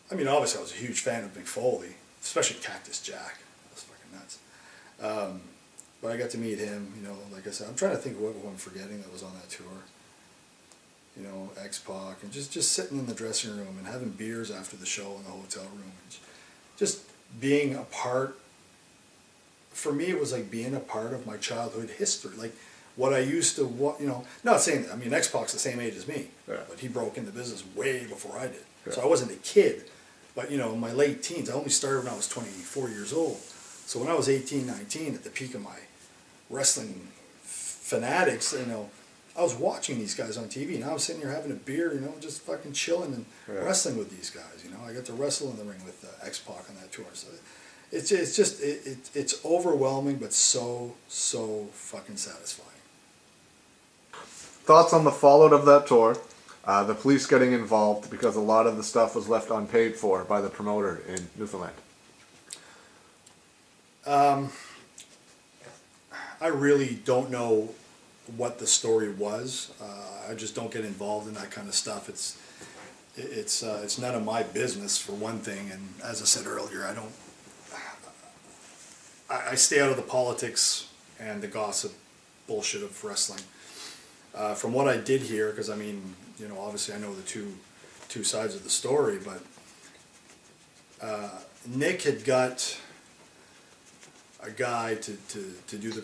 obviously I was a huge fan of Mick Foley, especially Cactus Jack. That was fucking nuts. But I got to meet him, you know, like I said. I'm trying to think of what I'm forgetting that was on that tour. You know, X-Pac, and just sitting in the dressing room and having beers after the show in the hotel room. And just being a part, for me it was like being a part of my childhood history. Like what I used to, you know, not saying that, I mean, X-Pac's the same age as me, but he broke into business way before I did. Yeah. So I wasn't a kid, but you know, in my late teens, I only started when I was 24 years old. So when I was 18, 19, at the peak of my wrestling fanatics, you know, I was watching these guys on TV, and I was sitting here having a beer, you know, just fucking chilling and wrestling with these guys. You know, I got to wrestle in the ring with X-Pac on that tour. So it's overwhelming, but so fucking satisfying. Thoughts on the fallout of that tour? The police getting involved because a lot of the stuff was left unpaid for by the promoter in Newfoundland. I really don't know what the story was. I just don't get involved in that kind of stuff. It's none of my business, for one thing, and as I said earlier, I stay out of the politics and the gossip bullshit of wrestling. From what I did hear, because I mean, you know, obviously I know the two sides of the story, but Nick had got a guy to do the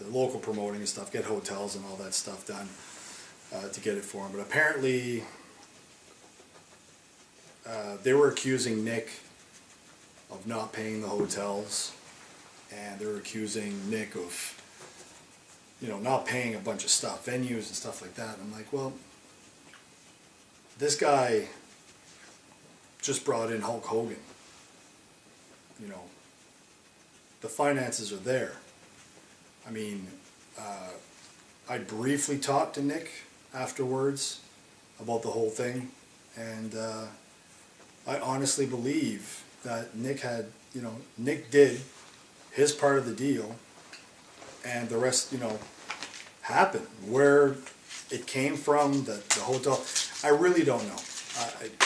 local promoting and stuff, get hotels and all that stuff done to get it for him. But apparently they were accusing Nick of not paying the hotels, and they were accusing Nick of, you know, not paying a bunch of stuff, venues and stuff like that. I'm like, well, this guy just brought in Hulk Hogan. You know, the finances are there. I mean, I briefly talked to Nick afterwards about the whole thing, and I honestly believe that Nick had, you know, Nick did his part of the deal, and the rest, you know, happened. Where it came from, the hotel, I really don't know.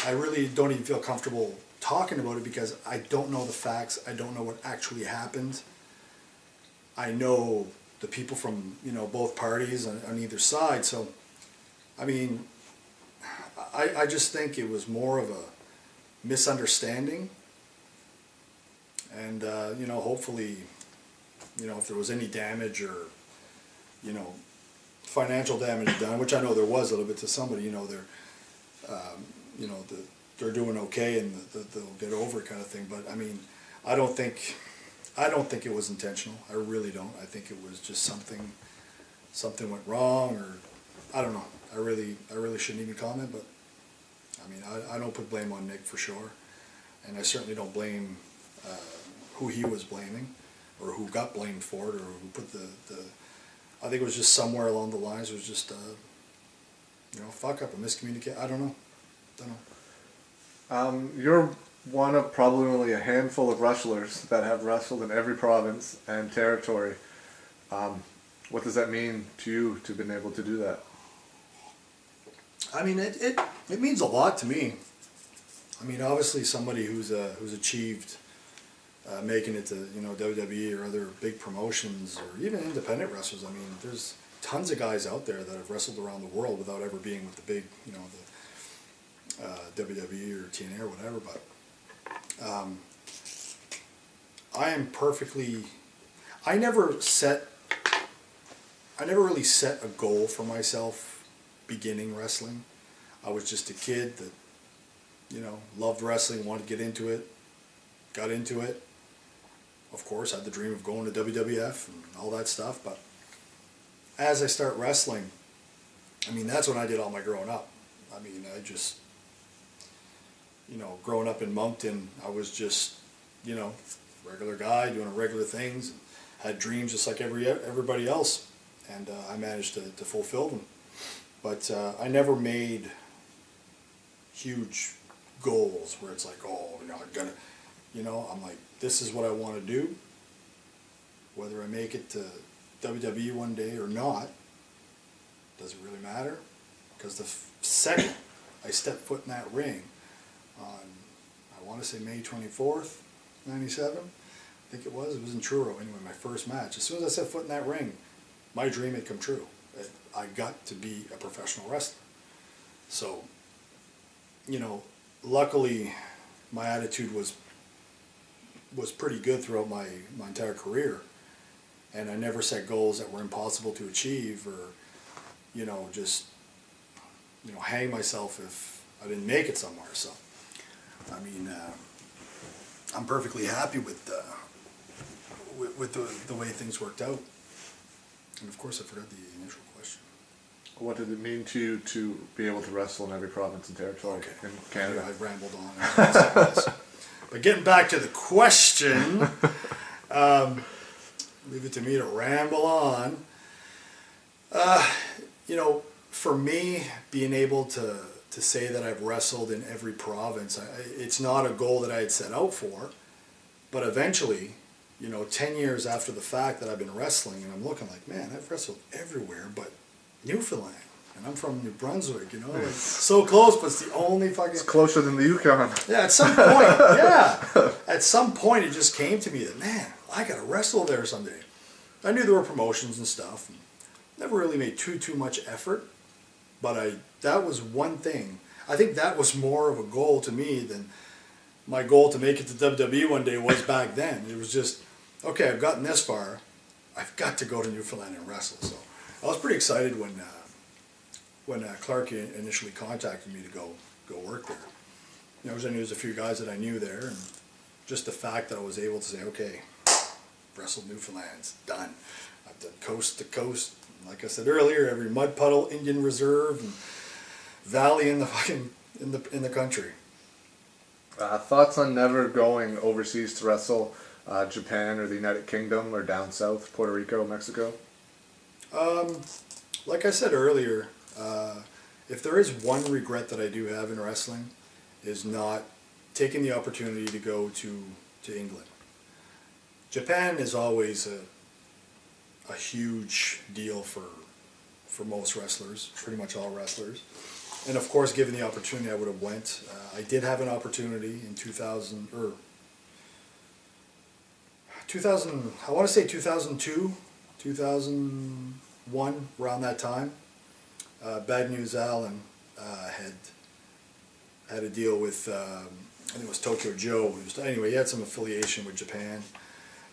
I really don't even feel comfortable talking about it because I don't know the facts. I don't know what actually happened. I know the people from, you know, both parties on either side. So, I mean, I just think it was more of a misunderstanding. And, you know, hopefully, you know, if there was any damage or, you know, financial damage done, which I know there was a little bit to somebody, you know, they're doing okay and they'll get over it kind of thing. But I mean, I don't think it was intentional. I really don't. I think it was just something went wrong, or I don't know. I really shouldn't even comment, but I mean, I don't put blame on Nick for sure, and I certainly don't blame who he was blaming, or who got blamed for it, or who put the I think it was just somewhere along the lines. It was just fuck up, a miscommunication. I don't know. You're one of probably only a handful of wrestlers that have wrestled in every province and territory. What does that mean to you to have been able to do that? I mean, it means a lot to me. I mean, obviously, somebody who's achieved making it to WWE or other big promotions or even independent wrestlers. I mean, there's tons of guys out there that have wrestled around the world without ever being with the big, the WWE or TNA or whatever. But I am perfectly. I never really set a goal for myself beginning wrestling. I was just a kid that, loved wrestling, wanted to get into it, got into it. Of course, had the dream of going to WWF and all that stuff, but as I start wrestling, I mean, that's when I did all my growing up. I mean, I just, growing up in Moncton, I was just, regular guy doing regular things, had dreams just like everybody else, and I managed to fulfill them. But I never made huge goals where it's like, I'm like, this is what I want to do. Whether I make it to WWE one day or not, doesn't really matter. Because the second I stepped foot in that ring on, I want to say May 24th, 97, I think it was in Truro anyway, my first match. As soon as I set foot in that ring, my dream had come true. I got to be a professional wrestler. So, luckily my attitude was pretty good throughout my entire career, and I never set goals that were impossible to achieve, or just hang myself if I didn't make it somewhere. So I mean, I'm perfectly happy with the way things worked out. And of course I forgot the initial question. What did it mean to you to be able to wrestle in every province and territory in Canada? I've rambled on. But getting back to the question, leave it to me to ramble on. For me, being able to say that I've wrestled in every province, it's not a goal that I had set out for, but eventually, 10 years after the fact that I've been wrestling, and I'm looking like, man, I've wrestled everywhere but Newfoundland. And I'm from New Brunswick, like, so close, but it's the only fucking... It's closer than the Yukon. Yeah, at some point, At some point, it just came to me that, man, I gotta wrestle there someday. I knew there were promotions and stuff. And never really made too much effort, but that was one thing. I think that was more of a goal to me than my goal to make it to WWE one day was back then. It was just, okay, I've gotten this far, I've got to go to Newfoundland and wrestle. So I was pretty excited when Clark initially contacted me to go work there. There was a few guys that I knew there, and just the fact that I was able to say, okay, wrestled Newfoundland's done. I've done coast to coast, like I said earlier, every mud puddle, Indian Reserve, and valley in the country. Thoughts on never going overseas to wrestle, Japan or the United Kingdom or down south, Puerto Rico, Mexico? Like I said earlier, if there is one regret that I do have in wrestling, is not taking the opportunity to go to England. Japan is always a huge deal for most wrestlers, pretty much all wrestlers. And of course, given the opportunity, I would have went. I did have an opportunity in 2000, I want to say 2002, 2001, around that time. Bad News Allen had a deal with, I think it was Tokyo Joe. Anyway, he had some affiliation with Japan.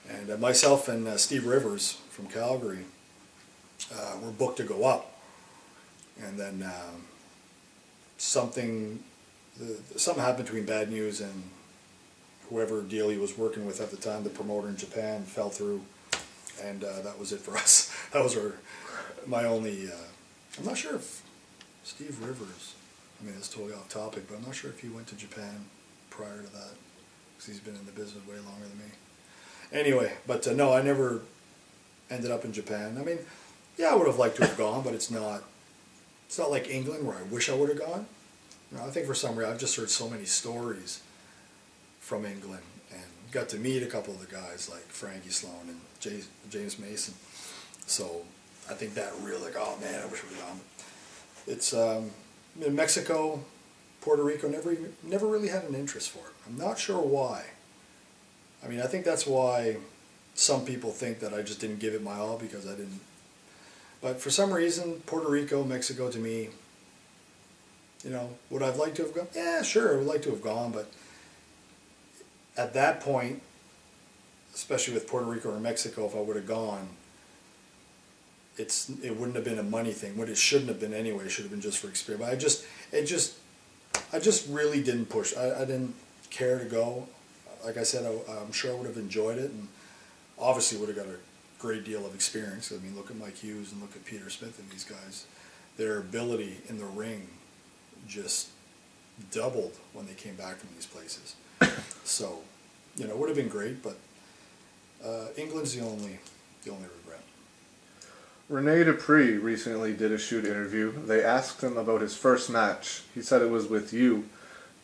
And myself and Steve Rivers from Calgary were booked to go up. And then something happened between Bad News and whoever deal he was working with at the time, the promoter in Japan, fell through. And that was it for us. That was my only... I'm not sure if Steve Rivers... I mean, it's totally off topic, but I'm not sure if he went to Japan prior to that, because he's been in the business way longer than me. Anyway, but no, I never ended up in Japan. I mean, yeah, I would have liked to have gone, but it's not like England where I wish I would have gone. You know, I think for some reason I've just heard so many stories from England and got to meet a couple of the guys like Frankie Sloan and James Mason. So I think that really, like, oh man, I wish we would have gone. It's in Mexico, Puerto Rico, never really had an interest for it. I'm not sure why. I mean, I think that's why some people think that I just didn't give it my all, because I didn't. But for some reason, Puerto Rico, Mexico, to me, you know, would I have liked to have gone? Yeah, sure, I would like to have gone, but at that point, especially with Puerto Rico or Mexico, if I would have gone, it wouldn't have been a money thing. What it shouldn't have been anyway. It should have been just for experience. But I just really didn't push. I didn't care to go. Like I said, I'm sure I would have enjoyed it, and obviously would have got a great deal of experience. I mean, look at Mike Hughes and look at Peter Smith and these guys. Their ability in the ring just doubled when they came back from these places. So, you know, it would have been great, but England's the only regret. Rene Dupree recently did a shoot interview. They asked him about his first match. He said it was with you,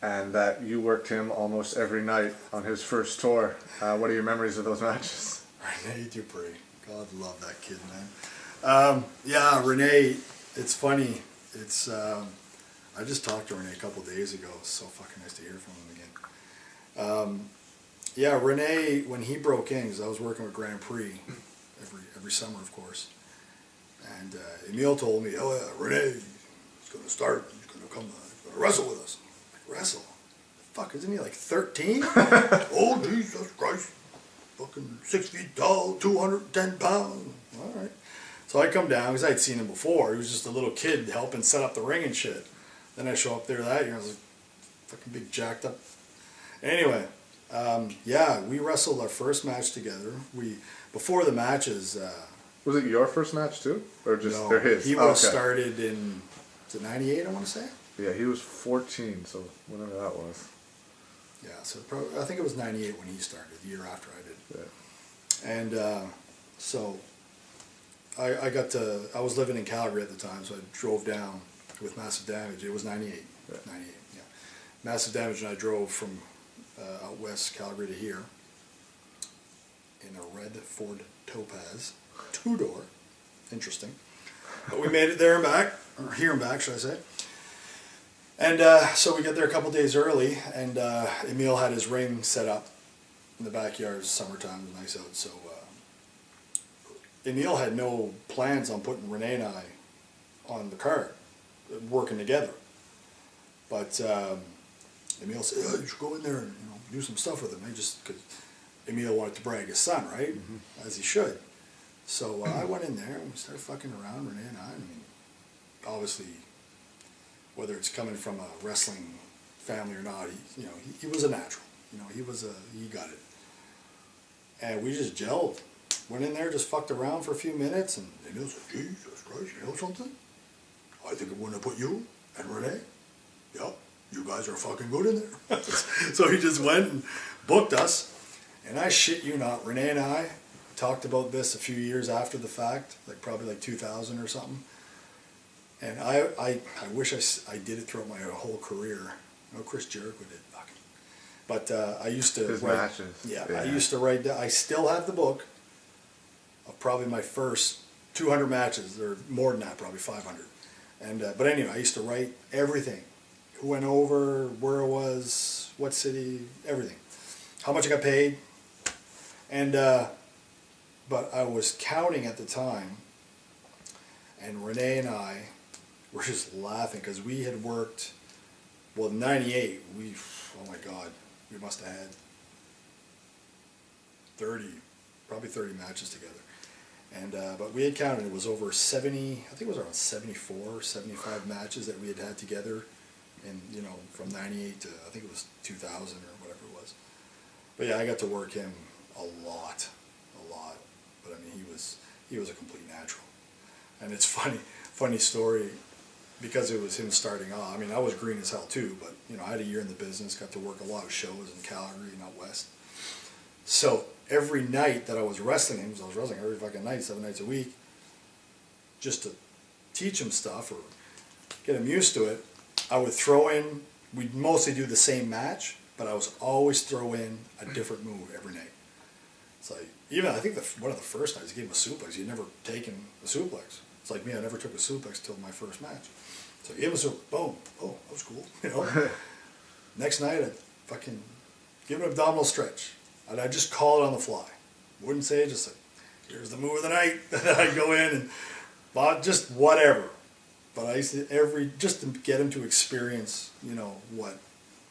and that you worked him almost every night on his first tour. What are your memories of those matches? Rene Dupree. God love that kid, man. Yeah, Rene, it's funny. It's I just talked to Rene a couple of days ago. It's so fucking nice to hear from him again. Yeah, Rene, when he broke in, because I was working with Grand Prix every summer, of course. And Emile told me, oh yeah, Rene, he's going to start, he's going to come, he's going to wrestle with us. I'm like, wrestle? Fuck, isn't he like 13? Oh, Jesus Christ. Fucking 6 feet tall, 210 pounds. All right. So I come down, because I'd seen him before. He was just a little kid helping set up the ring and shit. Then I show up there that year, I was like, fucking big jacked up. Anyway, yeah, we wrestled our first match together. Before the matches... was it your first match too? Or just no, they're his? He was started in, was it 98, I want to say? Yeah, he was 14, so whatever that was. Yeah, so I think it was 98 when he started, the year after I did. Yeah. And so I was living in Calgary at the time, so I drove down with Massive Damage. It was 98. Yeah. 98, yeah. Massive Damage and I drove from out west Calgary to here in a red Ford Topaz, 2-door. Interesting. But we made it there and back, or here and back, should I say. And so we get there a couple days early, and Emile had his ring set up in the backyard. Summertime, it was nice out. So Emile had no plans on putting Rene and I on the card, working together. But Emile said, oh, you should go in there and do some stuff with him. Just because Emile wanted to brag his son, right? Mm-hmm. As he should. So I went in there and we started fucking around, Rene and I. I mean, obviously, whether it's coming from a wrestling family or not, he was a natural. He got it. And we just gelled. Went in there, just fucked around for a few minutes, and Emile said, Jesus Christ, you know something? I think I'm going to put you and Rene. Yep, you guys are fucking good in there. So he just went and booked us. And I shit you not, Rene and I talked about this a few years after the fact, probably 2000 or something. And I wish I did it throughout my whole career. I know Chris Jericho did, fucking. But I used to his write, matches. Yeah, I used to write down. I still have the book of probably my first 200 matches, or more than that, probably 500. And but anyway, I used to write everything. Who went over, where it was, what city, everything. How much I got paid. And but I was counting at the time, and Rene and I were just laughing because we had worked, well, in 98, oh my God, we must have had probably 30 matches together. And but we had counted, it was over 70, I think it was around 74, 75 matches that we had together, and from 98 to, I think it was 2000 or whatever it was. But yeah, I got to work him a lot. But I mean, he was a complete natural. And it's funny story. because it was him starting off. I mean, I was green as hell too, but you know, I had a year in the business, got to work a lot of shows in Calgary and out west. So every night that I was wrestling him, because I was wrestling every fucking night, 7 nights a week, just to teach him stuff or get him used to it, I would throw in, we'd mostly do the same match, but I was always throw in a different move every night. It's like, even I think one of the first nights he gave him a suplex. He'd never taken a suplex. It's like me, I never took a suplex till my first match. So he gave him a suplex, boom, oh, that was cool, you know. Next night I'd fucking give him an abdominal stretch. And I'd just call it on the fly. Wouldn't say it, just like, here's the move of the night. I'd go in and just whatever. But I used to just to get him to experience, you know, what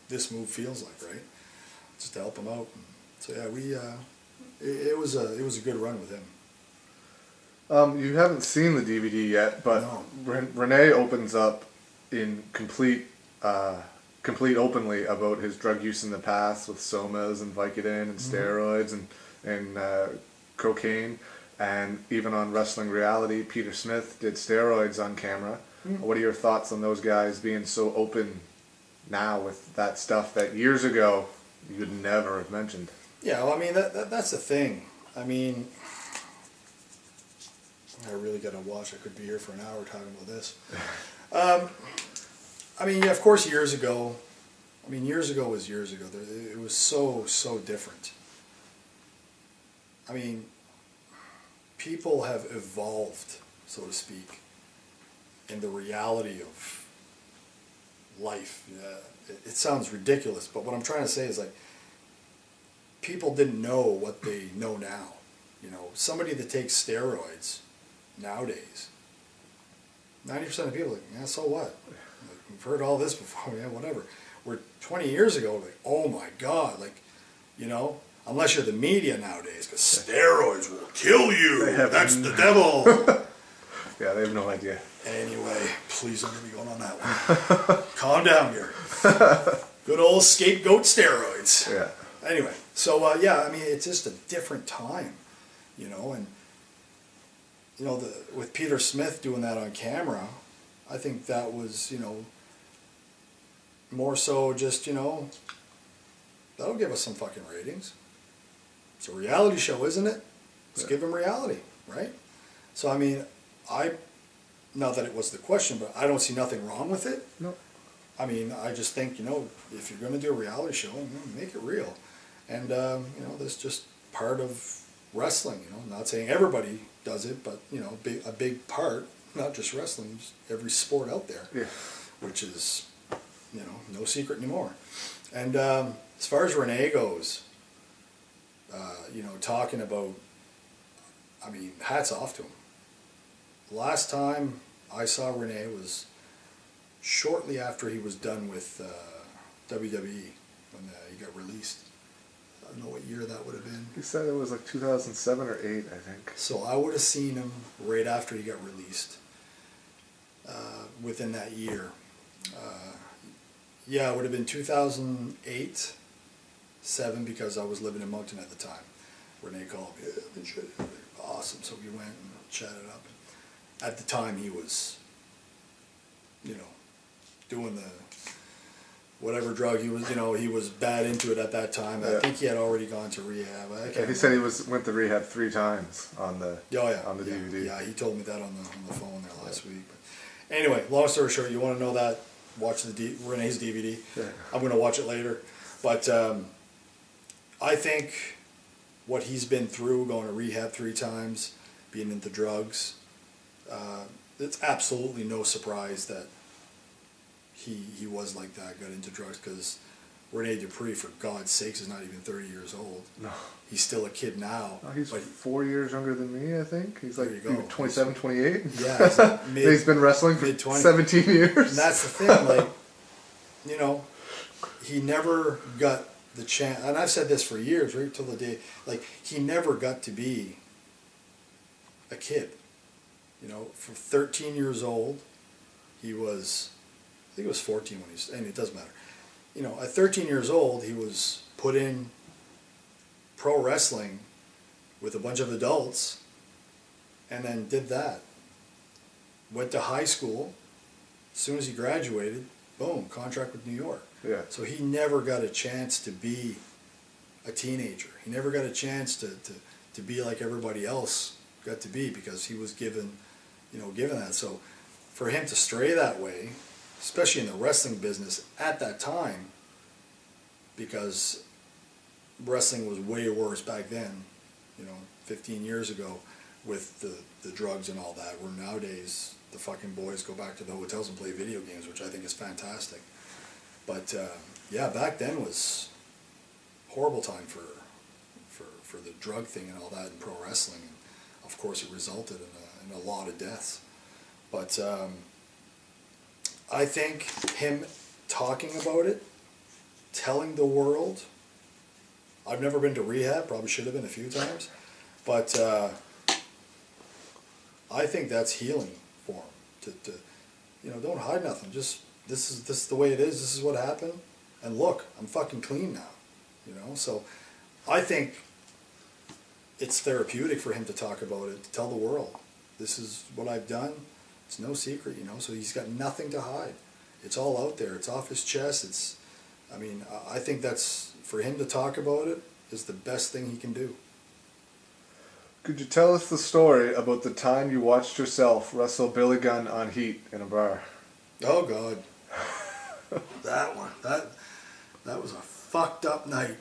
this move feels like, right? Just to help him out. So yeah, it was a good run with him. You haven't seen the DVD yet, but no. Renee opens up in complete openly about his drug use in the past with somas and Vicodin and steroids and cocaine, and even on Wrestling Reality, Peter Smith did steroids on camera. What are your thoughts on those guys being so open now with that stuff that years ago you'd never have mentioned? Yeah, well, I mean, that's the thing. I mean, I really got to watch. I could be here for an hour talking about this. I mean, yeah, of course, years ago. I mean, years ago was years ago. It was so different. I mean, people have evolved, so to speak, in the reality of life. It sounds ridiculous, but what I'm trying to say is, like, people didn't know what they know now. You know, somebody that takes steroids nowadays, 90% of people are like, yeah, so what? Like, we've heard all this before, yeah, whatever. Where 20 years ago, like, oh my God, like, you know, unless you're the media nowadays, because steroids will kill you. That's the devil. Yeah, they have no idea. Anyway, please don't get me going on that one. Calm down here. Good old scapegoat steroids. Yeah. Anyway, so yeah, I mean, it's just a different time, you know, and you know, with Peter Smith doing that on camera, I think that was, you know, more so just, you know, that'll give us some fucking ratings. It's a reality show, isn't it? Let's give them reality, right? So, I mean, not that it was the question, but I don't see nothing wrong with it. No. I mean, I just think, you know, if you're going to do a reality show, make it real. And, you know, that's just part of wrestling, you know. Not saying everybody does it, but, you know, a big part, not just wrestling, just every sport out there, yeah. Which is, you know, no secret anymore. And as far as Renee goes, you know, talking about, I mean, hats off to him. The last time I saw Renee was shortly after he was done with WWE, when he got released. I don't know what year that would have been. He said it was like 2007 or 8, I think. So I would have seen him right after he got released, within that year. Yeah, it would have been 2008, 7, because I was living in Moncton at the time. Renee called me, yeah, awesome. So we went and chatted up. At the time, he was, you know, doing the whatever drug he was, you know, he was bad into it at that time. Yeah. I think he had already gone to rehab. Yeah, he said he went to rehab 3 times on the on the DVD. Yeah, he told me that on the phone there last week. But anyway, long story short, you want to know that, watch Renee's DVD. Yeah. I'm going to watch it later. But I think what he's been through, going to rehab 3 times, being into drugs, it's absolutely no surprise that he was like that, got into drugs, because Rene Dupree, for God's sakes, is not even 30 years old. No. He's still a kid now. Oh, he's 4 years younger than me, I think. He's like 27, 28. Yeah. He's, like he's been wrestling for 17 years. And that's the thing, like, you know, he never got the chance, and I've said this for years, right till the day, like, he never got to be a kid. You know, from 13 years old, he was, I think it was 14 when he was, and it doesn't matter. You know, at 13 years old, he was put in pro wrestling with a bunch of adults, and then did that. Went to high school, As soon as he graduated, boom, contract with New York. Yeah. So he never got a chance to be a teenager. He never got a chance to be like everybody else got to be, because he was given that. So for him to stray that way, especially in the wrestling business at that time, because wrestling was way worse back then, 15 years ago, with the drugs and all that, where nowadays the fucking boys go back to the hotels and play video games, which I think is fantastic. But yeah, back then was a horrible time for the drug thing and all that in pro wrestling. And of course it resulted in a lot of deaths. But I think him talking about it, telling the world, I've never been to rehab, probably should have been a few times, but I think that's healing for him. To don't hide nothing. Just this is the way it is. This is what happened, and look, I'm fucking clean now. So I think it's therapeutic for him to talk about it, to tell the world, this is what I've done. It's no secret, So he's got nothing to hide. It's all out there. It's off his chest. I think that's, for him to talk about it, is the best thing he can do. Could you tell us the story about the time you watched yourself wrestle Billy Gunn on Heat in a bar? Oh God, that one. That was a fucked up night.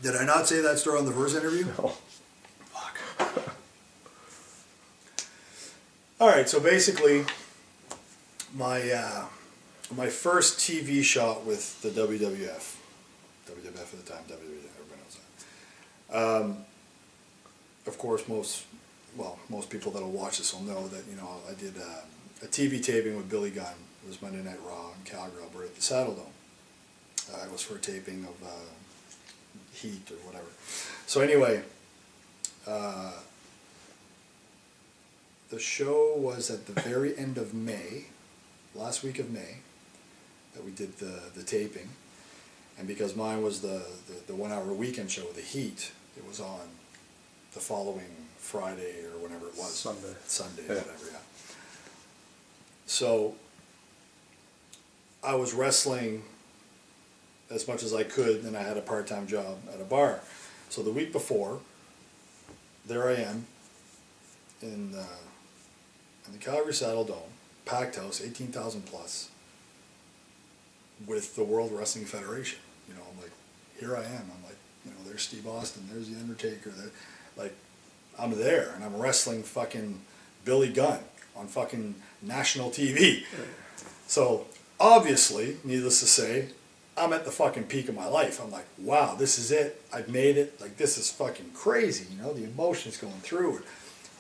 Did I not say that story on the first interview? No. Fuck. All right, so basically, my first TV shot with the WWF at the time, WWE, everybody knows that. Of course, most people that'll watch this will know that I did a TV taping with Billy Gunn. It was Monday Night Raw in Calgary, Alberta, at the Saddle Dome. It was for a taping of Heat or whatever. So anyway, the show was at the very end of May, last week of May, that we did the taping. And because mine was the 1 hour weekend show, the Heat, it was on the following Friday or whenever it was. Sunday, yeah. Whatever, yeah. So I was wrestling as much as I could, and I had a part-time job at a bar. So the week before, there I am in the Calgary Saddle Dome, packed house, 18,000 plus, with the World Wrestling Federation. I'm like, here I am. I'm like, there's Steve Austin, there's The Undertaker. Like, I'm there, and I'm wrestling fucking Billy Gunn on fucking national TV. So, obviously, needless to say, I'm at the fucking peak of my life. I'm like, wow, this is it. I've made it. Like, this is fucking crazy, the emotions going through it.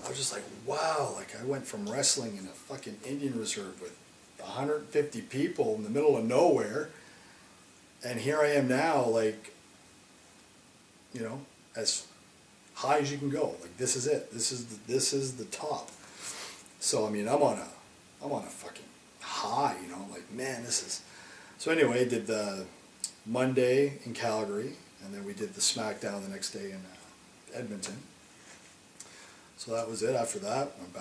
I was just like, wow, like I went from wrestling in a fucking Indian reserve with 150 people in the middle of nowhere, and here I am now, like, as high as you can go. Like, this is it. This is the top. So I'm on a fucking high, like, man, this is. So anyway, I did the Monday in Calgary, and then we did the SmackDown the next day in Edmonton. So that was it. After that, went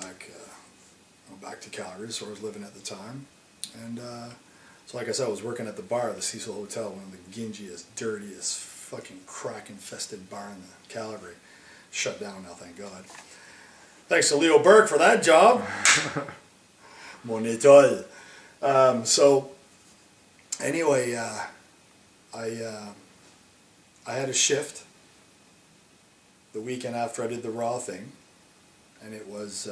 back to Calgary, so I was living at the time. And so like I said, I was working at the bar, the Cecil Hotel, one of the dingiest, dirtiest, fucking crack-infested bar in the Calgary. Shut down now, thank God. Thanks to Leo Burke for that job. Mon étoile. So anyway, I had a shift the weekend after I did the Raw thing, and it was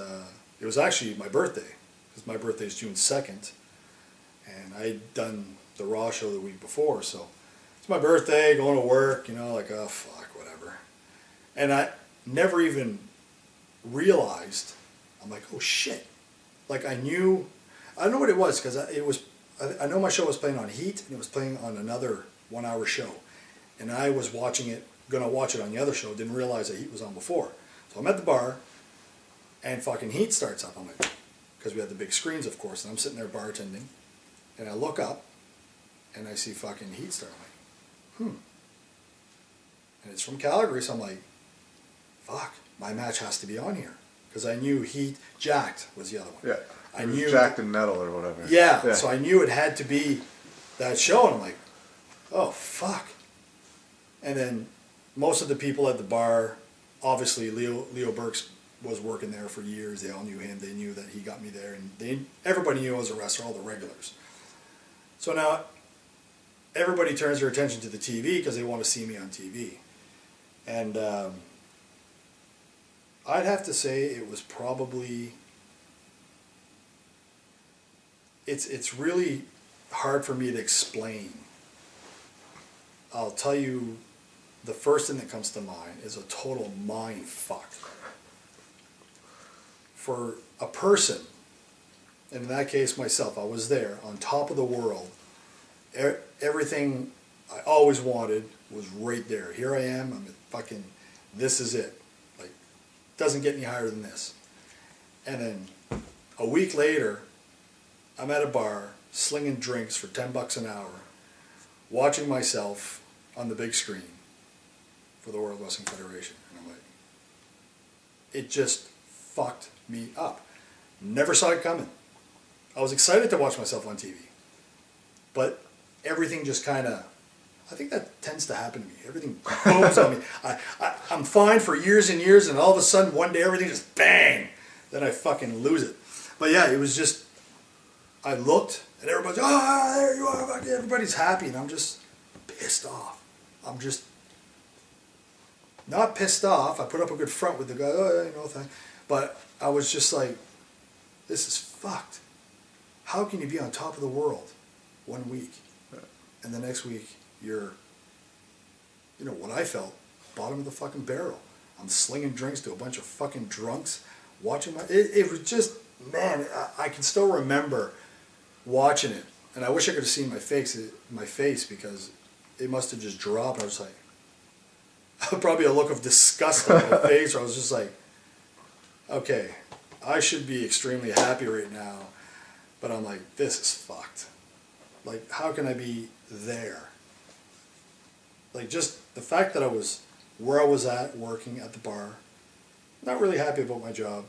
actually my birthday, because my birthday is June 2nd, and I'd done the Raw show the week before, so it's my birthday, going to work, like, oh fuck, whatever. And I never even realized, I'm like, oh shit, like I don't know what it was, because I know my show was playing on Heat, and it was playing on another 1 hour show, and I was gonna watch it on the other show, didn't realize that Heat was on before. So I'm at the bar, and fucking Heat starts up. I'm like, because we had the big screens, of course, and I'm sitting there bartending, and I look up, and I see fucking Heat start. I'm like, and it's from Calgary, so I'm like, fuck, my match has to be on here, because I knew Jacked was the other one. Yeah. I knew Jacked in Metal or whatever. Yeah, so I knew it had to be that show, and I'm like, oh, fuck. And then most of the people at the bar, obviously Leo Burks was working there for years. They all knew him. They knew that he got me there, and everybody knew I was a wrestler, all the regulars. So now everybody turns their attention to the TV because they want to see me on TV. And I'd have to say it was probably... It's really hard for me to explain. I'll tell you, the first thing that comes to mind is a total mind fuck. For a person, and in that case myself, I was there on top of the world. Everything I always wanted was right there. Here I am, I'm at fucking, this is it. Like, doesn't get any higher than this. And then a week later, I'm at a bar, slinging drinks for $10 an hour, watching myself on the big screen for the World Wrestling Federation. And I'm like, it just fucked me up. Never saw it coming. I was excited to watch myself on TV. But everything just kind of, I think that tends to happen to me. Everything booms on me. I'm fine for years and years, and all of a sudden, one day, everything just bang. Then I fucking lose it. But yeah, it was just, I looked, and everybody's, oh, there you are, everybody's happy, and I'm just pissed off. I'm just not pissed off. I put up a good front with the guy, thank. But I was just like, this is fucked. How can you be on top of the world 1 week, and the next week you're, what I felt, bottom of the fucking barrel. I'm slinging drinks to a bunch of fucking drunks, watching it was just, man, I can still remember watching it, and I wish I could have seen my face because it must have just dropped. I was like, probably a look of disgust on my face, where I was just like, okay, I should be extremely happy right now, but I'm like, this is fucked. Like, how can I be there? Like, just the fact that I was where I was at, working at the bar, not really happy about my job,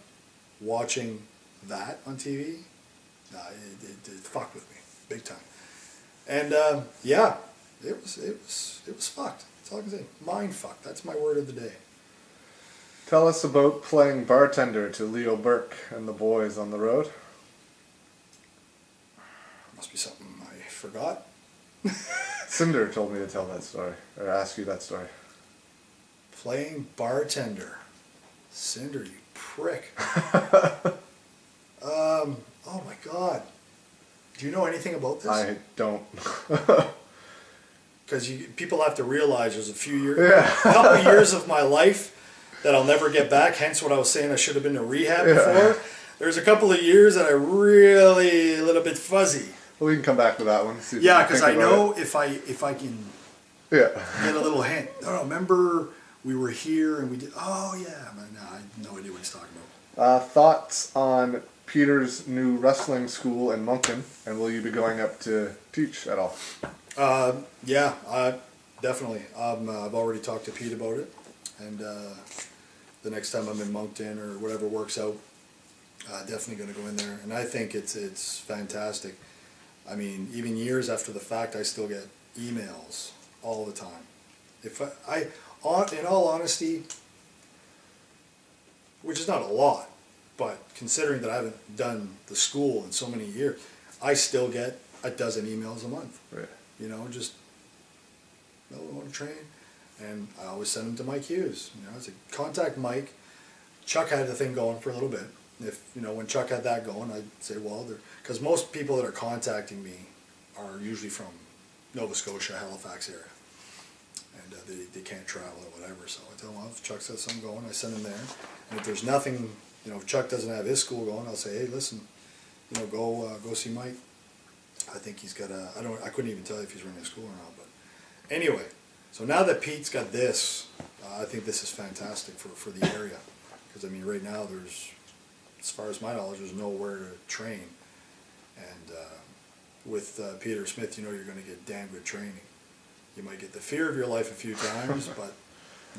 watching that on TV, it fucked with me big time. And yeah, it was fucked. That's all I can say. Mind fucked. That's my word of the day. Tell us about playing bartender to Leo Burke and the boys on the road. Must be something I forgot. Cinder told me to tell that story, or ask you that story. Playing bartender. Cinder, you prick. Oh my God. Do you know anything about this? I don't. Because people have to realize there's a couple years of my life that I'll never get back, hence what I was saying I should have been to rehab before. There's a couple of years that I really, a little bit fuzzy. Well, we can come back to that one. Yeah, because I know if I can get a little hint. No, remember we were here and we did, oh yeah. No, I have no idea what he's talking about. Thoughts on Peter's new wrestling school in Moncton, and will you be going up to teach at all? Yeah, definitely. I've already talked to Pete about it, and the next time I'm in Moncton or whatever works out, definitely going to go in there. And I think it's fantastic. I mean, even years after the fact, I still get emails all the time. If in all honesty, which is not a lot, but considering that I haven't done the school in so many years, I still get a dozen emails a month. Right. Just, I want to train. And I always send them to Mike Hughes. I said, contact Mike. Chuck had the thing going for a little bit. If, when Chuck had that going, I'd say, well, because most people that are contacting me are usually from Nova Scotia, Halifax area. And they can't travel or whatever. So I tell them, well, if Chuck says something going, I send them there. And if there's nothing, if Chuck doesn't have his school going, I'll say, hey, listen, go see Mike. I think he's got I couldn't even tell you if he's running a school or not. But anyway, so now that Pete's got this, I think this is fantastic for the area. Because, right now there's, as far as my knowledge, there's nowhere to train. And with Peter Smith, you're going to get damn good training. You might get the fear of your life a few times, but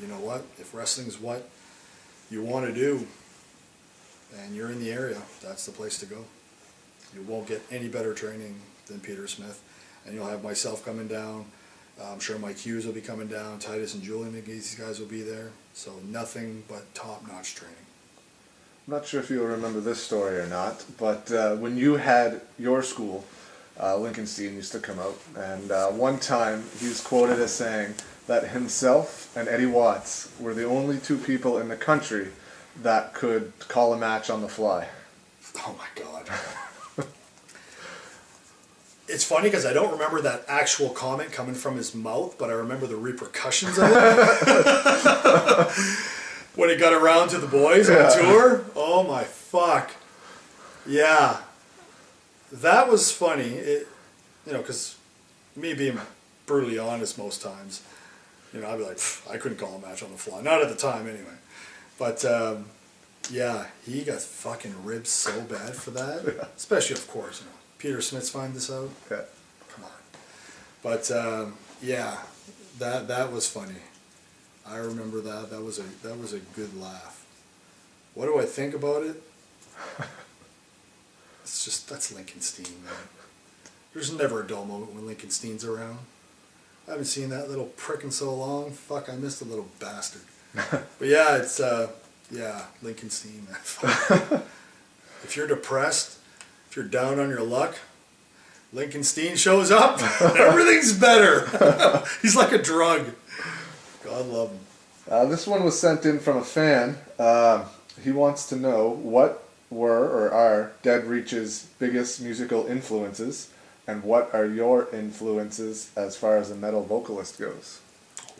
you know what? If wrestling's what you want to do, and you're in the area, that's the place to go. You won't get any better training than Peter Smith. And you'll have myself coming down. I'm sure Mike Hughes will be coming down. Titus and Julian, these guys will be there. So nothing but top-notch training. I'm not sure if you'll remember this story or not, but when you had your school, Lincolnstein used to come out, and one time he was quoted as saying that himself and Eddie Watts were the only two people in the country that could call a match on the fly. Oh my God. It's funny because I don't remember that actual comment coming from his mouth, but I remember the repercussions of it. When it got around to the boys on tour. Oh my fuck. Yeah. That was funny. It, you know, because me being brutally honest most times, you know, I'd be like, I couldn't call a match on the fly. Not at the time anyway. But yeah, he got fucking ribbed so bad for that. Yeah. Especially, of course, you know, Peter Smith's find this out. Yeah. Come on. But yeah, that was funny. I remember that. That was a good laugh. What do I think about it? It's just, that's Lincolnstein, man. There's never a dull moment when Lincolnstein's around. I haven't seen that little prick in so long. Fuck, I missed the little bastard. But yeah, it's yeah, Lincolnstein, man. If you're depressed, if you're down on your luck, Lincolnstein shows up, and everything's better. He's like a drug. God love him. This one was sent in from a fan. He wants to know what were or are Dead Reach's biggest musical influences, and what are your influences as far as a metal vocalist goes?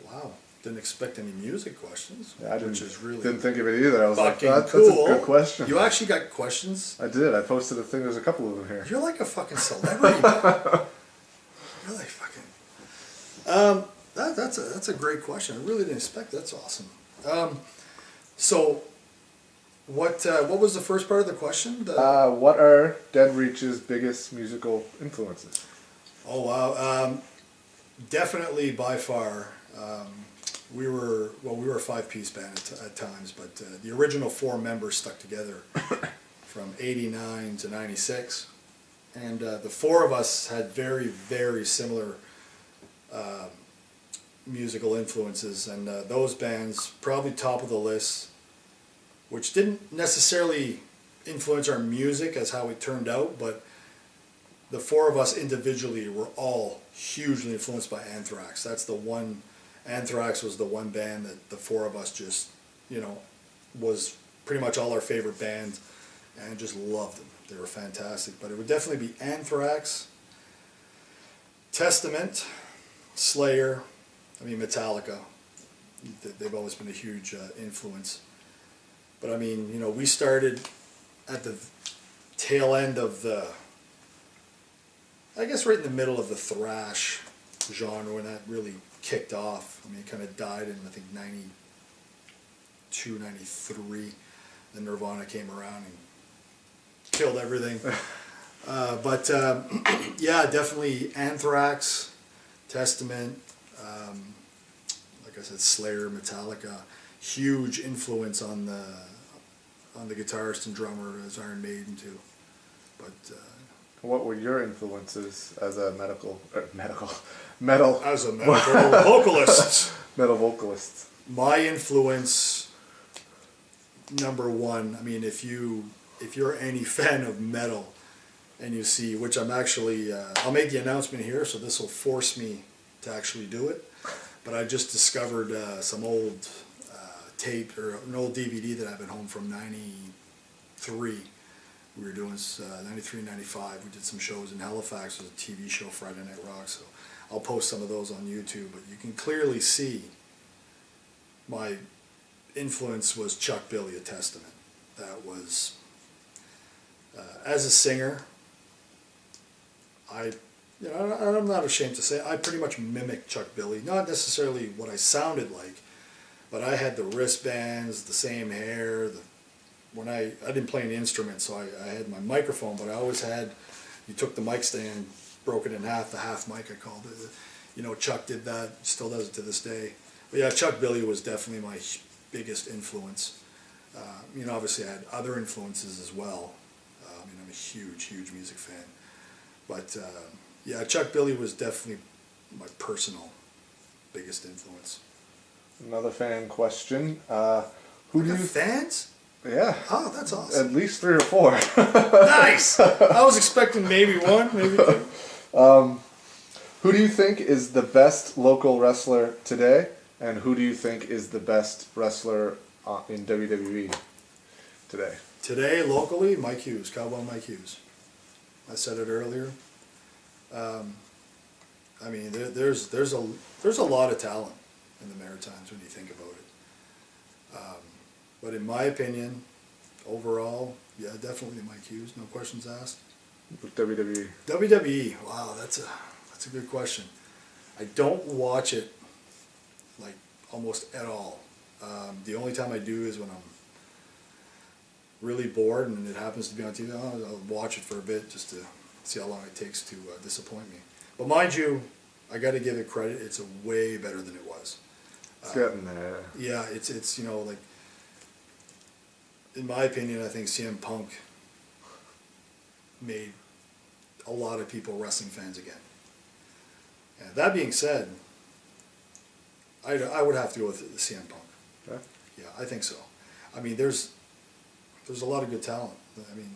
Wow. Didn't expect any music questions. Yeah, I didn't think of it either. I was like, cool. that's a good question. You actually got questions? I did. I posted a thing. There's a couple of them here. You're like a fucking celebrity, man. You're like fucking... That's a great question. I really didn't expect that. That's awesome. So, what was the first part of the question? What are Dead Reach's biggest musical influences? Oh wow, definitely by far. We were a 5-piece band at times, but the original 4 members stuck together from '89 to '96, and the 4 of us had very, very similar musical influences, and those bands probably top of the list, which didn't necessarily influence our music as how it turned out, but the 4 of us individually were all hugely influenced by Anthrax. Anthrax was the one band that the 4 of us just, you know, was pretty much all our favorite band, and just loved them. They were fantastic. But it would definitely be Anthrax, Testament, Slayer, I mean Metallica. They've always been a huge influence. But I mean, you know, we started at the tail end of the, I guess right in the middle of the thrash genre when that really kicked off. I mean, it kind of died in, I think, 92, 93. Then Nirvana came around and killed everything. But yeah, definitely Anthrax, Testament, like I said, Slayer, Metallica. Huge influence on the guitarist and drummer as Iron Maiden too. But what were your influences as a metal as a metal vocalist? Metal vocalist. My influence, number one. I mean, if you're any fan of metal, and you see, which I'm actually, I'll make the announcement here, so this will force me to actually do it. But I just discovered some old tape or an old DVD that I've been home from '93. We were doing 93, 95. We did some shows in Halifax. It was a TV show, Friday Night Rock. So I'll post some of those on YouTube. But you can clearly see my influence was Chuck Billy, A Testament. That was, as a singer, I'm not ashamed to say, I pretty much mimicked Chuck Billy. Not necessarily what I sounded like, but I had the wristbands, the same hair. When I didn't play any instruments, so I had my microphone, but I always had, you took the mic stand, broke it in half, the half mic I called it. You know, Chuck did that, still does it to this day. But yeah, Chuck Billy was definitely my biggest influence. Obviously I had other influences as well. I'm a huge music fan. But, Chuck Billy was definitely my personal biggest influence. Another fan question. Who do you... Fans? Yeah. Oh, that's awesome. At least 3 or 4. Nice! I was expecting maybe 1, maybe 2. Who do you think is the best local wrestler today? And who do you think is the best wrestler in WWE today? Today, locally, Mike Hughes, Cowboy Mike Hughes. I said it earlier. There's a lot of talent in the Maritimes when you think about it. But in my opinion, overall, yeah, definitely Mike Hughes. No questions asked. WWE. WWE. Wow, that's a good question. I don't watch it like almost at all. The only time I do is when I'm really bored and it happens to be on TV. I'll watch it for a bit just to see how long it takes to disappoint me. But mind you, I got to give it credit. It's way better than it was. It's getting there. Yeah, it's like, in my opinion, I think CM Punk made a lot of people wrestling fans again. And that being said, I would have to go with the CM Punk. Okay. Yeah, I think so. I mean, there's a lot of good talent. I mean,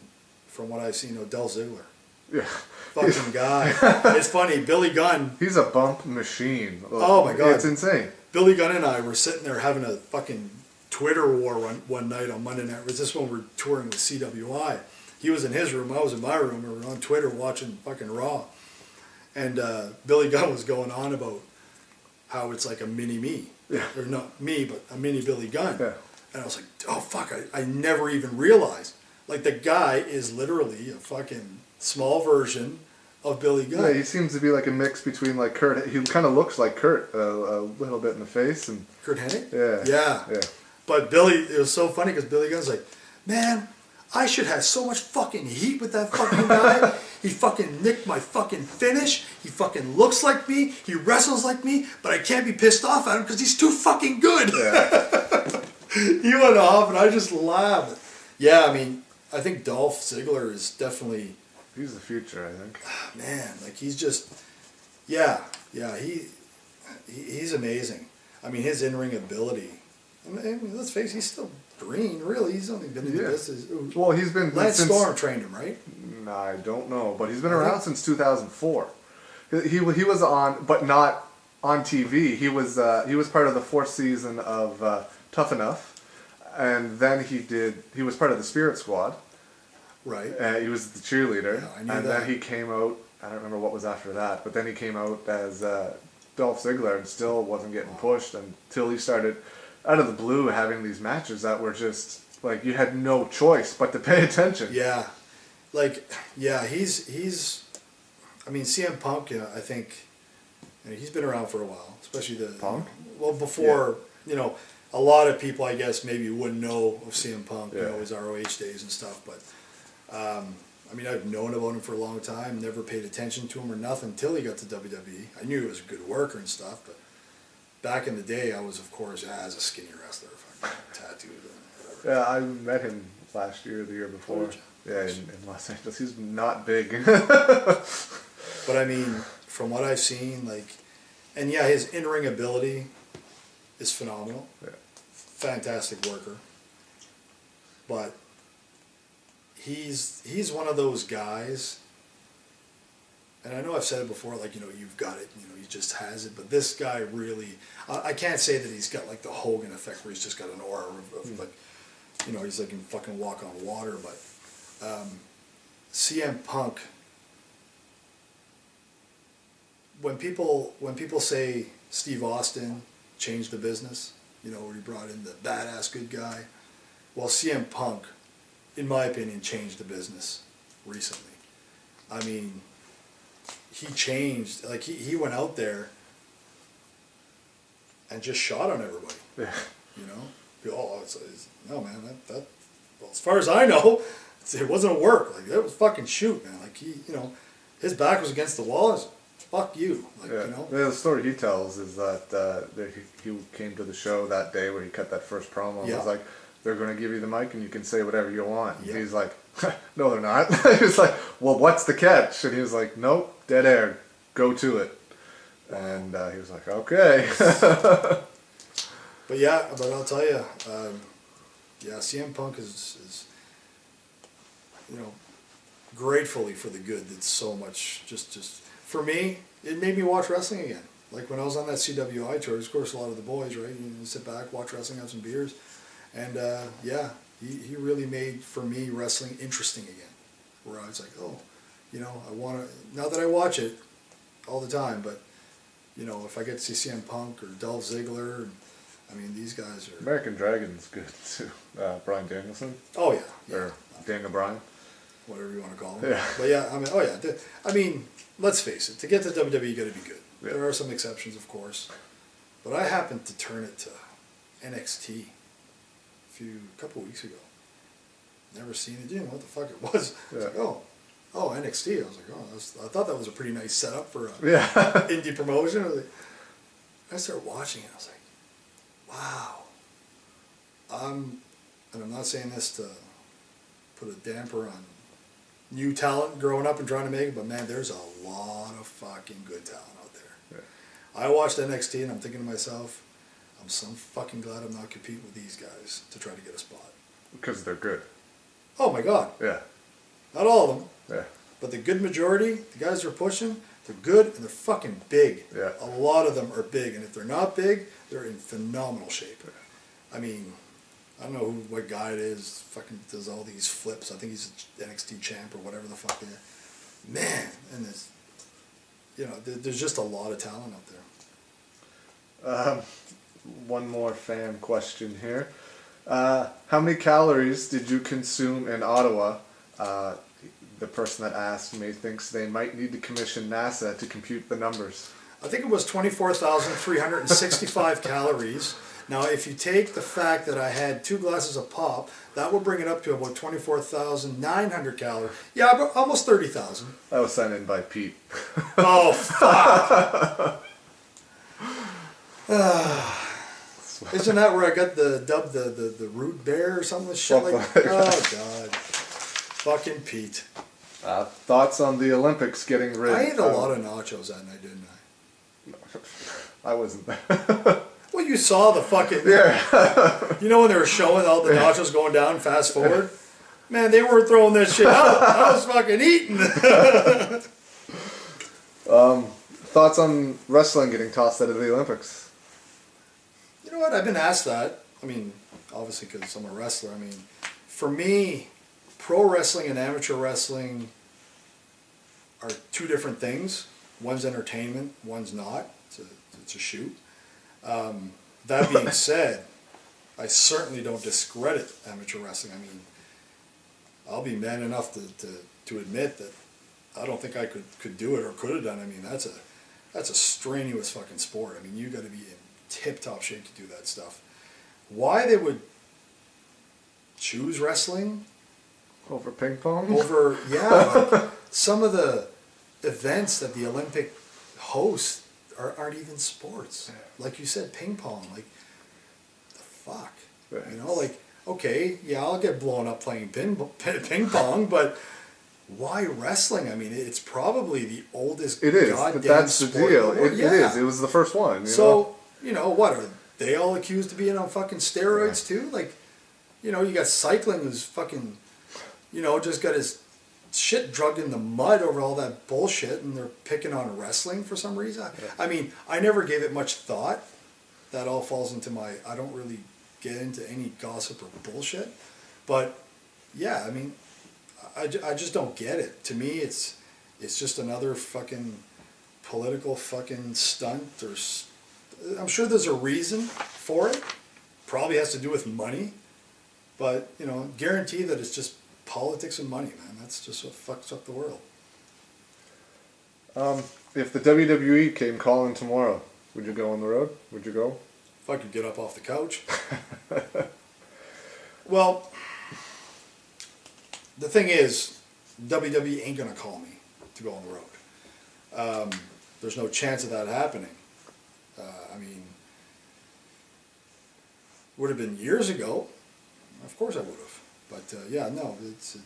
from what I've seen, Del Ziggler. Yeah. Fucking guy. It's funny, Billy Gunn. He's a bump machine. Oh my God. It's insane. Billy Gunn and I were sitting there having a fucking Twitter war one night on Monday night. Was this when we were touring with CWI? He was in his room, I was in my room. We were on Twitter watching fucking Raw. And Billy Gunn was going on about how it's like a mini me. Yeah. Or not me, but a mini Billy Gunn. Yeah. And I was like, oh fuck, I never even realized. Like, the guy is literally a fucking small version of Billy Gunn. Yeah, he seems to be like a mix between like Kurt. He kind of looks like Kurt a little bit in the face. And Kurt Hennig? Yeah. Yeah. But Billy, it was so funny because Billy Gunn's like, man, I should have so much fucking heat with that fucking guy. He fucking nicked my fucking finish. He fucking looks like me. He wrestles like me, but I can't be pissed off at him because he's too fucking good. Yeah. He went off and I just laughed. Yeah, I mean, I think Dolph Ziggler is definitely... He's the future, I think. Man, like, he's just... Yeah, he's amazing. I mean, his in-ring ability... I mean, let's face it, he's still green, really. He's only been in the business... Well, he's been... Lance Storm trained him, right? I don't know, but he's been around since 2004. He was on, but not on TV. He was part of the 4th season of Tough Enough, and then he was part of the Spirit Squad. Right. He was the cheerleader, Yeah, I knew and that. then he came out. I don't remember what was after that, but then he came out as Dolph Ziggler and still wasn't getting pushed until he started, out of the blue, having these matches that were just like you had no choice but to pay attention. Yeah, like he's. I mean, CM Punk. I think he's been around for a while, especially the Punk. Well, before a lot of people, I guess, maybe wouldn't know of CM Punk. Yeah. His ROH days and stuff, but. I mean, I've known about him for a long time, never paid attention to him or nothing until he got to WWE. I knew he was a good worker and stuff, but back in the day, I was, of course, as a skinny wrestler, fucking tattooed and whatever. Yeah, I met him last year, the year before. Yeah, in Los Angeles. He's not big. But I mean, from what I've seen, and yeah, his in-ring ability is phenomenal. Yeah. Fantastic worker. But he's one of those guys, and I know I've said it before, you've got it, he just has it, but this guy really, I can't say that he's got like the Hogan effect where he's just got an aura of like, he's like can fucking walk on water, but CM Punk, when people say Steve Austin changed the business, where he brought in the badass good guy, well, CM Punk, in my opinion, changed the business recently. I mean, he changed, he went out there and just shot on everybody. Yeah. No, man, that well, as far as I know, it wasn't a work. That was fucking shoot, man. His back was against the wall. Fuck you. The story he tells is that he came to the show that day where he cut that first promo. Yeah. It was like, they're going to give you the mic and you can say whatever you want. And Yep. he's like, no, they're not. He was like, well, what's the catch? And he was like, nope, dead air, go to it. And he was like, okay. But yeah, but I'll tell you, yeah, CM Punk is, you know, gratefully for the good that's so much, just for me, it made me watch wrestling again. Like when I was on that CWI tour, of course, a lot of the boys, right? You sit back, watch wrestling, have some beers. And yeah, he really made, for me, wrestling interesting again. Where I was like, oh, you know, I want to, not that I watch it all the time, but, you know, if I get to see CM Punk or Dolph Ziggler, I mean, these guys are... American Dragon's good too. Bryan Danielson. Oh, yeah. Or Daniel Bryan. Whatever you want to call him. Yeah. But yeah, I mean, oh yeah. I mean, let's face it, to get to WWE, you got to be good. Yeah. There are some exceptions, of course. But I happened to turn it to NXT a couple weeks ago. Never seen it. Didn't know what the fuck it was. I was like, oh, NXT. I was like, I thought that was a pretty nice setup for a indie promotion. I started watching it. I was like, wow. And I'm not saying this to put a damper on new talent growing up and trying to make it, but man, there's a lot of fucking good talent out there. Yeah. I watched NXT and I'm thinking to myself, I'm so fucking glad I'm not competing with these guys to try to get a spot. Because they're good. Oh my God. Yeah. Not all of them. Yeah. But the good majority, the guys they're pushing, they're good and they're fucking big. Yeah. A lot of them are big, and if they're not big, they're in phenomenal shape. I mean, I don't know what guy it is, fucking does all these flips. I think he's an NXT champ or whatever the fuck they are. Man, and there's, you know, there's just a lot of talent out there. One more fan question here. How many calories did you consume in Ottawa? The person that asked me thinks they might need to commission NASA to compute the numbers. I think it was 24,365 calories. Now, if you take the fact that I had 2 glasses of pop, that would bring it up to about 24,900 calories. Yeah, but almost 30,000. That was sent in by Pete. Oh, fuck. Isn't that where I got the root bear or something? Shit like that? Oh, God. Fucking Pete. Thoughts on the Olympics getting rid of... I ate a lot of nachos that night, didn't I? I wasn't there. Well, you saw the fucking... Yeah. You know when they were showing all the nachos going down, fast forward? Man, they weren't throwing that shit out. I was fucking eating. Thoughts on wrestling getting tossed out of the Olympics? You know what? I've been asked that. I mean, obviously because I'm a wrestler. I mean, for me, pro wrestling and amateur wrestling are two different things. One's entertainment, one's not. It's a shoot. That being said, I certainly don't discredit amateur wrestling. I mean, I'll be man enough to admit that I don't think I could do it or could have done. I mean, that's a strenuous fucking sport. I mean, you got to be in tip-top shape to do that stuff. Why they would choose wrestling over ping pong? Over, yeah, like some of the events that the Olympic hosts aren't even sports. Like you said, ping pong. Like, the fuck? You know, like, okay, yeah, I'll get blown up playing ping pong, but why wrestling? I mean, it's probably the oldest it is, goddamn but that's the sport deal. in the world. It is. It was the first one. So, you know, what, are they all accused of being on fucking steroids too? Like, you know, you got cycling who's fucking, you know, just got his shit drugged in the mud over all that bullshit, and they're picking on wrestling for some reason. I mean, I never gave it much thought. That all falls into my, I don't really get into any gossip or bullshit. But, yeah, I mean, I just don't get it. To me, it's just another fucking political fucking stunt. I'm sure there's a reason for it. Probably has to do with money. But, you know, guarantee that it's just politics and money, man. That's just what fucks up the world. If the WWE came calling tomorrow, would you go on the road? Would you go? If I could get up off the couch. Well, the thing is, WWE ain't going to call me to go on the road. There's no chance of that happening. I mean, would have been years ago. Of course I would have. But yeah, no, it's.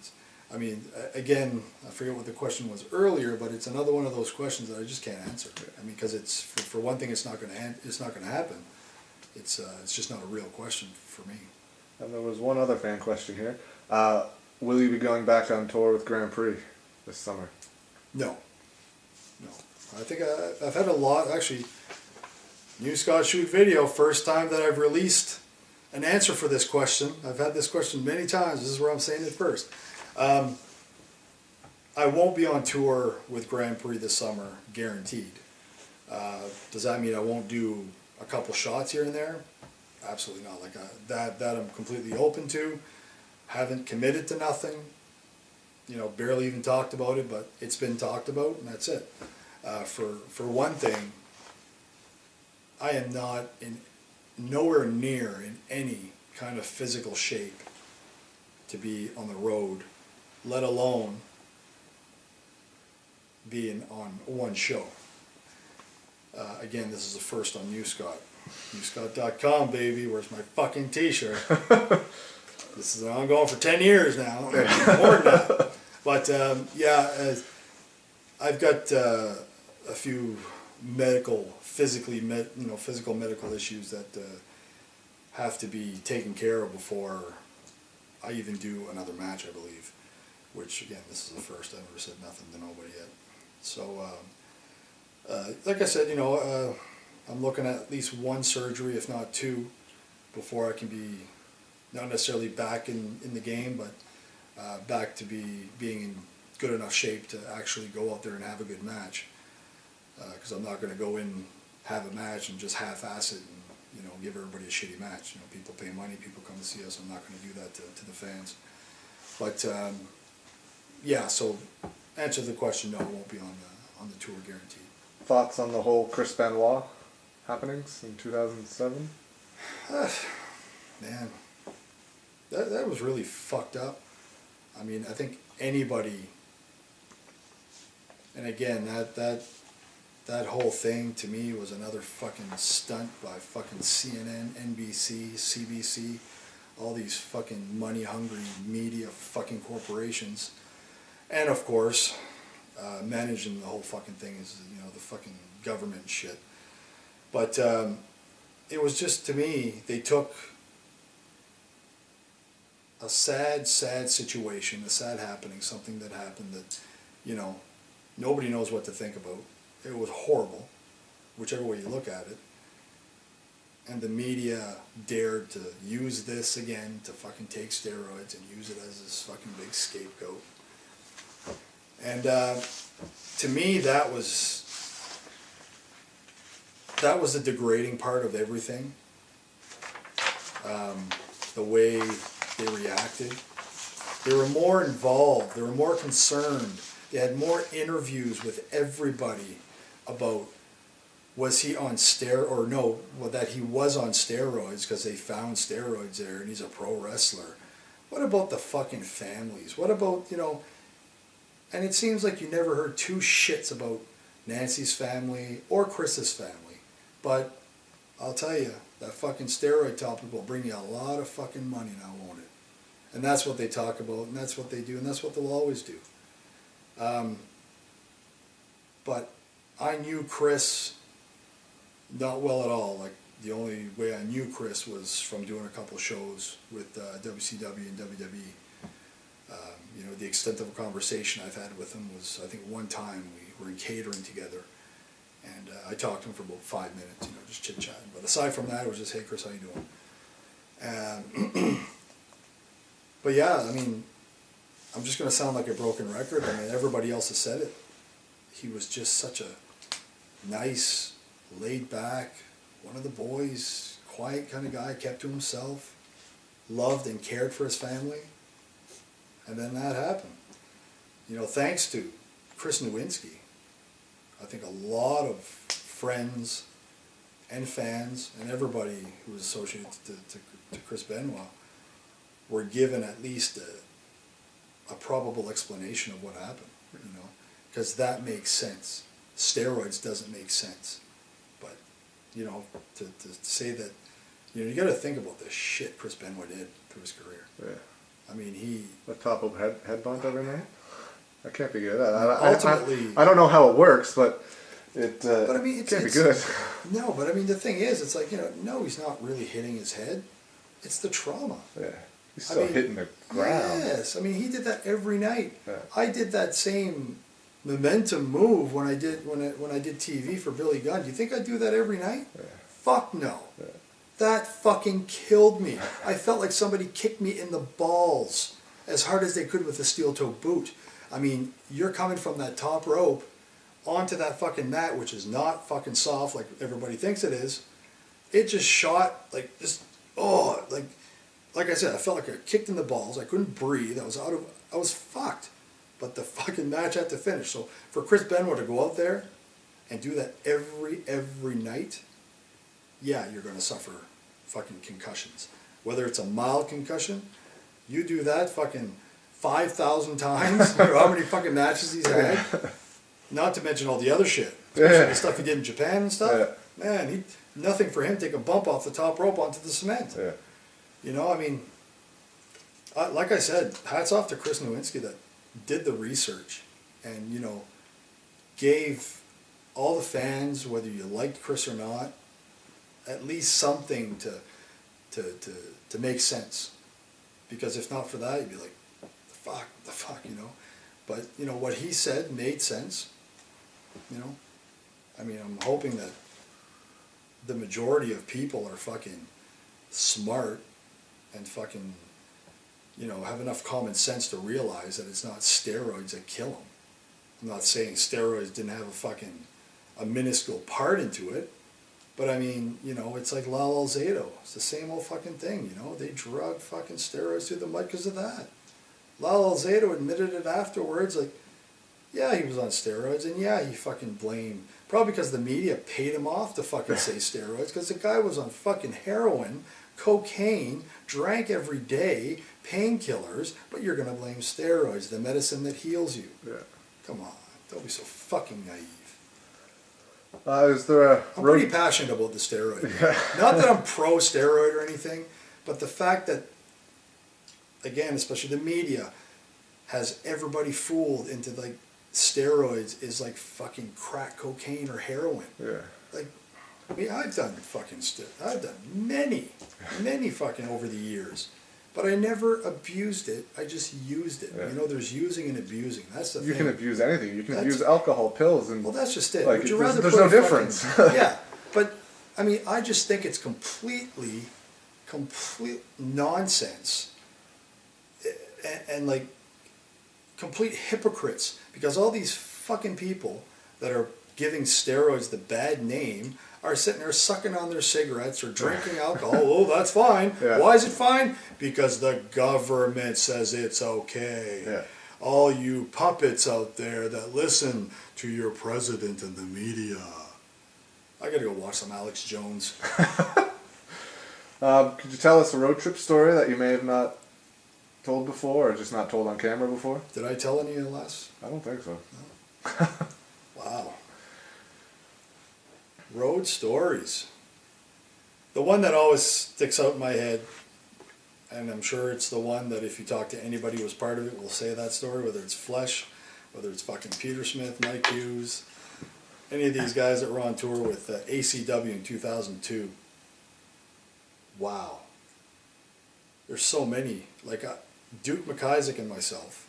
I mean, again, I forget what the question was earlier, but it's another one of those questions that I just can't answer. I mean, because it's for one thing, it's not going to happen. It's just not a real question for me. And there was one other fan question here. Will you be going back on tour with Grand Prix this summer? No. I think I've had a lot, actually. New Scott Shoot video, first time that I've released an answer for this question. I've had this question many times. This is where I'm saying it first. I won't be on tour with Grand Prix this summer, guaranteed. Does that mean I won't do a couple shots here and there? Absolutely not. Like that I'm completely open to. Haven't committed to nothing. You know, barely even talked about it, but it's been talked about, and that's it. For one thing, I am not nowhere near in any kind of physical shape to be on the road, let alone being on one show. Again, this is the first on New Scott. NewScott.com, baby. Where's my fucking t-shirt? This is ongoing for 10 years now. More than that. But yeah, I've got a few physical medical issues that have to be taken care of before I even do another match, I believe. Which, again, this is the first. I've never said nothing to nobody yet. So, like I said, you know, I'm looking at least one surgery, if not two, before I can be not necessarily back in the game, but back to being in good enough shape to actually go out there and have a good match. Because I'm not going to go in, have a match, and just half-ass it and, you know, give everybody a shitty match. You know, people pay money, people come to see us. I'm not going to do that to the fans. But yeah, so answer the question: no, I won't be on the tour, guaranteed. Thoughts on the whole Chris Benoit happenings in 2007? Man, that was really fucked up. I mean, I think anybody, and again, that whole thing to me was another fucking stunt by fucking CNN, NBC, CBC, all these fucking money-hungry media fucking corporations. And of course, managing the whole fucking thing is, you know, the fucking government shit. But it was just, to me, they took a sad situation, a sad happening, something that happened that, you know, nobody knows what to think about. It was horrible, whichever way you look at it. And the media dared to use this again to fucking take steroids and use it as this fucking big scapegoat. And to me, that was the degrading part of everything. The way they reacted. They were more involved. They were more concerned. They had more interviews with everybody about was he on that he was on steroids because they found steroids there and he's a pro wrestler. What about the fucking families? What about, you know, and it seems like you never heard two shits about Nancy's family or Chris's family. But I'll tell you, that fucking steroid topic will bring you a lot of fucking money now, won't it? And that's what they talk about, and that's what they do, and that's what they'll always do. But I knew Chris not well at all. Like, the only way I knew Chris was from doing a couple shows with WCW and WWE. You know, the extent of a conversation I've had with him was, I think one time we were in catering together, and I talked to him for about 5 minutes, you know, just chit-chatting. But aside from that, it was just, hey, Chris, how you doing? But yeah, I mean, I'm just going to sound like a broken record. I mean, everybody else has said it. He was just such a nice, laid back, one of the boys, quiet kind of guy, kept to himself, loved and cared for his family. And then that happened. You know, thanks to Chris Nowinski, I think a lot of friends and fans and everybody who was associated to Chris Benoit were given at least a probable explanation of what happened, you know, because that makes sense. Steroids doesn't make sense. But, you know, to say that, you know, you got to think about the shit Chris Benoit did to his career. Yeah. I mean, the top of head bump every night. That can't be good. Ultimately, I don't know how it works, but it but I mean, can't be good. No, but I mean, the thing is, it's like, no, he's not really hitting his head. It's the trauma. Yeah, he's still hitting the ground. Yes, I mean, he did that every night. Yeah. I did that same momentum move when I did TV for Billy Gunn. Do you think I'd do that every night? Yeah. Fuck no. Yeah. That fucking killed me. I felt like somebody kicked me in the balls as hard as they could with a steel-toe boot. I mean, you're coming from that top rope onto that fucking mat, which is not fucking soft like everybody thinks it is. It just shot like this. Oh, like I said, I felt like I got kicked in the balls. I couldn't breathe. I was fucked. But the fucking match had to finish. So for Chris Benoit to go out there and do that every night, yeah, you're going to suffer fucking concussions. Whether it's a mild concussion, you do that fucking 5,000 times. You know how many fucking matches he's had? Not to mention all the other shit. Especially the stuff he did in Japan and stuff. Yeah. Man, nothing for him to take a bump off the top rope onto the cement. Yeah. You know, I mean, like I said, hats off to Chris Nowinski that did the research and, gave all the fans, whether you liked Chris or not, at least something to make sense. Because if not for that, you'd be like, the fuck, But, what he said made sense, I mean, I'm hoping that the majority of people are fucking smart and fucking, have enough common sense to realize that it's not steroids that kill them. I'm not saying steroids didn't have a minuscule part into it, but I mean, it's like Lal Alzado. It's the same old fucking thing, They drug fucking steroids through the mud because of that. Lal Alzado admitted it afterwards, like, yeah, he was on steroids, and yeah, he fucking blamed, probably because the media paid him off to fucking say steroids, because the guy was on fucking heroin, cocaine, drank every day, painkillers, but you're going to blame steroids, the medicine that heals you. Yeah. Come on, don't be so fucking naive. Is there a I'm pretty passionate about the steroid. Not that I'm pro-steroid or anything, but the fact that, again, especially the media, has everybody fooled into, like, steroids is like fucking crack cocaine or heroin. Yeah. Like, I mean, I've done many fucking over the years, but I never abused it. I just used it. Yeah. There's using and abusing. That's the thing. You can abuse anything. You can abuse alcohol, pills, and well, that's just it. Like, there's no difference. Yeah, but I mean, I just think it's complete nonsense, and like complete hypocrites, because all these fucking people that are giving steroids the bad name are sitting there sucking on their cigarettes or drinking alcohol. Oh, that's fine. Yeah. Why is it fine? Because the government says it's okay. Yeah. All you puppets out there that listen to your president and the media. I gotta go watch some Alex Jones. Could you tell us a road trip story that you may have not told before, or just not told on camera before? Did I tell any of the last? I don't think so. No. Wow. Road stories. The one that always sticks out in my head, and I'm sure it's the one that if you talk to anybody who was part of it will say that story, whether it's Flesh, whether it's fucking Peter Smith, Mike Hughes, any of these guys that were on tour with ACW in 2002. Wow. There's so many. Like Duke McIsaac and myself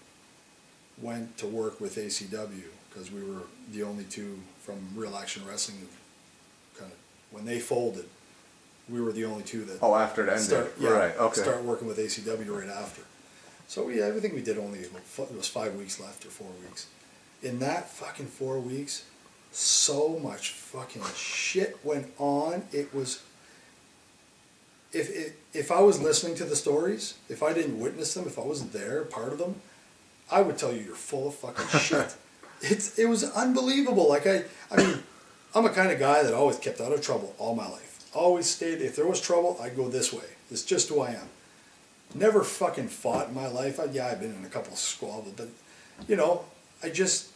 went to work with ACW because we were the only two from Real Action Wrestling who kind of, when they folded, we were the only two that... Oh, after it ended. Right, okay. Start working with ACW right after. So I think we did only, it was 5 weeks left or 4 weeks. In that fucking 4 weeks, so much fucking shit went on. It was... If I was listening to the stories, if I didn't witness them, if I wasn't there, part of them, I would tell you you're full of fucking shit. It was unbelievable. Like I mean, I'm a kind of guy that always kept out of trouble all my life. Always stayed, if there was trouble, I'd go this way. It's just who I am. Never fucking fought in my life. I've been in a couple of squabbles, but I just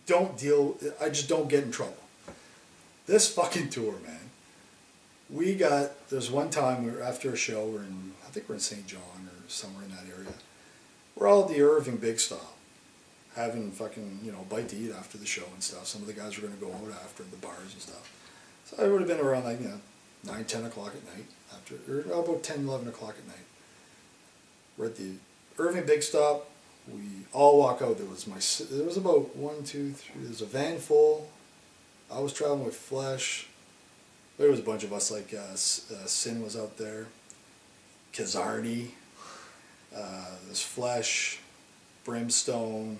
don't get in trouble. This fucking tour, man, There's one time we were after a show, I think we're in St. John or somewhere in that area. We're all at the Irving Big Stop, having fucking, bite to eat after the show and stuff. Some of the guys were going to go out after the bars and stuff. So it would have been around 9, 10 o'clock at night, or about 10, 11 o'clock at night. We're at the Irving Big Stop. We all walk out. There was about 1, 2, 3. There's a van full. I was traveling with Flesh. There was a bunch of us, like Sin was out there, Kazarni, there's Flesh, Brimstone,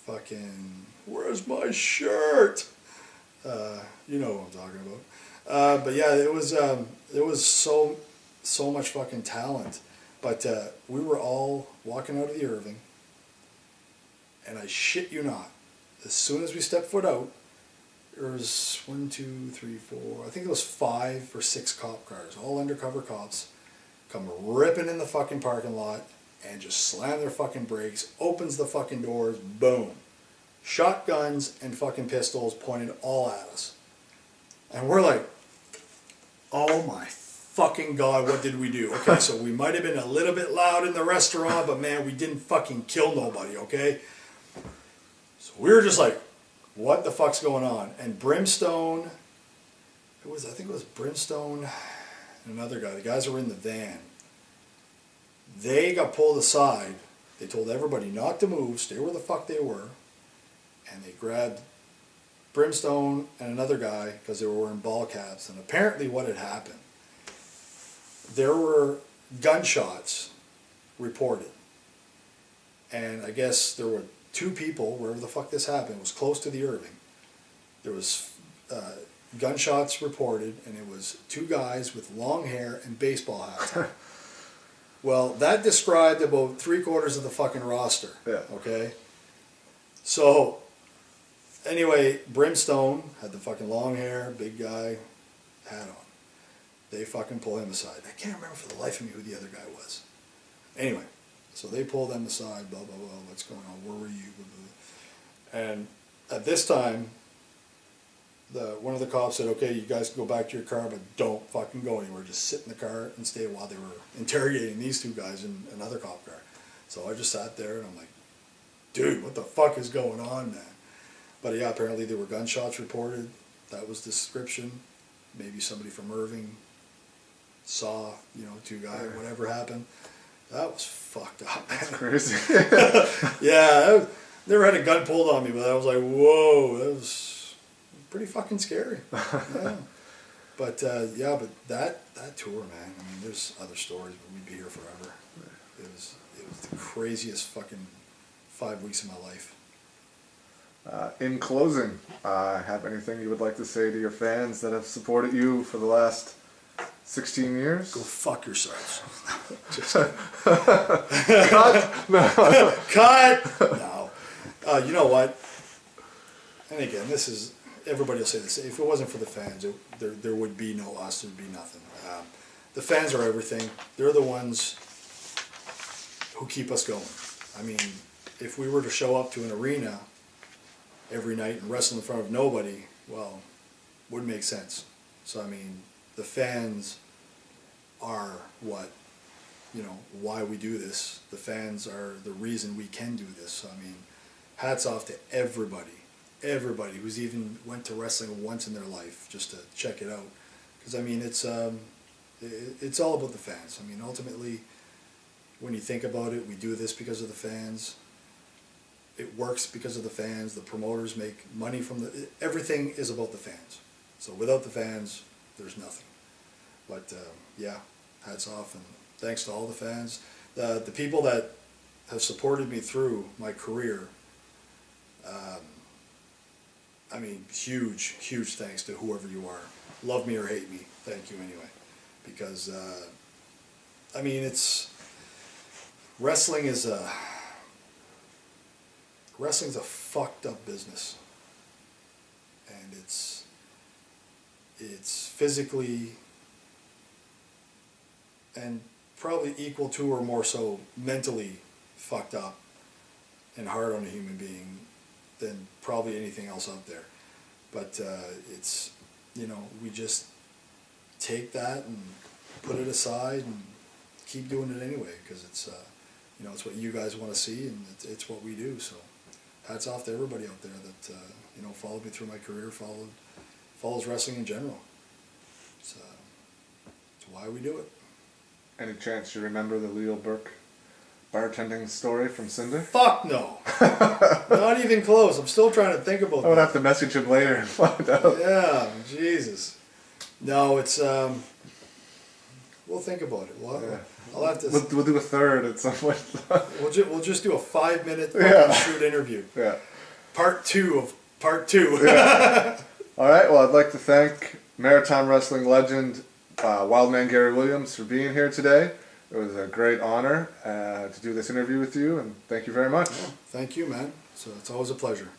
fucking, where's my shirt? You know what I'm talking about. But yeah, it was so much fucking talent. But we were all walking out of the Irving, and I shit you not, as soon as we stepped foot out, there was 1, 2, 3, 4, I think it was 5 or 6 cop cars, all undercover cops, come ripping in the fucking parking lot and just slam their fucking brakes, opens the fucking doors, boom. Shotguns and fucking pistols pointed all at us. And we're like, oh my fucking God, what did we do? Okay, so we might have been a little bit loud in the restaurant, but man, we didn't fucking kill nobody, okay? So we were just like, what the fuck's going on? And Brimstone, I think it was Brimstone and another guy. The guys were in the van. They got pulled aside. They told everybody not to move, stay where the fuck they were. And they grabbed Brimstone and another guy because they were wearing ball caps. And apparently what had happened, there were gunshots reported. And I guess there were 2 people, wherever the fuck this happened, it was close to the Irving. There was gunshots reported, and it was 2 guys with long hair and baseball hats on. Well, that described about 3/4 of the fucking roster. Yeah. Okay? So, anyway, Brimstone had the fucking long hair, big guy, hat on. They fucking pull him aside. I can't remember for the life of me who the other guy was. Anyway. So they pulled them aside, blah, blah, blah, what's going on, where were you, blah, blah. And at this time, one of the cops said, okay, you guys can go back to your car, but don't fucking go anywhere. Just sit in the car and stay while they were interrogating these 2 guys in another cop car. So I just sat there and I'm like, dude, what the fuck is going on, man? But yeah, apparently there were gunshots reported. That was the description. Maybe somebody from Irving saw, 2 guys, whatever happened. That was fucked up, man. That's crazy. Yeah, never had a gun pulled on me, but I was like, whoa, that was pretty fucking scary. Yeah. But but that tour, man. I mean, there's other stories, but we'd be here forever. It was the craziest fucking 5 weeks of my life. In closing, have anything you would like to say to your fans that have supported you for the last 16 years? Go fuck yourselves. Just Cut! No. Cut! No. You know what? And again, everybody will say this. If it wasn't for the fans, there would be no us, there would be nothing. The fans are everything. They're the ones who keep us going. I mean, if we were to show up to an arena every night and wrestle in front of nobody, well, wouldn't make sense. So, I mean, the fans are why we do this. The fans are the reason we can do this. So, I mean, hats off to everybody who's even went to wrestling once in their life just to check it out. Because, I mean, it's all about the fans. I mean, ultimately, when you think about it, we do this because of the fans. It works because of the fans. The promoters make money from everything is about the fans. So without the fans, there's nothing. But yeah, hats off and thanks to all the fans. The people that have supported me through my career, I mean, huge thanks to whoever you are. Love me or hate me, thank you anyway. Because, I mean, wrestling's a fucked up business. And it's physically and probably equal to or more so mentally fucked up and hard on a human being than probably anything else out there. But it's, we just take that and put it aside and keep doing it anyway, because it's it's what you guys want to see, and it's what we do. So hats off to everybody out there that followed me through my career, follows wrestling in general. It's why we do it. Any chance you remember the Leo Burke bartending story from Cinder? Fuck no. Not even close. I'm still trying to think about that. I would have to message him later and find out. Yeah, Jesus. No, it's we'll think about it. I'll have to. We'll do a third at some point. We'll just do a 5-minute shoot interview. Yeah. Part 2 of part 2. Yeah. All right. Well, I'd like to thank Maritime Wrestling legend Wildman Gary Williams for being here today. It was a great honor to do this interview with you, and thank you very much. Thank you, man. So it's always a pleasure.